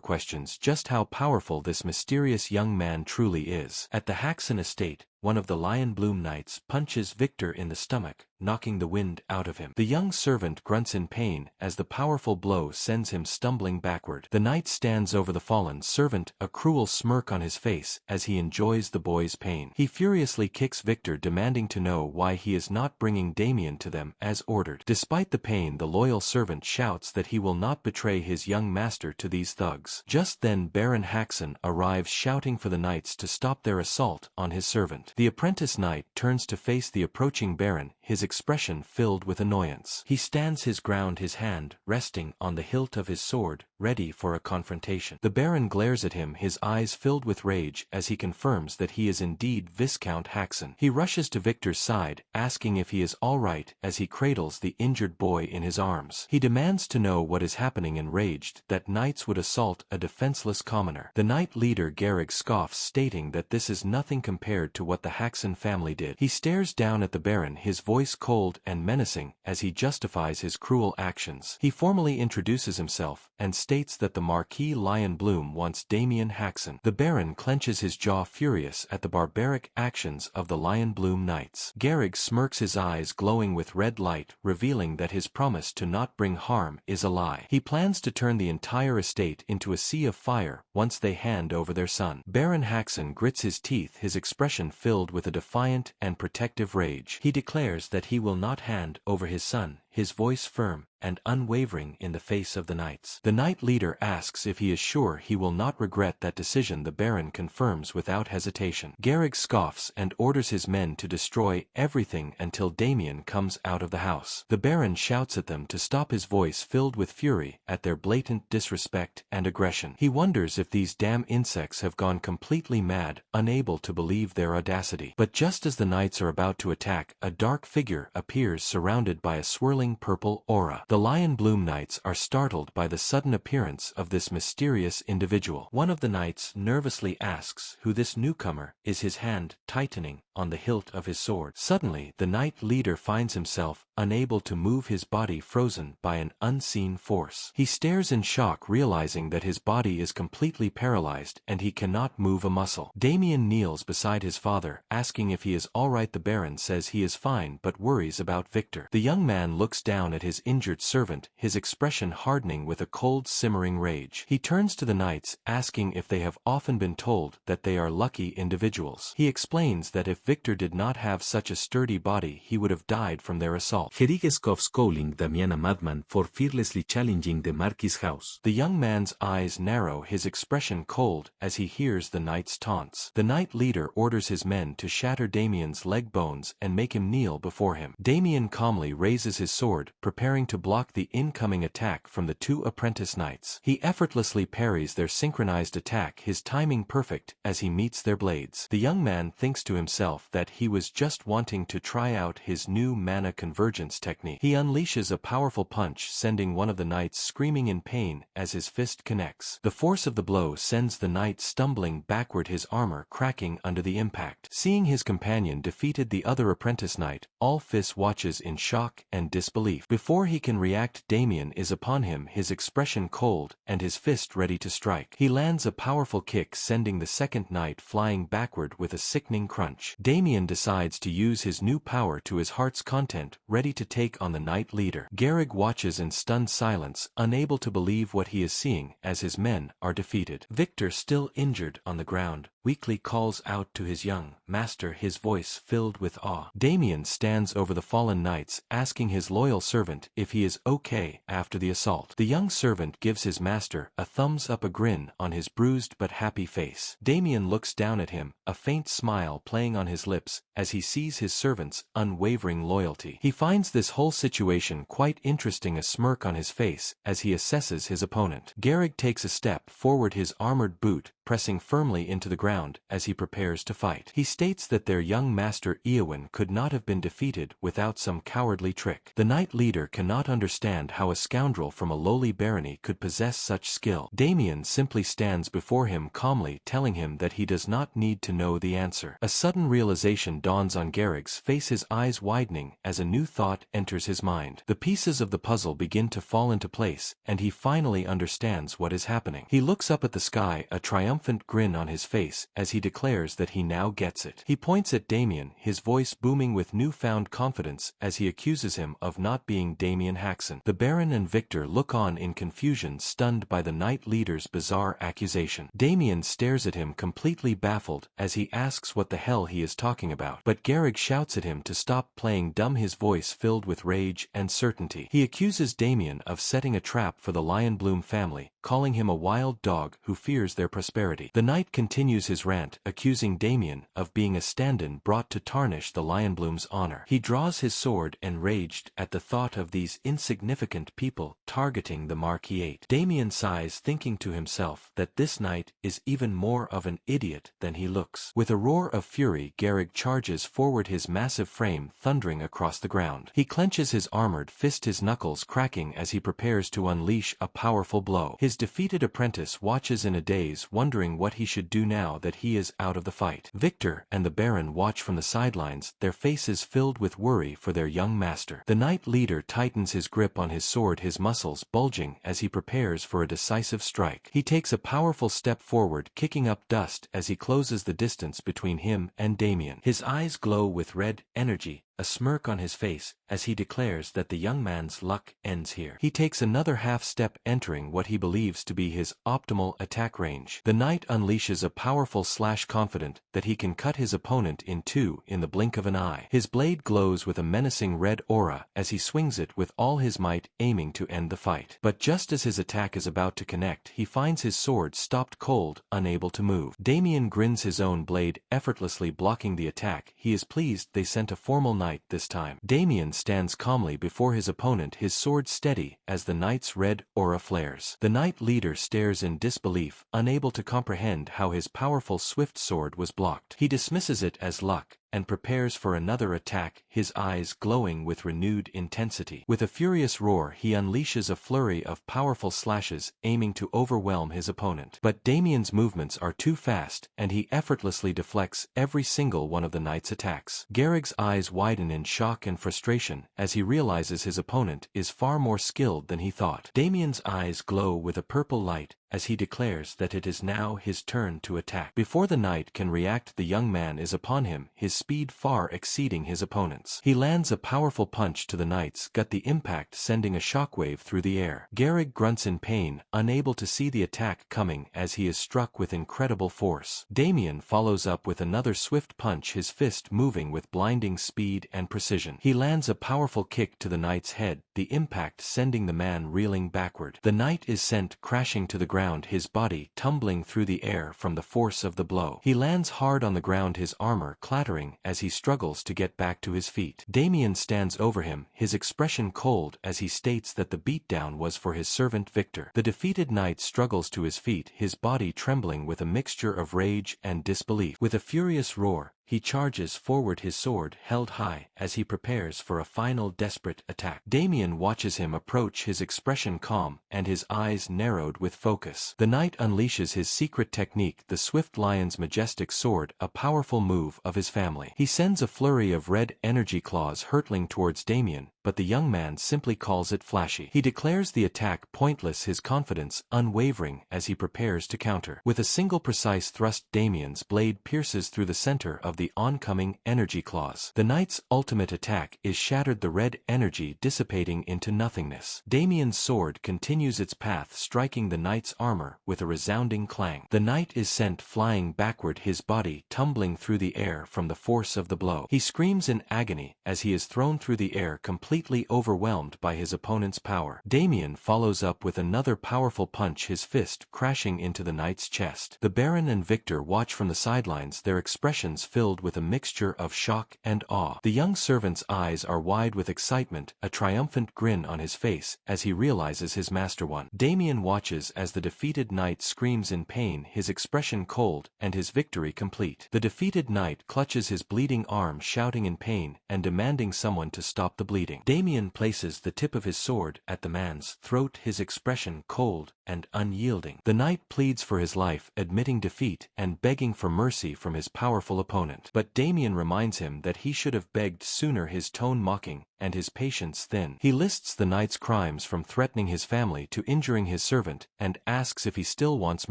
questions just how powerful this mysterious young man truly is. At the Haxon estate, one of the Lion Bloom Knights punches Victor in the stomach, knocking the wind out of him. The young servant grunts in pain as the powerful blow sends him stumbling backward. The knight stands over the fallen servant, a cruel smirk on his face as he enjoys the boy's pain. He furiously kicks Victor, demanding to know why he is not bringing Damien to them as ordered. Despite the pain, the loyal servant shouts that he will not betray his young master to these thugs. Just then Baron Haxon arrives, shouting for the knights to stop their assault on his servant. The apprentice knight turns to face the approaching baron, his expression filled with annoyance. He stands his ground, his hand resting on the hilt of his sword, ready for a confrontation. The baron glares at him, his eyes filled with rage as he confirms that he is indeed Viscount Haxon. He rushes to Victor's side, asking if he is all right as he cradles the injured boy in his arms. He demands to know what is happening, enraged that knights would assault a defenseless commoner. The knight leader Garrig scoffs, stating that this is nothing compared to what the Haxon family did. He stares down at the baron, his voice cold and menacing as he justifies his cruel actions. He formally introduces himself and states that the Marquis Lion Bloom wants Damien Haxon. The baron clenches his jaw, furious at the barbaric actions of the Lion Bloom Knights. Garrig smirks, his eyes glowing with red light, revealing that his promise to not bring harm is a lie. He plans to turn the entire estate into a sea of fire once they hand over their son. Baron Haxon grits his teeth, his expression filled with a defiant and protective rage. He declares that he will not hand over his son, his voice firm and unwavering in the face of the knights. The knight leader asks if he is sure he will not regret that decision. The baron confirms without hesitation. Garrig scoffs and orders his men to destroy everything until Damien comes out of the house. The baron shouts at them to stop, his voice filled with fury at their blatant disrespect and aggression. He wonders if these damn insects have gone completely mad, unable to believe their audacity. But just as the knights are about to attack, a dark figure appears, surrounded by a swirling purple aura. The Lion Bloom Knights are startled by the sudden appearance of this mysterious individual. One of the knights nervously asks who this newcomer is, his hand tightening on the hilt of his sword. Suddenly, the knight leader finds himself unable to move, his body frozen by an unseen force. He stares in shock, realizing that his body is completely paralyzed and he cannot move a muscle. Damien kneels beside his father, asking if he is alright. The baron says he is fine but worries about Victor. The young man looks down at his injured servant, his expression hardening with a cold, simmering rage. He turns to the knights, asking if they have often been told that they are lucky individuals. He explains that if Victor did not have such a sturdy body, he would have died from their assault. Garrig scoffs, calling Damien a madman for fearlessly challenging the Marquis' house. The young man's eyes narrow, his expression cold as he hears the knight's taunts. The knight leader orders his men to shatter Damien's leg bones and make him kneel before him. Damien calmly raises his sword, preparing to block the incoming attack from the two apprentice knights. He effortlessly parries their synchronized attack, his timing perfect as he meets their blades. The young man thinks to himself that he was just wanting to try out his new mana convergence technique. He unleashes a powerful punch, sending one of the knights screaming in pain as his fist connects. The force of the blow sends the knight stumbling backward, his armor cracking under the impact. Seeing his companion defeated the other apprentice knight, Alphys watches in shock and disbelief. Before he can react, Damien is upon him, his expression cold and his fist ready to strike. He lands a powerful kick, sending the second knight flying backward with a sickening crunch. Damien decides to use his new power to his heart's content, ready to take on the knight leader. Garrig watches in stunned silence, unable to believe what he is seeing as his men are defeated. Victor, still injured on the ground, weakly calls out to his young master, his voice filled with awe. Damien stands over the fallen knights, asking his loyal servant if he is okay after the assault. The young servant gives his master a thumbs up, a grin on his bruised but happy face. Damien looks down at him, a faint smile playing on his lips as he sees his servant's unwavering loyalty. He finds this whole situation quite interesting, a smirk on his face as he assesses his opponent. Garrig takes a step forward, his armored boot pressing firmly into the ground as he prepares to fight. He states that their young master Eowyn could not have been defeated without some cowardly trick. The knight leader cannot understand how a scoundrel from a lowly barony could possess such skill. Damien simply stands before him calmly, telling him that he does not need to know the answer. A sudden realization dawns on Garrick's face, his eyes widening as a new thought enters his mind. The pieces of the puzzle begin to fall into place, and he finally understands what is happening. He looks up at the sky, a triumphant grin on his face, as he declares that he now gets it. He points at Damien, his voice booming with newfound confidence as he accuses him of not being Damien Haxon. The Baron and Victor look on in confusion, stunned by the knight leader's bizarre accusation. Damien stares at him completely baffled as he asks what the hell he is talking about. But Garrick shouts at him to stop playing dumb, his voice filled with rage and certainty. He accuses Damien of setting a trap for the Lionbloom family, calling him a wild dog who fears their prosperity. The knight continues his rant, accusing Damien of being a stand-in brought to tarnish the Lionbloom's honor. He draws his sword, enraged at the thought of these insignificant people targeting the Marquis. Damien sighs, thinking to himself that this knight is even more of an idiot than he looks. With a roar of fury, Garrick charges forward, his massive frame thundering across the ground. He clenches his armored fist, his knuckles cracking as he prepares to unleash a powerful blow. His defeated apprentice watches in a daze, wondering what he should do now that he is out of the fight. Victor and the Baron watch from the sidelines, their faces filled with worry for their young master. The knight leader tightens his grip on his sword, his muscles bulging as he prepares for a decisive strike. He takes a powerful step forward, kicking up dust as he closes the distance between him and Damien. His eyes glow with red energy, a smirk on his face, as he declares that the young man's luck ends here. He takes another half step, entering what he believes to be his optimal attack range. The knight unleashes a powerful slash, confident that he can cut his opponent in two in the blink of an eye. His blade glows with a menacing red aura as he swings it with all his might, aiming to end the fight. But just as his attack is about to connect, he finds his sword stopped cold, unable to move. Damien grins, his own blade effortlessly blocking the attack. He is pleased they sent a formal knight this time. Damien stands calmly before his opponent, his sword steady as the knight's red aura flares. The knight leader stares in disbelief, unable to comprehend how his powerful swift sword was blocked. He dismisses it as luck and prepares for another attack, his eyes glowing with renewed intensity. With a furious roar, he unleashes a flurry of powerful slashes, aiming to overwhelm his opponent. But Damien's movements are too fast, and he effortlessly deflects every single one of the knight's attacks. Garrick's eyes widen in shock and frustration as he realizes his opponent is far more skilled than he thought. Damien's eyes glow with a purple light as he declares that it is now his turn to attack. Before the knight can react, the young man is upon him, his speed far exceeding his opponent's. He lands a powerful punch to the knight's gut, the impact sending a shockwave through the air. Garrick grunts in pain, unable to see the attack coming as he is struck with incredible force. Damien follows up with another swift punch, his fist moving with blinding speed and precision. He lands a powerful kick to the knight's head, the impact sending the man reeling backward. The knight is sent crashing to the ground, his body tumbling through the air from the force of the blow. He lands hard on the ground, his armor clattering as he struggles to get back to his feet. Damien stands over him, his expression cold as he states that the beatdown was for his servant Victor. The defeated knight struggles to his feet, his body trembling with a mixture of rage and disbelief. With a furious roar, he charges forward, his sword held high as he prepares for a final desperate attack. Damien watches him approach, his expression calm and his eyes narrowed with focus. The knight unleashes his secret technique, the swift lion's majestic sword, a powerful move of his family. He sends a flurry of red energy claws hurtling towards Damien, but the young man simply calls it flashy. He declares the attack pointless, his confidence unwavering as he prepares to counter. With a single precise thrust, Damien's blade pierces through the center of the oncoming energy claws. The knight's ultimate attack is shattered, the red energy dissipating into nothingness. Damien's sword continues its path, striking the knight's armor with a resounding clang. The knight is sent flying backward, his body tumbling through the air from the force of the blow. He screams in agony as he is thrown through the air, completely completely overwhelmed by his opponent's power. Damien follows up with another powerful punch, his fist crashing into the knight's chest. The Baron and Victor watch from the sidelines, their expressions filled with a mixture of shock and awe. The young servant's eyes are wide with excitement, a triumphant grin on his face as he realizes his master won. Damien watches as the defeated knight screams in pain, his expression cold and his victory complete. The defeated knight clutches his bleeding arm, shouting in pain and demanding someone to stop the bleeding. Damien places the tip of his sword at the man's throat, his expression cold and unyielding. The knight pleads for his life, admitting defeat and begging for mercy from his powerful opponent. But Damien reminds him that he should have begged sooner, his tone mocking and his patience thin. He lists the knight's crimes from threatening his family to injuring his servant and asks if he still wants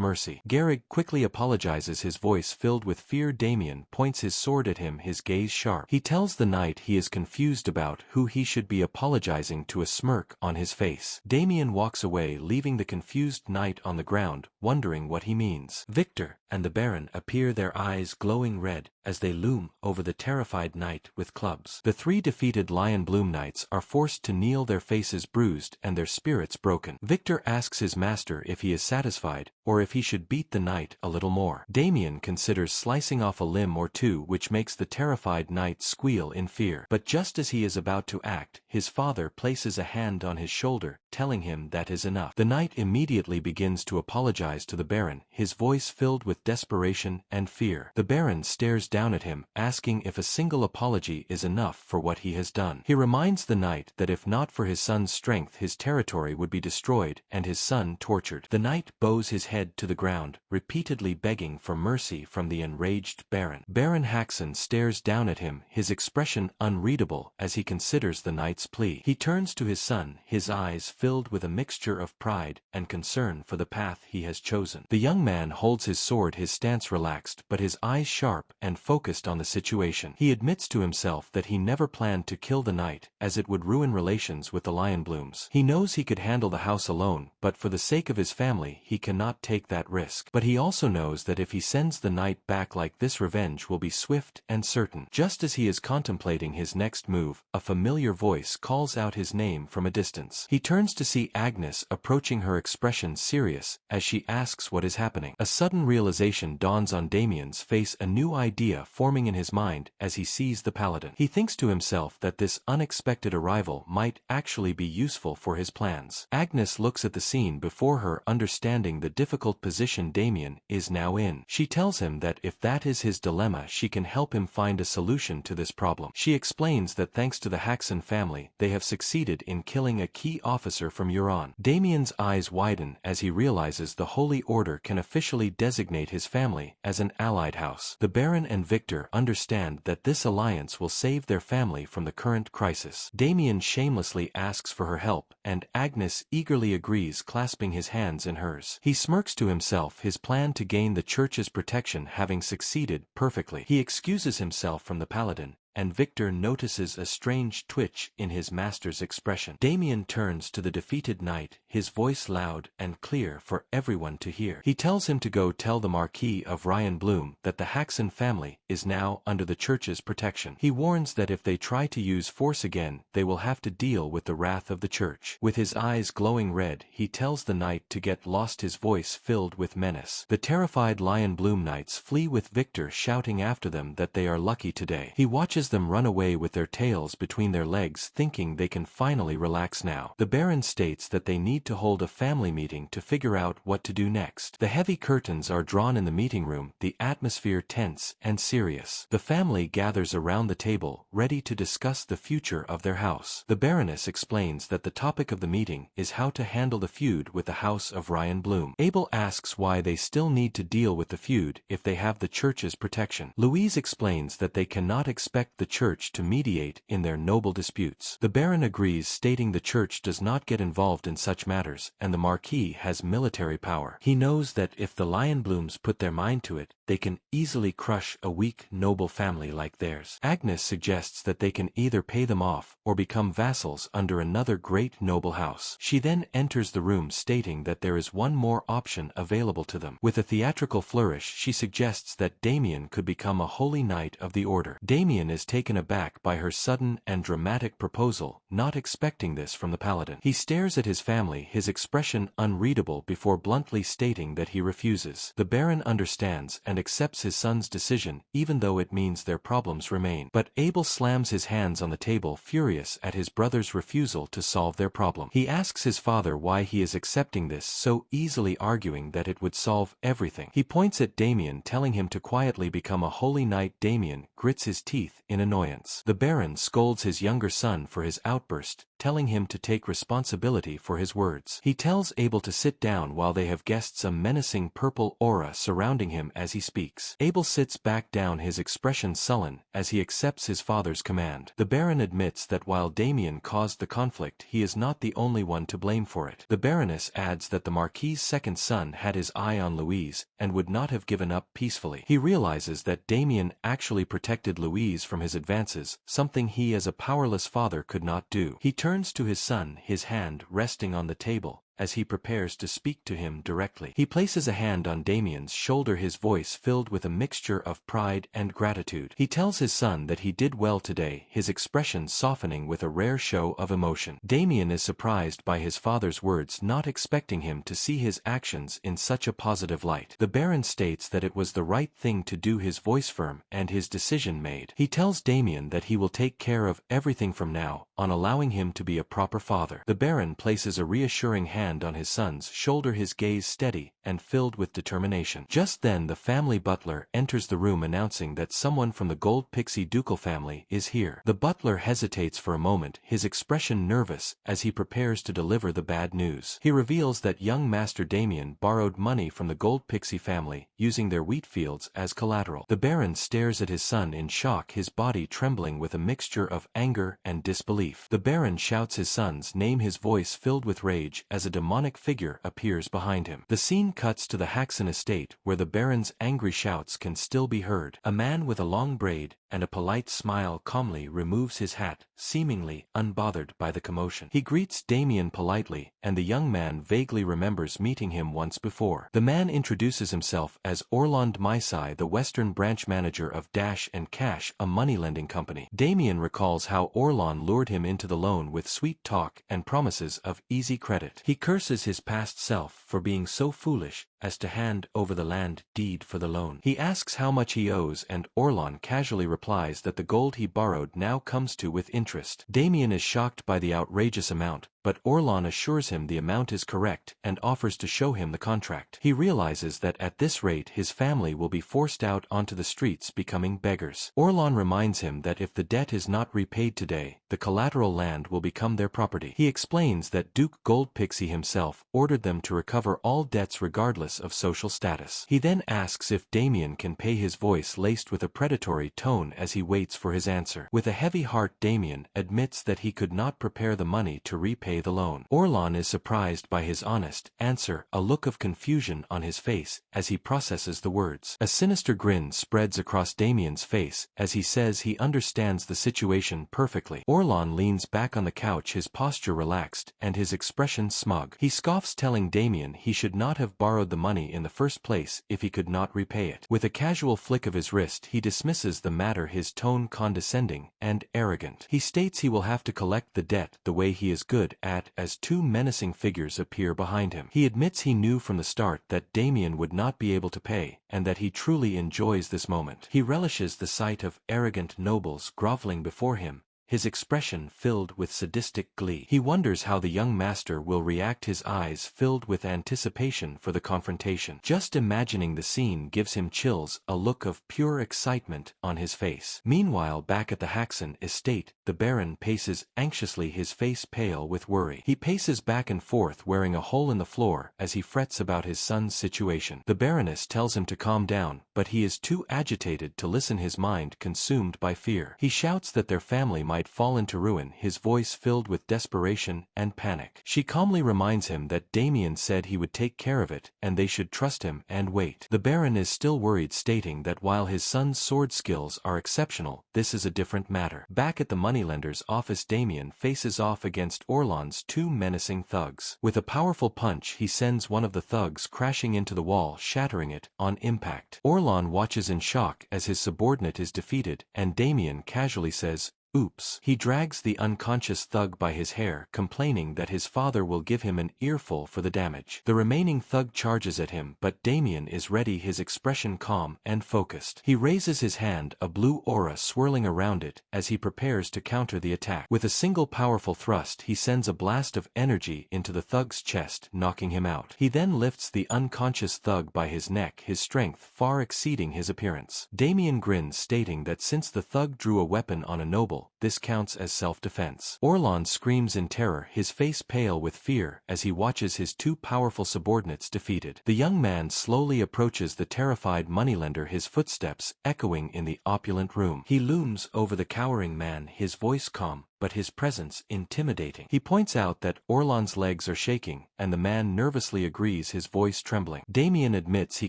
mercy. Garrig quickly apologizes, his voice filled with fear. Damien points his sword at him, his gaze sharp. He tells the knight he is confused about who he should be apologizing to, a smirk on his face. Damien walks away, leaving the confused knight on the ground, wondering what he means. Victor and the Baron appear, their eyes glowing red as they loom over the terrified knight with clubs. The three defeated Lion Bloom knights are forced to kneel, their faces bruised and their spirits broken. Victor asks his master if he is satisfied, or if he should beat the knight a little more. Damien considers slicing off a limb or two, which makes the terrified knight squeal in fear. But just as he is about to act, his father places a hand on his shoulder, telling him that is enough. The knight immediately begins to apologize to the Baron, his voice filled with desperation and fear. The Baron stares down at him, asking if a single apology is enough for what he has done. He reminds the knight that if not for his son's strength, his territory would be destroyed and his son tortured. The knight bows his head to the ground, repeatedly begging for mercy from the enraged Baron. Baron Haxon stares down at him, his expression unreadable as he considers the knight's plea. He turns to his son, his eyes filled with a mixture of pride and concern for the path he has chosen. The young man holds his sword, his stance relaxed but his eyes sharp and focused on the situation. He admits to himself that he never planned to kill the knight, as it would ruin relations with the Lionblooms. He knows he could handle the house alone, but for the sake of his family he cannot take that risk. But he also knows that if he sends the knight back like this, revenge will be swift and certain. Just as he is contemplating his next move, a familiar voice calls out his name from a distance. He turns to see Agnes approaching, her expression serious as she asks what is happening. A sudden realization dawns on Damien's face, a new idea forming in his mind as he sees the paladin. He thinks to himself that this unexpected arrival might actually be useful for his plans. Agnes looks at the scene before her, understanding the difficult position Damien is now in. She tells him that if that is his dilemma, she can help him find a solution to this problem. She explains that thanks to the Haxon family, they have succeeded in killing a key officer from Euron. Damien's eyes widen as he realizes the Holy Order can officially designate his family as an allied house. The Baron and Victor understand that this alliance will save their family from the current crisis. Damien shamelessly asks for her help, and Agnes eagerly agrees, clasping his hands in hers. He smirks to himself, his plan to gain the church's protection having succeeded perfectly. He excuses himself from the paladin, and Victor notices a strange twitch in his master's expression. Damien turns to the defeated knight, his voice loud and clear for everyone to hear. He tells him to go tell the Marquis of Ryan Bloom that the Haxon family is now under the church's protection. He warns that if they try to use force again, they will have to deal with the wrath of the church. With his eyes glowing red, he tells the knight to get lost, his voice filled with menace. The terrified Lion Bloom knights flee, with Victor shouting after them that they are lucky today. He watches them run away with their tails between their legs, thinking they can finally relax now. The Baron states that they need to hold a family meeting to figure out what to do next. The heavy curtains are drawn in the meeting room, the atmosphere tense and serious. The family gathers around the table, ready to discuss the future of their house. The Baroness explains that the topic of the meeting is how to handle the feud with the House of Ryan Bloom. Abel asks why they still need to deal with the feud if they have the church's protection. Louise explains that they cannot expect the church to mediate in their noble disputes. The Baron agrees, stating the church does not get involved in such matters, and the Marquis has military power. He knows that if the Lionblooms put their mind to it, they can easily crush a weak, noble family like theirs. Agnes suggests that they can either pay them off or become vassals under another great noble house. She then enters the room, stating that there is one more option available to them. With a theatrical flourish, she suggests that Damien could become a holy knight of the order. Damien is is taken aback by her sudden and dramatic proposal, not expecting this from the paladin. He stares at his family, his expression unreadable, before bluntly stating that he refuses. The Baron understands and accepts his son's decision, even though it means their problems remain. But Abel slams his hands on the table, furious at his brother's refusal to solve their problem. He asks his father why he is accepting this so easily, arguing that it would solve everything. He points at Damien, telling him to quietly become a holy knight. Damien grits his teeth in annoyance. The Baron scolds his younger son for his outburst, telling him to take responsibility for his words. He tells Abel to sit down while they have guests, a menacing purple aura surrounding him as he speaks. Abel sits back down, his expression sullen, as he accepts his father's command. The Baron admits that while Damien caused the conflict, he is not the only one to blame for it. The Baroness adds that the Marquis's second son had his eye on Louise, and would not have given up peacefully. He realizes that Damien actually protected Louise from his advances, something he as a powerless father could not do. He turns to his son, his hand resting on the table, as he prepares to speak to him directly. He places a hand on Damien's shoulder, his voice filled with a mixture of pride and gratitude. He tells his son that he did well today, his expression softening with a rare show of emotion. Damien is surprised by his father's words, not expecting him to see his actions in such a positive light. The Baron states that it was the right thing to do, his voice firm and his decision made. He tells Damien that he will take care of everything from now on, allowing him to be a proper father. The Baron places a reassuring hand on his son's shoulder, his gaze steady and filled with determination. Just then the family butler enters the room, announcing that someone from the Gold Pixie ducal family is here. The butler hesitates for a moment, his expression nervous, as he prepares to deliver the bad news. He reveals that young Master Damien borrowed money from the Gold Pixie family, using their wheat fields as collateral. The Baron stares at his son in shock, his body trembling with a mixture of anger and disbelief. The Baron shouts his son's name, his voice filled with rage, as a demonic figure appears behind him. The scene cuts to the Haxon estate, where the Baron's angry shouts can still be heard. A man with a long braid and a polite smile calmly removes his hat, seemingly unbothered by the commotion. He greets Damien politely, and the young man vaguely remembers meeting him once before. The man introduces himself as Orland Maisai, the Western branch manager of Dash and Cash, a moneylending company. Damien recalls how Orland lured him into the loan with sweet talk and promises of easy credit. He curses his past self for being so foolish as to hand over the land deed for the loan. He asks how much he owes, and Orland casually replies that the gold he borrowed now comes to with interest. Damien is shocked by the outrageous amount, but Orland assures him the amount is correct and offers to show him the contract. He realizes that at this rate his family will be forced out onto the streets, becoming beggars. Orland reminds him that if the debt is not repaid today, the collateral land will become their property. He explains that Duke Goldpixie himself ordered them to recover all debts regardless of social status. He then asks if Damien can pay, his voice laced with a predatory tone as he waits for his answer. With a heavy heart, Damien admits that he could not prepare the money to repay the loan. Orland is surprised by his honest answer, a look of confusion on his face as he processes the words. A sinister grin spreads across Damien's face as he says he understands the situation perfectly. Orland leans back on the couch, his posture relaxed and his expression smug. He scoffs, telling Damien he should not have borrowed the money in the first place if he could not repay it. With a casual flick of his wrist, he dismisses the matter, his tone condescending and arrogant. He states he will have to collect the debt the way he is good at, as two menacing figures appear behind him. He admits he knew from the start that Damien would not be able to pay, and that he truly enjoys this moment. He relishes the sight of arrogant nobles groveling before him, his expression filled with sadistic glee. He wonders how the young master will react, his eyes filled with anticipation for the confrontation. Just imagining the scene gives him chills, a look of pure excitement on his face. Meanwhile, back at the Haxon estate, the Baron paces anxiously, his face pale with worry. He paces back and forth, wearing a hole in the floor as he frets about his son's situation. The Baroness tells him to calm down, but he is too agitated to listen, his mind consumed by fear. He shouts that their family might might fall into ruin, his voice filled with desperation and panic. She calmly reminds him that Damien said he would take care of it, and they should trust him and wait. The Baron is still worried, stating that while his son's sword skills are exceptional, this is a different matter. Back at the moneylender's office, Damien faces off against Orlan's two menacing thugs. With a powerful punch, he sends one of the thugs crashing into the wall, shattering it on impact. Orlan watches in shock as his subordinate is defeated, and Damien casually says, "Oops." He drags the unconscious thug by his hair, complaining that his father will give him an earful for the damage. The remaining thug charges at him, but Damien is ready, his expression calm and focused. He raises his hand, a blue aura swirling around it, as he prepares to counter the attack. With a single powerful thrust, he sends a blast of energy into the thug's chest, knocking him out. He then lifts the unconscious thug by his neck, his strength far exceeding his appearance. Damien grins, stating that since the thug drew a weapon on a noble, this counts as self-defense. Orlan screams in terror, his face pale with fear, as he watches his two powerful subordinates defeated. The young man slowly approaches the terrified moneylender, his footsteps echoing in the opulent room. He looms over the cowering man, his voice calm, but his presence intimidating. He points out that Orlan's legs are shaking, and the man nervously agrees, his voice trembling. Damien admits he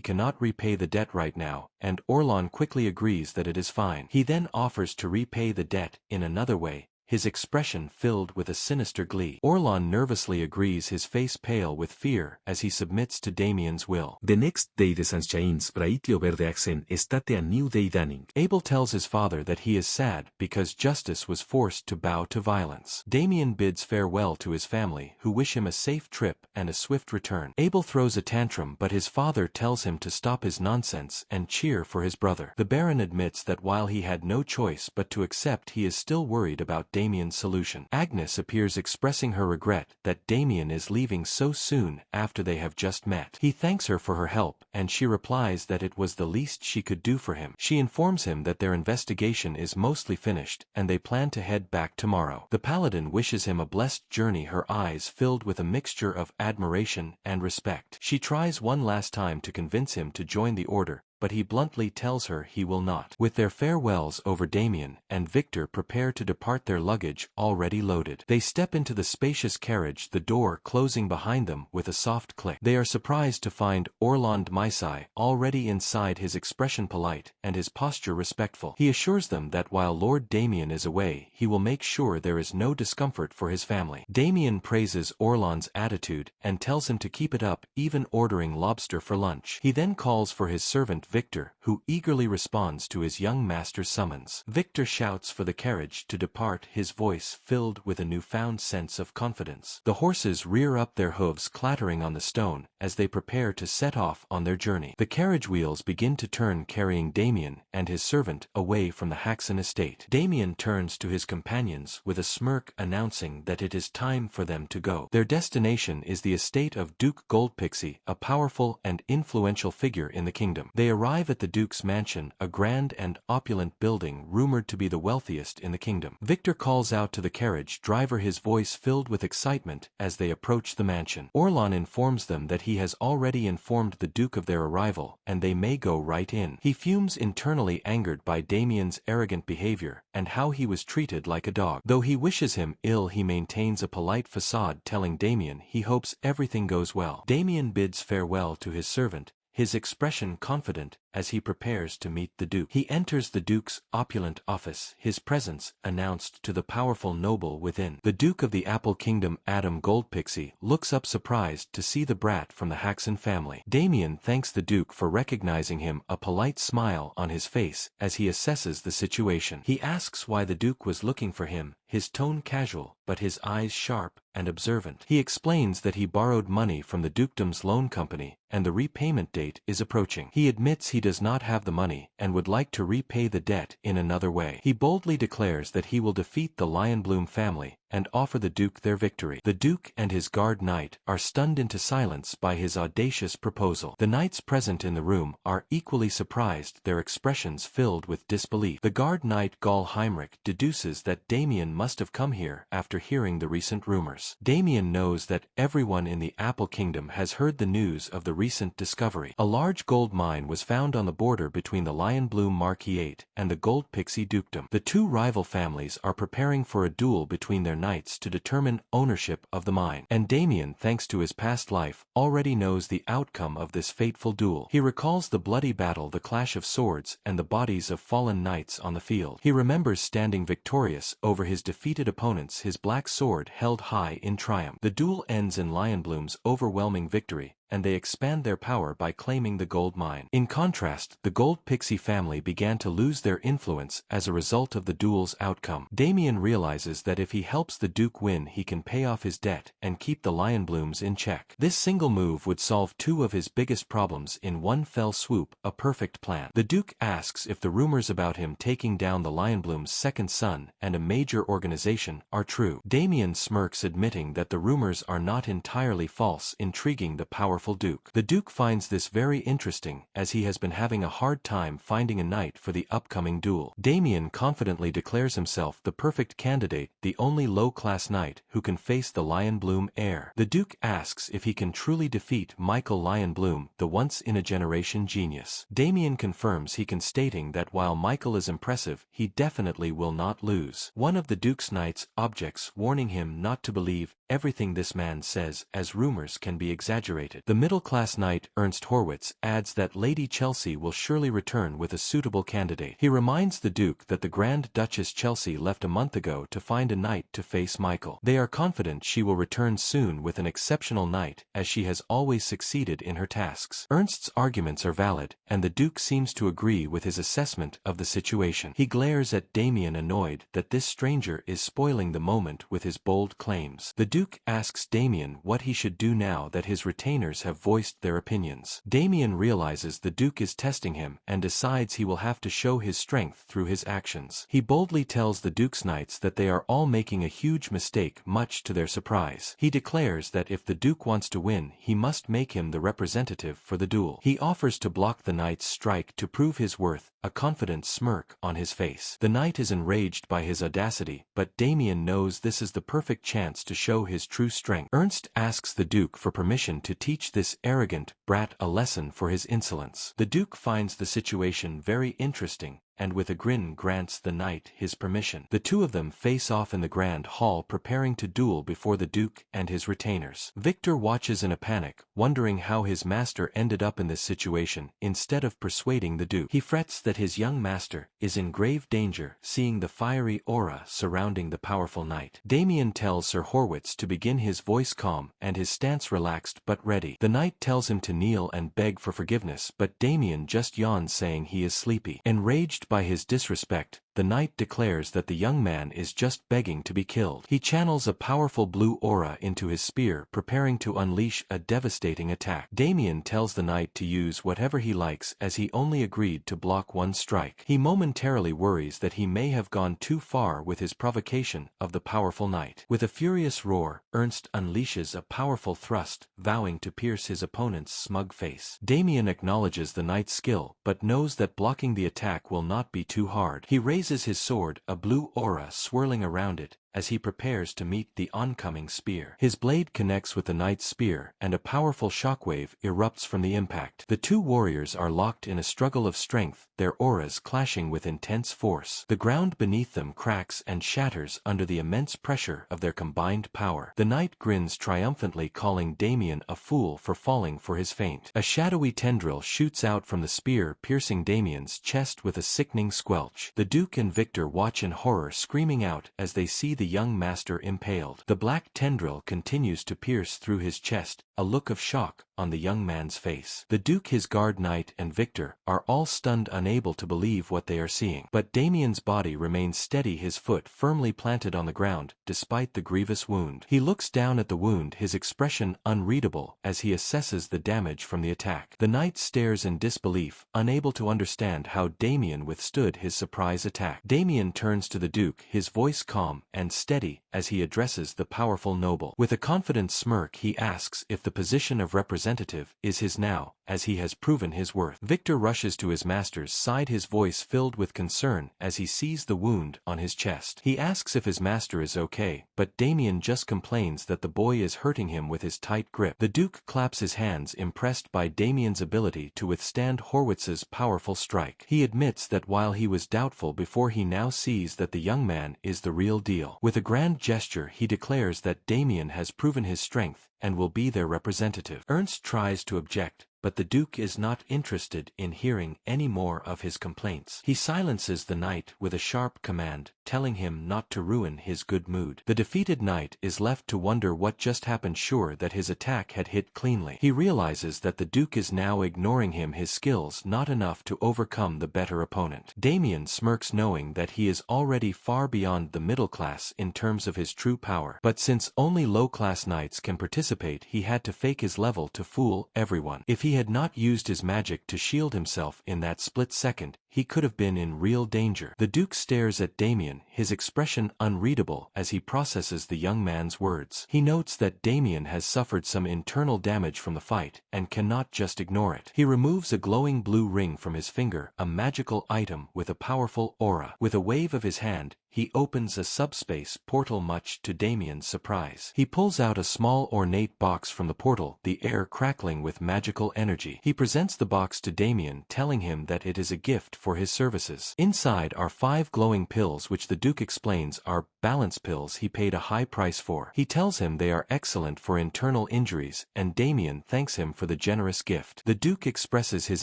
cannot repay the debt right now, and Orlan quickly agrees that it is fine. He then offers to repay the debt in another way, his expression filled with a sinister glee. Orlan nervously agrees, his face pale with fear, as he submits to Damien's will. The next day, the Sunshines brightly over the accent estate a new day dawning. Abel tells his father that he is sad because justice was forced to bow to violence. Damien bids farewell to his family, who wish him a safe trip and a swift return. Abel throws a tantrum, but his father tells him to stop his nonsense and cheer for his brother. The Baron admits that while he had no choice but to accept, he is still worried about Damien's solution. Agnes appears, expressing her regret that Damien is leaving so soon after they have just met. He thanks her for her help, and she replies that it was the least she could do for him. She informs him that their investigation is mostly finished, and they plan to head back tomorrow. The Paladin wishes him a blessed journey, her eyes filled with a mixture of admiration and respect. She tries one last time to convince him to join the order, but he bluntly tells her he will not. With their farewells over, Damien and Victor prepare to depart, their luggage already loaded. They step into the spacious carriage, the door closing behind them with a soft click. They are surprised to find Orlan Maisai already inside, his expression polite and his posture respectful. He assures them that while Lord Damien is away, he will make sure there is no discomfort for his family. Damien praises Orlan's attitude and tells him to keep it up, even ordering lobster for lunch. He then calls for his servant Victor, who eagerly responds to his young master's summons. Victor shouts for the carriage to depart, his voice filled with a newfound sense of confidence. The horses rear up, their hooves clattering on the stone, as they prepare to set off on their journey. The carriage wheels begin to turn, carrying Damien and his servant away from the Haxon estate. Damien turns to his companions with a smirk, announcing that it is time for them to go. Their destination is the estate of Duke Goldpixie, a powerful and influential figure in the kingdom. They arrive at the Duke's mansion, a grand and opulent building rumored to be the wealthiest in the kingdom. Victor calls out to the carriage driver, his voice filled with excitement, as they approach the mansion. Orlan informs them that he has already informed the Duke of their arrival, and they may go right in. He fumes internally, angered by Damien's arrogant behavior, and how he was treated like a dog. Though he wishes him ill, he maintains a polite facade, telling Damien he hopes everything goes well. Damien bids farewell to his servant, his expression confident, as he prepares to meet the Duke. He enters the Duke's opulent office, his presence announced to the powerful noble within. The Duke of the Apple Kingdom, Adam Goldpixie, looks up surprised to see the brat from the Haxon family. Damien thanks the Duke for recognizing him, a polite smile on his face as he assesses the situation. He asks why the Duke was looking for him, his tone casual, but his eyes sharp and observant. He explains that he borrowed money from the dukedom's loan company, and the repayment date is approaching. He admits he does not have the money, and would like to repay the debt in another way. He boldly declares that he will defeat the Lionbloom family, and offer the Duke their victory. The Duke and his guard knight are stunned into silence by his audacious proposal. The knights present in the room are equally surprised, their expressions filled with disbelief. The guard knight Gall Heinrich deduces that Damien must have come here after hearing the recent rumors. Damien knows that everyone in the Apple Kingdom has heard the news of the recent discovery. A large gold mine was found on the border between the Lion Bloom Marquisate and the Gold Pixie Dukedom. The two rival families are preparing for a duel between their knights to determine ownership of the mine, and Damien, thanks to his past life, already knows the outcome of this fateful duel. He recalls the bloody battle, the clash of swords, and the bodies of fallen knights on the field. He remembers standing victorious over his defeated opponents, his black sword held high in triumph. The duel ends in Lionbloom's overwhelming victory, and they expand their power by claiming the gold mine. In contrast, the Gold Pixie family began to lose their influence as a result of the duel's outcome. Damien realizes that if he helps the Duke win, he can pay off his debt and keep the Lionblooms in check. This single move would solve two of his biggest problems in one fell swoop, a perfect plan. The Duke asks if the rumors about him taking down the Lionbloom's second son and a major organization are true. Damien smirks, admitting that the rumors are not entirely false, intriguing the powerful Duke. The Duke finds this very interesting, as he has been having a hard time finding a knight for the upcoming duel. Damien confidently declares himself the perfect candidate, the only low-class knight who can face the Lionbloom heir. The Duke asks if he can truly defeat Michael Lionbloom, the once-in-a-generation genius. Damien confirms he can, stating that while Michael is impressive, he definitely will not lose. One of the Duke's knights objects, warning him not to believe everything this man says, as rumors can be exaggerated. The middle-class knight Ernst Horwitz adds that Lady Chelsea will surely return with a suitable candidate. He reminds the Duke that the Grand Duchess Chelsea left a month ago to find a knight to face Michael. They are confident she will return soon with an exceptional knight, as she has always succeeded in her tasks. Ernst's arguments are valid, and the Duke seems to agree with his assessment of the situation. He glares at Damien, annoyed that this stranger is spoiling the moment with his bold claims. The Duke asks Damien what he should do now that his retainers have voiced their opinions. Damien realizes the Duke is testing him and decides he will have to show his strength through his actions. He boldly tells the Duke's knights that they are all making a huge mistake, much to their surprise. He declares that if the Duke wants to win, he must make him the representative for the duel. He offers to block the knight's strike to prove his worth, a confident smirk on his face. The knight is enraged by his audacity, but Damien knows this is the perfect chance to show his true strength. Ernst asks the Duke for permission to teach this arrogant brat a lesson for his insolence. The Duke finds the situation very interesting, and with a grin grants the knight his permission. The two of them face off in the grand hall, preparing to duel before the Duke and his retainers. Victor watches in a panic, wondering how his master ended up in this situation instead of persuading the Duke. He frets that his young master is in grave danger, seeing the fiery aura surrounding the powerful knight. Damien tells Sir Horwitz to begin, his voice calm and his stance relaxed but ready. The knight tells him to kneel and beg for forgiveness, but Damien just yawns, saying he is sleepy. Enraged by his disrespect, the knight declares that the young man is just begging to be killed. He channels a powerful blue aura into his spear, preparing to unleash a devastating attack. Damien tells the knight to use whatever he likes, as he only agreed to block one strike. He momentarily worries that he may have gone too far with his provocation of the powerful knight. With a furious roar, Ernst unleashes a powerful thrust, vowing to pierce his opponent's smug face. Damien acknowledges the knight's skill, but knows that blocking the attack will not be too hard. He raises his sword, a blue aura swirling around it, as he prepares to meet the oncoming spear. His blade connects with the knight's spear, and a powerful shockwave erupts from the impact. The two warriors are locked in a struggle of strength, their auras clashing with intense force. The ground beneath them cracks and shatters under the immense pressure of their combined power. The knight grins triumphantly, calling Damien a fool for falling for his feint. A shadowy tendril shoots out from the spear, piercing Damien's chest with a sickening squelch. The Duke and Victor watch in horror, screaming out as they see the young master impaled. The black tendril continues to pierce through his chest, a look of shock on the young man's face. The Duke, his guard knight, and Victor are all stunned, unable to believe what they are seeing. But Damien's body remains steady, his foot firmly planted on the ground, despite the grievous wound. He looks down at the wound, his expression unreadable as he assesses the damage from the attack. The knight stares in disbelief, unable to understand how Damien withstood his surprise attack. Damien turns to the Duke, his voice calm and steady as he addresses the powerful noble. With a confident smirk, he asks if the position of representative is his now, as he has proven his worth. Victor rushes to his master's side, his voice filled with concern as he sees the wound on his chest. He asks if his master is okay, but Damien just complains that the boy is hurting him with his tight grip. The Duke claps his hands, impressed by Damien's ability to withstand Horwitz's powerful strike. He admits that while he was doubtful before, he now sees that the young man is the real deal. With a grand gesture, he declares that Damien has proven his strength and will be their representative. Ernst tries to object, but the Duke is not interested in hearing any more of his complaints. He silences the knight with a sharp command, telling him not to ruin his good mood. The defeated knight is left to wonder what just happened, sure that his attack had hit cleanly. He realizes that the Duke is now ignoring him, his skills not enough to overcome the better opponent. Damien smirks, knowing that he is already far beyond the middle class in terms of his true power. But since only low-class knights can participate, he had to fake his level to fool everyone. If he had not used his magic to shield himself in that split second, he could have been in real danger. The Duke stares at Damien, his expression unreadable as he processes the young man's words. He notes that Damien has suffered some internal damage from the fight, and cannot just ignore it. He removes a glowing blue ring from his finger, a magical item with a powerful aura. With a wave of his hand, he opens a subspace portal, much to Damien's surprise. He pulls out a small ornate box from the portal, the air crackling with magical energy. He presents the box to Damien, telling him that it is a gift for his services. Inside are 5 glowing pills, which the Duke explains are balance pills he paid a high price for. He tells him they are excellent for internal injuries, and Damien thanks him for the generous gift. The Duke expresses his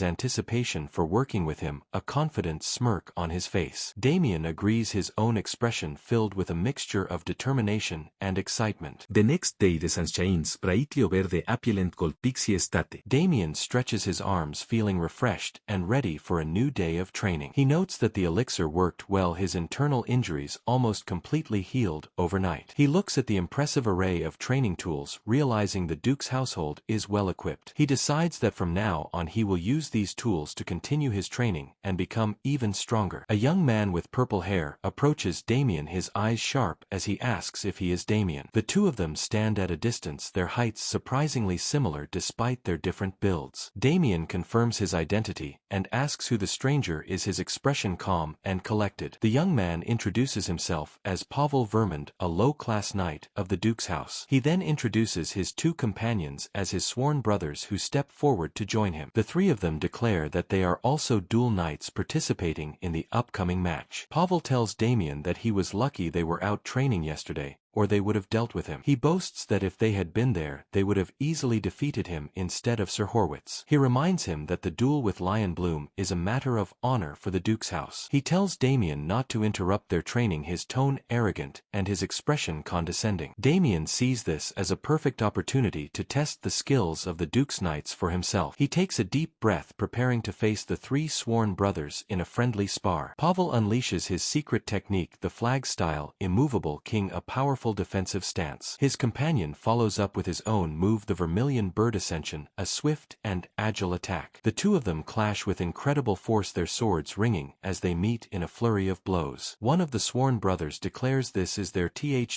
anticipation for working with him, a confident smirk on his face. Damien agrees, his own expression filled with a mixture of determination and excitement. The next day the sunshines brightly over the opulent Golpixie estate. Damien stretches his arms, feeling refreshed and ready for a new day of training. He notes that the elixir worked well, his internal injuries almost completely healed overnight. He looks at the impressive array of training tools, realizing the Duke's household is well equipped. He decides that from now on he will use these tools to continue his training and become even stronger. A young man with purple hair approaches Damien, his eyes sharp as he asks if he is Damien. The two of them stand at a distance, their heights surprisingly similar despite their different builds. Damien confirms his identity and asks who the stranger is, his expression calm and collected. The young man introduces himself as Pavel Vermund, a low-class knight of the Duke's house. He then introduces his 2 companions as his sworn brothers, who step forward to join him. The 3 of them declare that they are also dual knights participating in the upcoming match. Pavel tells Damien that he was lucky they were out training yesterday, or they would have dealt with him. He boasts that if they had been there, they would have easily defeated him instead of Sir Horwitz. He reminds him that the duel with Lion Bloom is a matter of honor for the Duke's house. He tells Damien not to interrupt their training, his tone arrogant and his expression condescending. Damien sees this as a perfect opportunity to test the skills of the Duke's knights for himself. He takes a deep breath, preparing to face the 3 sworn brothers in a friendly spar. Pavel unleashes his secret technique, the flag-style immovable king, a powerful defensive stance. His companion follows up with his own move, the Vermilion Bird Ascension, a swift and agile attack. The 2 of them clash with incredible force, their swords ringing as they meet in a flurry of blows. One of the sworn brothers declares this is their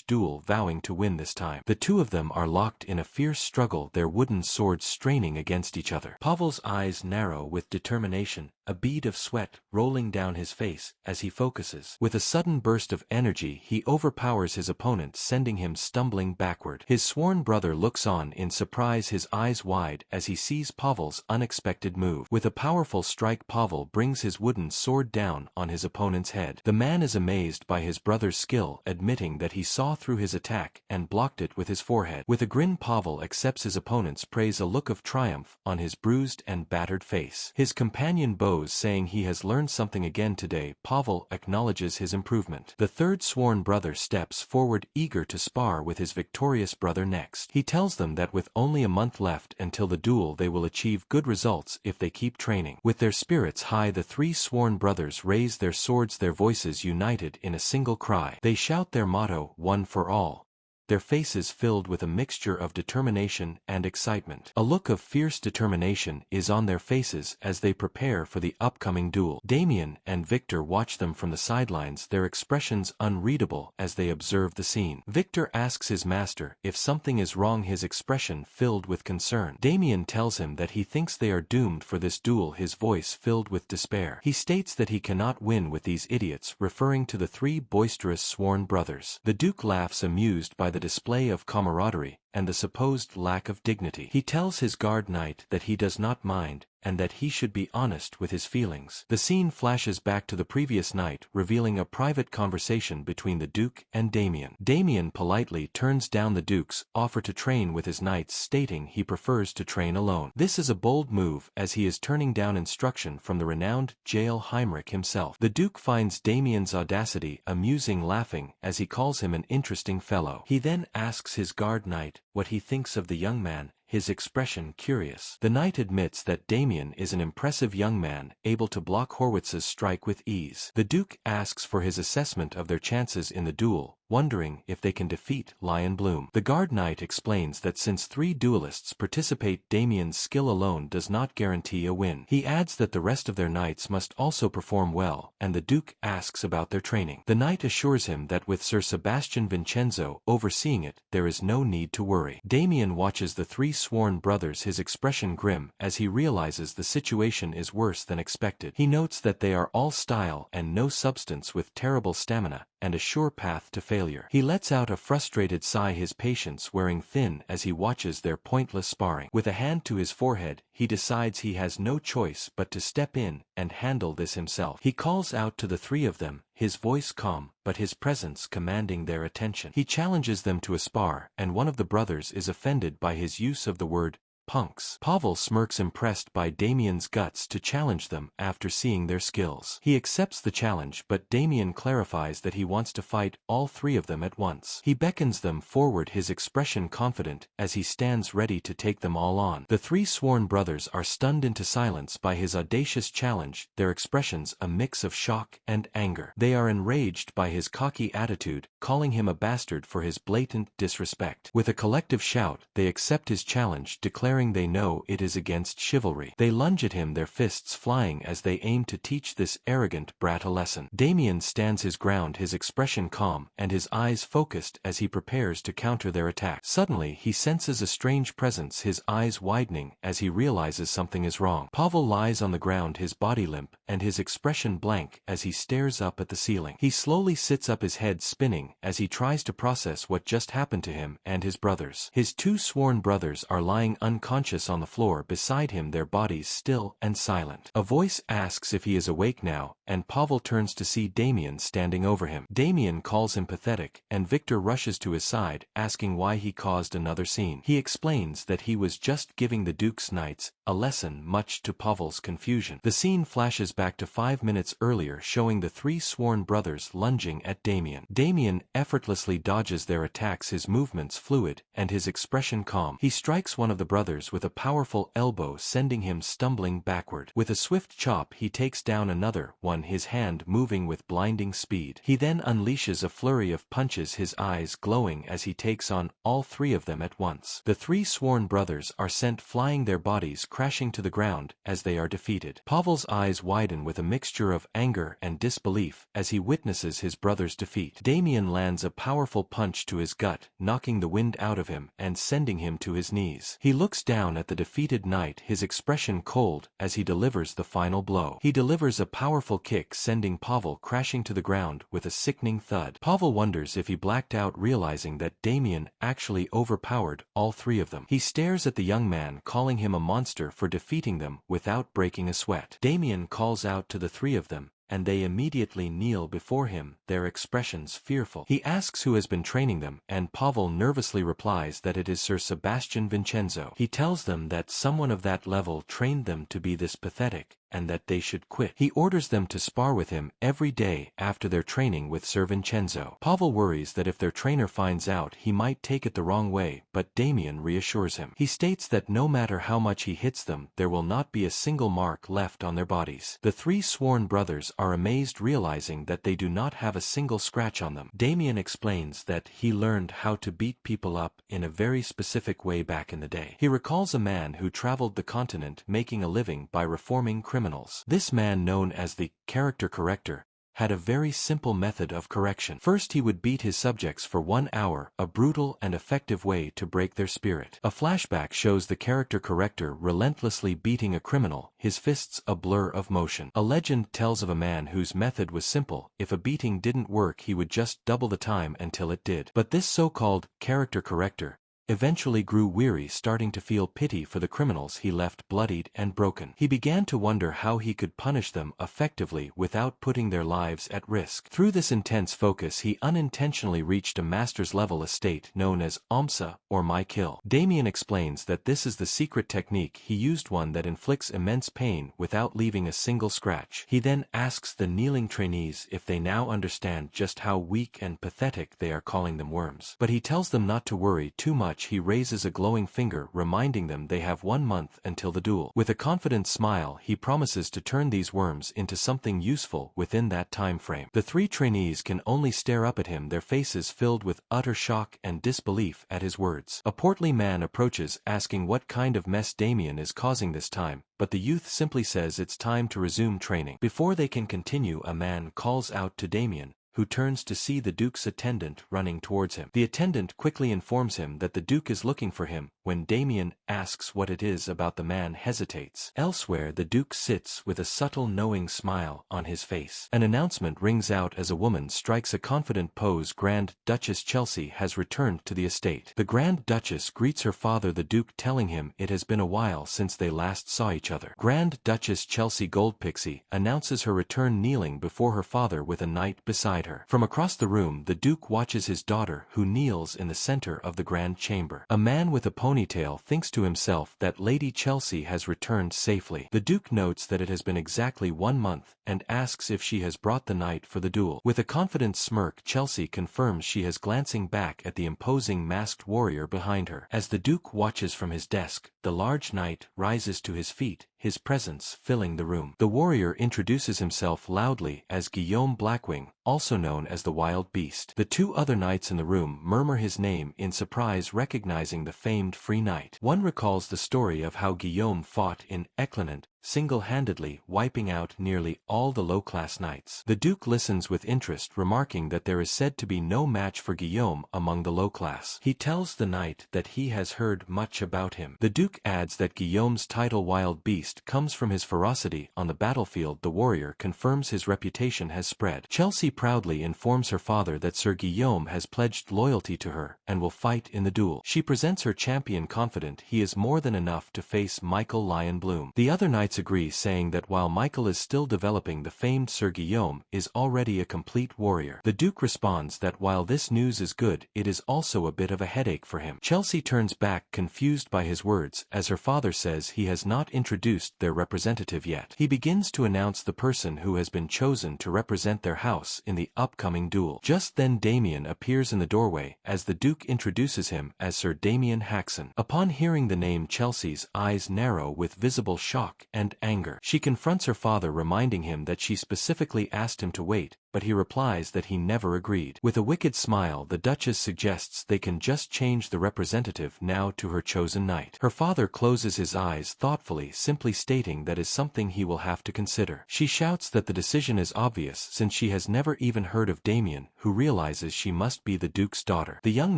duel, vowing to win this time. The 2 of them are locked in a fierce struggle, their wooden swords straining against each other. Pavel's eyes narrow with determination, a bead of sweat rolling down his face as he focuses. With a sudden burst of energy, he overpowers his opponent, sending him stumbling backward. His sworn brother looks on in surprise, his eyes wide as he sees Pavel's unexpected move. With a powerful strike, Pavel brings his wooden sword down on his opponent's head. The man is amazed by his brother's skill, admitting that he saw through his attack and blocked it with his forehead. With a grin, Pavel accepts his opponent's praise, a look of triumph on his bruised and battered face. His companion bows, saying he has learned something again today. Pavel acknowledges his improvement. The 3rd sworn brother steps forward, eager to spar with his victorious brother next. He tells them that with only a month left until the duel they will achieve good results if they keep training. With their spirits high, the three sworn brothers raise their swords, their voices united in a single cry. They shout their motto, "One for all," their faces filled with a mixture of determination and excitement. A look of fierce determination is on their faces as they prepare for the upcoming duel. Damien and Victor watch them from the sidelines, their expressions unreadable as they observe the scene. Victor asks his master if something is wrong, his expression filled with concern. Damien tells him that he thinks they are doomed for this duel, his voice filled with despair. He states that he cannot win with these idiots, referring to the three boisterous sworn brothers. The Duke laughs, amused by the display of camaraderie and the supposed lack of dignity. He tells his guard knight that he does not mind, and that he should be honest with his feelings. The scene flashes back to the previous night, revealing a private conversation between the Duke and Damien. Damien politely turns down the Duke's offer to train with his knights, stating he prefers to train alone. This is a bold move, as he is turning down instruction from the renowned Jael Heinrich himself. The Duke finds Damien's audacity amusing, laughing as he calls him an interesting fellow. He then asks his guard knight what he thinks of the young man, his expression curious. The knight admits that Damien is an impressive young man, able to block Horwitz's strike with ease. The Duke asks for his assessment of their chances in the duel, wondering if they can defeat Lion Bloom. The guard knight explains that since 3 duelists participate, Damien's skill alone does not guarantee a win. He adds that the rest of their knights must also perform well, and the Duke asks about their training. The knight assures him that with Sir Sebastian Vincenzo overseeing it, there is no need to worry. Damien watches the 3 sworn brothers, his expression grim as he realizes the situation is worse than expected. He notes that they are all style and no substance, with terrible stamina and a sure path to failure. He lets out a frustrated sigh, his patience wearing thin as he watches their pointless sparring. With a hand to his forehead, he decides he has no choice but to step in and handle this himself. He calls out to the 3 of them, his voice calm, but his presence commanding their attention. He challenges them to a spar, and one of the brothers is offended by his use of the word punks. Pavel smirks, impressed by Damien's guts to challenge them after seeing their skills. He accepts the challenge, but Damien clarifies that he wants to fight all 3 of them at once. He beckons them forward, his expression confident as he stands ready to take them all on. The 3 sworn brothers are stunned into silence by his audacious challenge, their expressions a mix of shock and anger. They are enraged by his cocky attitude, calling him a bastard for his blatant disrespect. With a collective shout, they accept his challenge, declaring they know it is against chivalry. They lunge at him, their fists flying as they aim to teach this arrogant brat a lesson. Damien stands his ground, his expression calm and his eyes focused as he prepares to counter their attack. Suddenly he senses a strange presence, his eyes widening as he realizes something is wrong. Pavel lies on the ground, his body limp and his expression blank as he stares up at the ceiling. He slowly sits up, his head spinning as he tries to process what just happened to him and his brothers. His 2 sworn brothers are lying unconscious on the floor beside him, their bodies still and silent. A voice asks if he is awake now, and Pavel turns to see Damien standing over him. Damien calls him pathetic, and Victor rushes to his side, asking why he caused another scene. He explains that he was just giving the Duke's knights a lesson, much to Pavel's confusion. The scene flashes back to 5 minutes earlier, showing the 3 sworn brothers lunging at Damien. Damien effortlessly dodges their attacks, his movements fluid and his expression calm. He strikes one of the brothers with a powerful elbow, sending him stumbling backward. With a swift chop he takes down another one, his hand moving with blinding speed. He then unleashes a flurry of punches, his eyes glowing as he takes on all 3 of them at once. The 3 sworn brothers are sent flying, their bodies crashing to the ground as they are defeated. Pavel's eyes widen with a mixture of anger and disbelief as he witnesses his brother's defeat. Damien lands a powerful punch to his gut, knocking the wind out of him and sending him to his knees. He looks down at the defeated knight, his expression cold as he delivers the final blow. He delivers a powerful kick, sending Pavel crashing to the ground with a sickening thud. Pavel wonders if he blacked out, realizing that Damien actually overpowered all 3 of them. He stares at the young man, calling him a monster for defeating them without breaking a sweat. Damien calls out to the 3 of them, and they immediately kneel before him, their expressions fearful. He asks who has been training them, and Pavel nervously replies that it is Sir Sebastian Vincenzo. He tells them that someone of that level trained them to be this pathetic and that they should quit. He orders them to spar with him every day after their training with Sir Vincenzo. Pavel worries that if their trainer finds out he might take it the wrong way, but Damien reassures him. He states that no matter how much he hits them, there will not be a single mark left on their bodies. The three sworn brothers are amazed, realizing that they do not have a single scratch on them. Damien explains that he learned how to beat people up in a very specific way back in the day. He recalls a man who traveled the continent making a living by reforming criminals. This man, known as the character corrector, had a very simple method of correction. First, he would beat his subjects for 1 hour, a brutal and effective way to break their spirit. A flashback shows the character corrector relentlessly beating a criminal, his fists a blur of motion. A legend tells of a man whose method was simple. If a beating didn't work, he would just double the time until it did. But this so-called character corrector eventually grew weary, starting to feel pity for the criminals he left bloodied and broken. He began to wonder how he could punish them effectively without putting their lives at risk. Through this intense focus, he unintentionally reached a master's level estate known as Omsa, or My Kill. Damien explains that this is the secret technique he used, one that inflicts immense pain without leaving a single scratch. He then asks the kneeling trainees if they now understand just how weak and pathetic they are, calling them worms. But he tells them not to worry too much. He raises a glowing finger, reminding them they have 1 month until the duel. With a confident smile, he promises to turn these worms into something useful within that time frame. The three trainees can only stare up at him, their faces filled with utter shock and disbelief at his words. A portly man approaches, asking what kind of mess Damien is causing this time, but the youth simply says it's time to resume training. Before they can continue, a man calls out to Damien, who turns to see the Duke's attendant running towards him. The attendant quickly informs him that the Duke is looking for him. When Damien asks what it is about, the man hesitates. Elsewhere, the Duke sits with a subtle knowing smile on his face. An announcement rings out as a woman strikes a confident pose. Grand Duchess Chelsea has returned to the estate. The Grand Duchess greets her father, the Duke, telling him it has been a while since they last saw each other. Grand Duchess Chelsea Goldpixie announces her return, kneeling before her father with a knight beside her. From across the room, the Duke watches his daughter, who kneels in the center of the grand chamber. A man with a ponytail thinks to himself that Lady Chelsea has returned safely. The Duke notes that it has been exactly 1 month, and asks if she has brought the knight for the duel. With a confident smirk, Chelsea confirms she has, glancing back at the imposing masked warrior behind her. As the Duke watches from his desk, the large knight rises to his feet, his presence filling the room. The warrior introduces himself loudly as Guillaume Blackwing, also known as the Wild Beast. The two other knights in the room murmur his name in surprise, recognizing the famed Free Knight. One recalls the story of how Guillaume fought in Eclanant, single-handedly wiping out nearly all the low-class knights. The Duke listens with interest, remarking that there is said to be no match for Guillaume among the low class. He tells the knight that he has heard much about him. The Duke adds that Guillaume's title Wild Beast comes from his ferocity on the battlefield. The warrior confirms his reputation has spread. Chelsea proudly informs her father that Sir Guillaume has pledged loyalty to her and will fight in the duel. She presents her champion, confident he is more than enough to face Michael Lion Bloom. The other knights agree, saying that while Michael is still developing, the famed Sir Guillaume is already a complete warrior. The Duke responds that while this news is good, it is also a bit of a headache for him. Chelsea turns back, confused by his words, as her father says he has not introduced their representative yet. He begins to announce the person who has been chosen to represent their house in the upcoming duel. Just then Damien appears in the doorway, as the Duke introduces him as Sir Damien Haxon. Upon hearing the name, Chelsea's eyes narrow with visible shock and anger. She confronts her father, reminding him that she specifically asked him to wait, but he replies that he never agreed. With a wicked smile, the Duchess suggests they can just change the representative now to her chosen knight. Her father closes his eyes thoughtfully, simply stating that is something he will have to consider. She shouts that the decision is obvious, since she has never even heard of Damien, who realizes she must be the Duke's daughter. The young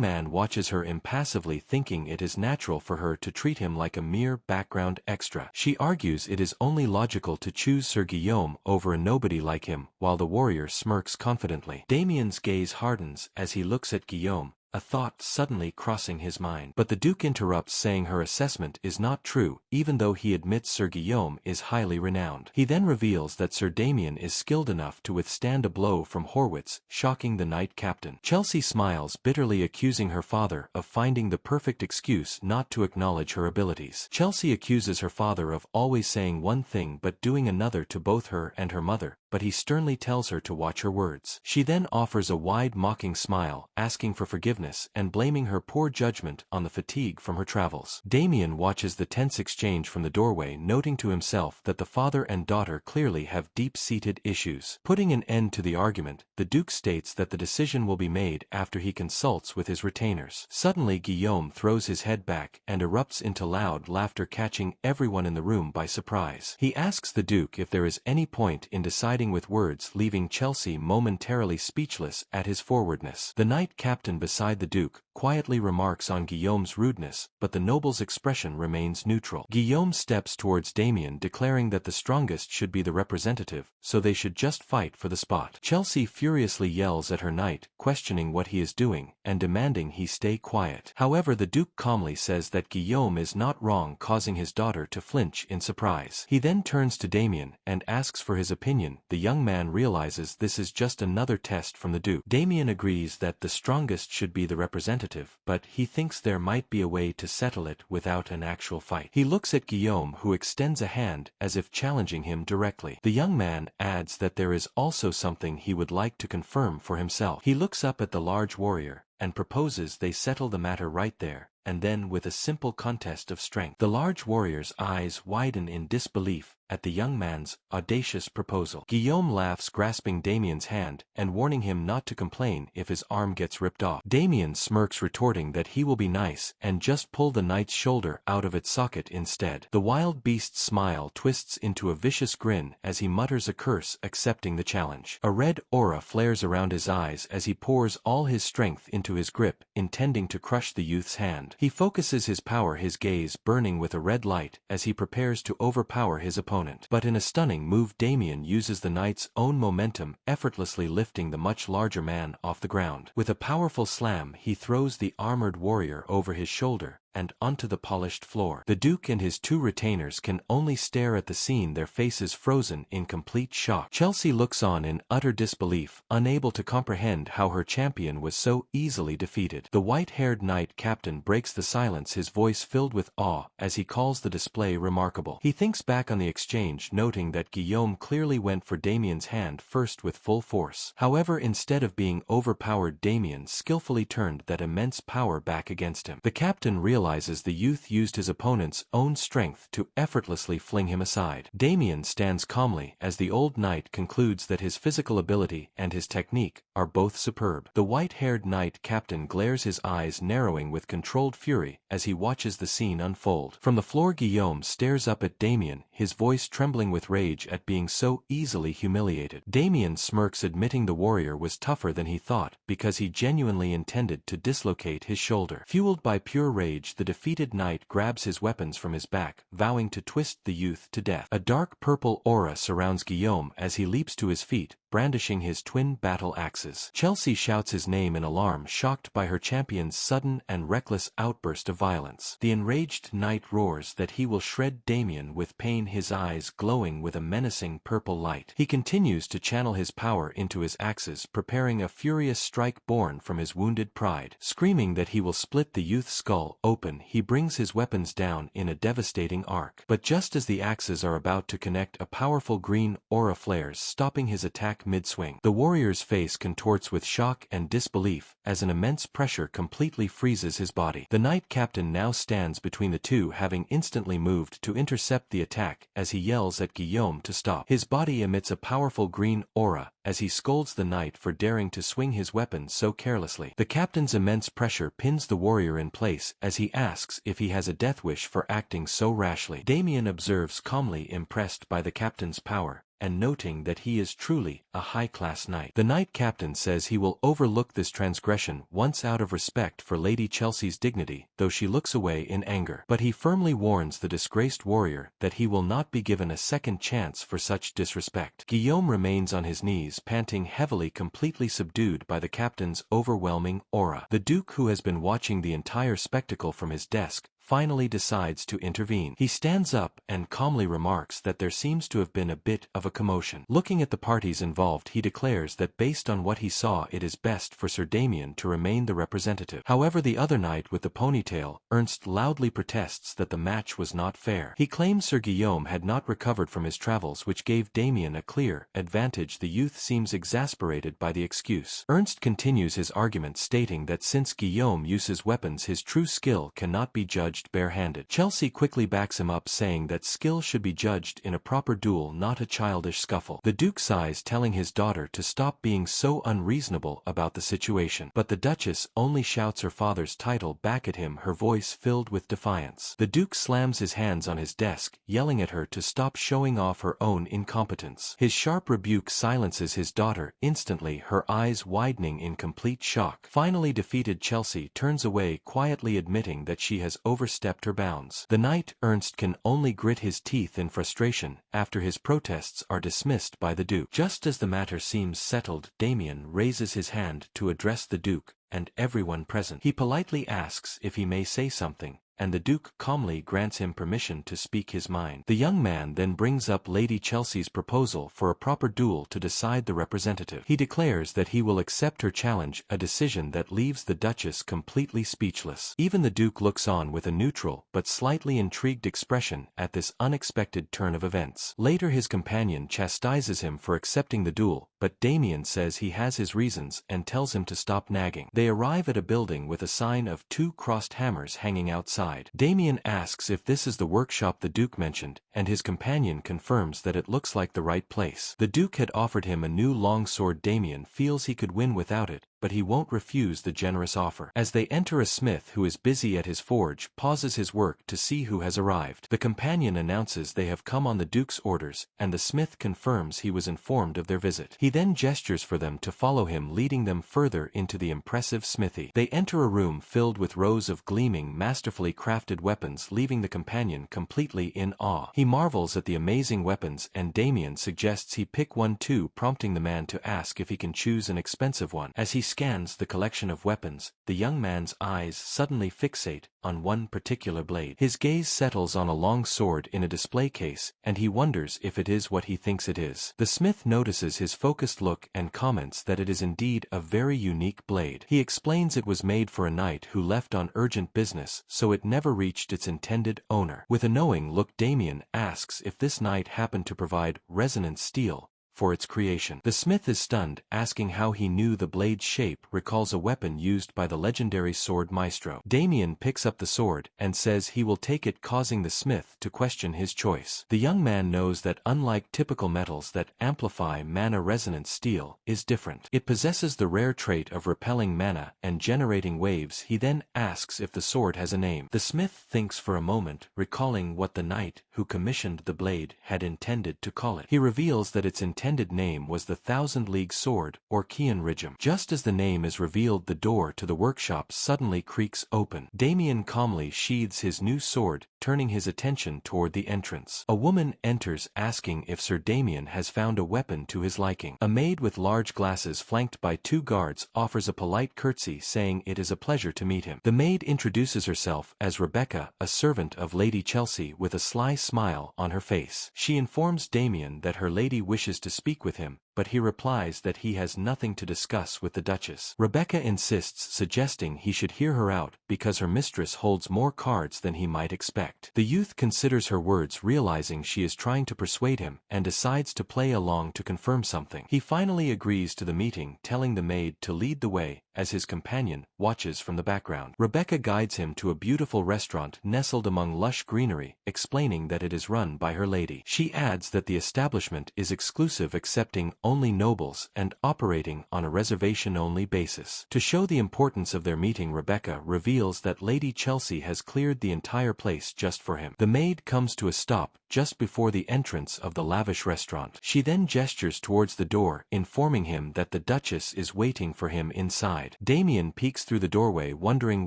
man watches her impassively, thinking it is natural for her to treat him like a mere background extra. She argues it is only logical to choose Sir Guillaume over a nobody like him, while the warrior smirks confidently. Damien's gaze hardens as he looks at Guillaume, a thought suddenly crossing his mind. But the Duke interrupts, saying her assessment is not true, even though he admits Sir Guillaume is highly renowned. He then reveals that Sir Damien is skilled enough to withstand a blow from Horwitz, shocking the knight captain. Chelsea smiles, bitterly accusing her father of finding the perfect excuse not to acknowledge her abilities. Chelsea accuses her father of always saying one thing but doing another to both her and her mother, but he sternly tells her to watch her words. She then offers a wide mocking smile, asking for forgiveness and blaming her poor judgment on the fatigue from her travels. Damien watches the tense exchange from the doorway, noting to himself that the father and daughter clearly have deep-seated issues. Putting an end to the argument, the Duke states that the decision will be made after he consults with his retainers. Suddenly Guillaume throws his head back and erupts into loud laughter, catching everyone in the room by surprise. He asks the Duke if there is any point in deciding with words, leaving Chelsea momentarily speechless at his forwardness. The knight captain beside the Duke quietly remarks on Guillaume's rudeness, but the noble's expression remains neutral. Guillaume steps towards Damien, declaring that the strongest should be the representative, so they should just fight for the spot. Chelsea furiously yells at her knight, questioning what he is doing, and demanding he stay quiet. However, the Duke calmly says that Guillaume is not wrong, causing his daughter to flinch in surprise. He then turns to Damien and asks for his opinion. The young man realizes this is just another test from the Duke. Damien agrees that the strongest should be the representative, but he thinks there might be a way to settle it without an actual fight. He looks at Guillaume, who extends a hand as if challenging him directly. The young man adds that there is also something he would like to confirm for himself. He looks up at the large warrior and proposes they settle the matter right there and then with a simple contest of strength. The large warrior's eyes widen in disbelief at the young man's audacious proposal. Guillaume laughs, grasping Damien's hand and warning him not to complain if his arm gets ripped off. Damien smirks, retorting that he will be nice and just pull the knight's shoulder out of its socket instead. The wild beast's smile twists into a vicious grin as he mutters a curse, accepting the challenge. A red aura flares around his eyes as he pours all his strength into his grip, intending to crush the youth's hand. He focuses his power, his gaze burning with a red light as he prepares to overpower his opponent. But in a stunning move, Damien uses the knight's own momentum, effortlessly lifting the much larger man off the ground. With a powerful slam, he throws the armored warrior over his shoulder and onto the polished floor. The Duke and his two retainers can only stare at the scene, their faces frozen in complete shock. Chelsea looks on in utter disbelief, unable to comprehend how her champion was so easily defeated. The white-haired knight captain breaks the silence, his voice filled with awe as he calls the display remarkable. He thinks back on the exchange, noting that Guillaume clearly went for Damien's hand first with full force. However, instead of being overpowered, Damien skillfully turned that immense power back against him. The captain realizes the youth used his opponent's own strength to effortlessly fling him aside. Damien stands calmly as the old knight concludes that his physical ability and his technique are both superb. The white-haired knight captain glares, his eyes narrowing with controlled fury as he watches the scene unfold. From the floor, Guillaume stares up at Damien, his voice trembling with rage at being so easily humiliated. Damien smirks, admitting the warrior was tougher than he thought because he genuinely intended to dislocate his shoulder. Fueled by pure rage, the defeated knight grabs his weapons from his back, vowing to twist the youth to death. A dark purple aura surrounds Guillaume as he leaps to his feet, brandishing his twin battle axes. Chelsea shouts his name in alarm, shocked by her champion's sudden and reckless outburst of violence. The enraged knight roars that he will shred Damien with pain, his eyes glowing with a menacing purple light. He continues to channel his power into his axes, preparing a furious strike born from his wounded pride. Screaming that he will split the youth's skull open, he brings his weapons down in a devastating arc. But just as the axes are about to connect, a powerful green aura flares, stopping his attack mid-swing. The warrior's face contorts with shock and disbelief as an immense pressure completely freezes his body. The knight captain now stands between the two, having instantly moved to intercept the attack as he yells at Guillaume to stop. His body emits a powerful green aura as he scolds the knight for daring to swing his weapon so carelessly. The captain's immense pressure pins the warrior in place as he asks if he has a death wish for acting so rashly. Damien observes calmly, impressed by the captain's power, and noting that he is truly a high-class knight. The knight captain says he will overlook this transgression once out of respect for Lady Chelsea's dignity, though she looks away in anger. But he firmly warns the disgraced warrior that he will not be given a second chance for such disrespect. Guillaume remains on his knees, panting heavily, completely subdued by the captain's overwhelming aura. The Duke, who has been watching the entire spectacle from his desk, finally decides to intervene. He stands up and calmly remarks that there seems to have been a bit of a commotion. Looking at the parties involved, he declares that based on what he saw, it is best for Sir Damien to remain the representative. However, the other knight with the ponytail, Ernst, loudly protests that the match was not fair. He claims Sir Guillaume had not recovered from his travels, which gave Damien a clear advantage. The youth seems exasperated by the excuse. Ernst continues his argument, stating that since Guillaume uses weapons, his true skill cannot be judged barehanded. Chelsea quickly backs him up, saying that skill should be judged in a proper duel, not a childish scuffle. The Duke sighs, telling his daughter to stop being so unreasonable about the situation. But the Duchess only shouts her father's title back at him, her voice filled with defiance. The Duke slams his hands on his desk, yelling at her to stop showing off her own incompetence. His sharp rebuke silences his daughter instantly, her eyes widening in complete shock. Finally defeated, Chelsea turns away, quietly admitting that she has overstepped her bounds. The knight, Ernst, can only grit his teeth in frustration after his protests are dismissed by the Duke. Just as the matter seems settled, Damien raises his hand to address the Duke and everyone present. He politely asks if he may say something, and the Duke calmly grants him permission to speak his mind. The young man then brings up Lady Chelsea's proposal for a proper duel to decide the representative. He declares that he will accept her challenge, a decision that leaves the Duchess completely speechless. Even the Duke looks on with a neutral but slightly intrigued expression at this unexpected turn of events. Later, his companion chastises him for accepting the duel, but Damien says he has his reasons and tells him to stop nagging. They arrive at a building with a sign of 2 crossed hammers hanging outside. Damien asks if this is the workshop the Duke mentioned, and his companion confirms that it looks like the right place. The Duke had offered him a new long sword. Damien feels he could win without it, but he won't refuse the generous offer. As they enter, a smith who is busy at his forge pauses his work to see who has arrived. The companion announces they have come on the Duke's orders, and the smith confirms he was informed of their visit. He then gestures for them to follow him, leading them further into the impressive smithy. They enter a room filled with rows of gleaming, masterfully crafted weapons, leaving the companion completely in awe. He marvels at the amazing weapons, and Damien suggests he pick one too, prompting the man to ask if he can choose an expensive one. As he scans the collection of weapons, the young man's eyes suddenly fixate on one particular blade. His gaze settles on a long sword in a display case, and he wonders if it is what he thinks it is. The smith notices his focused look and comments that it is indeed a very unique blade. He explains it was made for a knight who left on urgent business, so it never reached its intended owner. With a knowing look, Damien asks if this knight happened to provide resonant steel for its creation. The smith is stunned, asking how he knew the blade's shape recalls a weapon used by the legendary sword maestro. Damien picks up the sword and says he will take it, causing the smith to question his choice. The young man knows that unlike typical metals that amplify mana, resonant steel is different. It possesses the rare trait of repelling mana and generating waves. He then asks if the sword has a name. The smith thinks for a moment, recalling what the knight who commissioned the blade had intended to call it. He reveals that its intended name was the Thousand-League Sword, or Kian Rijum. Just as the name is revealed, the door to the workshop suddenly creaks open. Damien calmly sheathes his new sword, turning his attention toward the entrance. A woman enters, asking if Sir Damien has found a weapon to his liking. A maid with large glasses, flanked by 2 guards, offers a polite curtsy, saying it is a pleasure to meet him. The maid introduces herself as Rebecca, a servant of Lady Chelsea, with a sly smile on her face. She informs Damien that her lady wishes to speak with him, but he replies that he has nothing to discuss with the Duchess. Rebecca insists, suggesting he should hear her out because her mistress holds more cards than he might expect. The youth considers her words, realizing she is trying to persuade him, and decides to play along to confirm something. He finally agrees to the meeting, telling the maid to lead the way, as his companion watches from the background. Rebecca guides him to a beautiful restaurant nestled among lush greenery, explaining that it is run by her lady. She adds that the establishment is exclusive, accepting only nobles and operating on a reservation-only basis. To show the importance of their meeting, Rebecca reveals that Lady Chelsea has cleared the entire place just for him. The maid comes to a stop just before the entrance of the lavish restaurant. She then gestures towards the door, informing him that the Duchess is waiting for him inside. Damien peeks through the doorway, wondering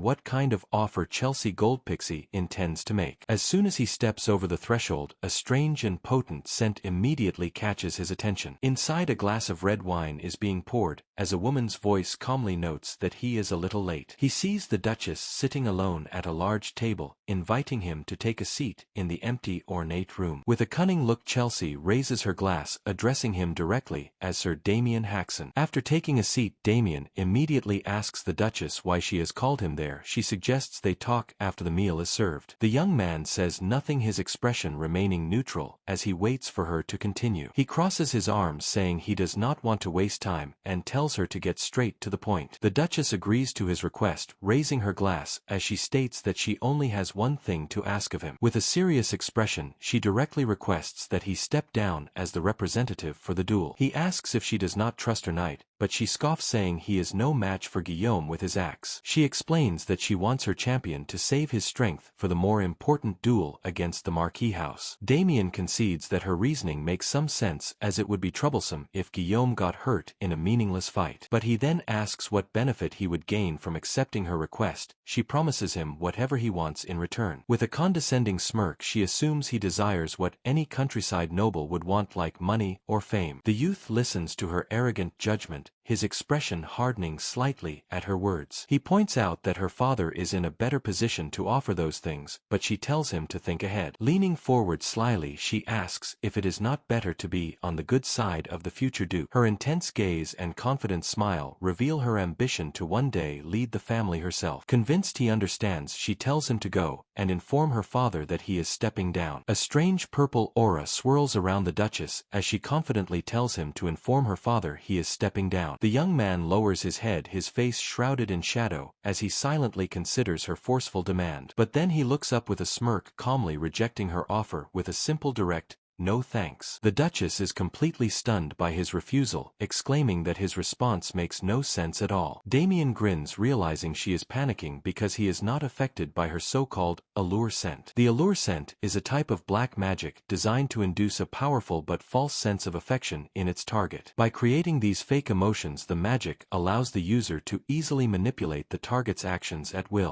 what kind of offer Chelsea Goldpixie intends to make. As soon as he steps over the threshold, a strange and potent scent immediately catches his attention. Inside, a glass of red wine is being poured, as a woman's voice calmly notes that he is a little late. He sees the Duchess sitting alone at a large table, inviting him to take a seat in the empty, ornate room. With a cunning look, Chelsea raises her glass, addressing him directly as Sir Damien Haxon. After taking a seat, Damien immediately asks the Duchess why she has called him there. She suggests they talk after the meal is served. The young man says nothing, his expression remaining neutral as he waits for her to continue. He crosses his arms, saying he does not want to waste time, and tells her to get straight to the point. The Duchess agrees to his request, raising her glass as she states that she only has one thing to ask of him. With a serious expression, she directly requests that he step down as the representative for the duel. He asks if she does not trust her knight, but she scoffs, saying he is no match for Guillaume with his axe. She explains that she wants her champion to save his strength for the more important duel against the Marquis house. Damien concedes that her reasoning makes some sense, as it would be troublesome if Guillaume got hurt in a meaningless fight. But he then asks what benefit he would gain from accepting her request. She promises him whatever he wants in return. With a condescending smirk, she assumes he desires what any countryside noble would want, like money or fame. The youth listens to her arrogant judgment, his expression hardening slightly at her words. He points out that her father is in a better position to offer those things, but she tells him to think ahead. Leaning forward slyly, she asks if it is not better to be on the good side of the future duke. Her intense gaze and confident smile reveal her ambition to one day lead the family herself. Convinced he understands, she tells him to go and inform her father that he is stepping down. A strange purple aura swirls around the Duchess as she confidently tells him to inform her father he is stepping down. The young man lowers his head, his face shrouded in shadow, as he silently considers her forceful demand. But then he looks up with a smirk, calmly rejecting her offer with a simple, direct, "No thanks." The Duchess is completely stunned by his refusal, exclaiming that his response makes no sense at all. Damien grins, realizing she is panicking because he is not affected by her so-called allure scent. The allure scent is a type of black magic designed to induce a powerful but false sense of affection in its target. By creating these fake emotions, the magic allows the user to easily manipulate the target's actions at will.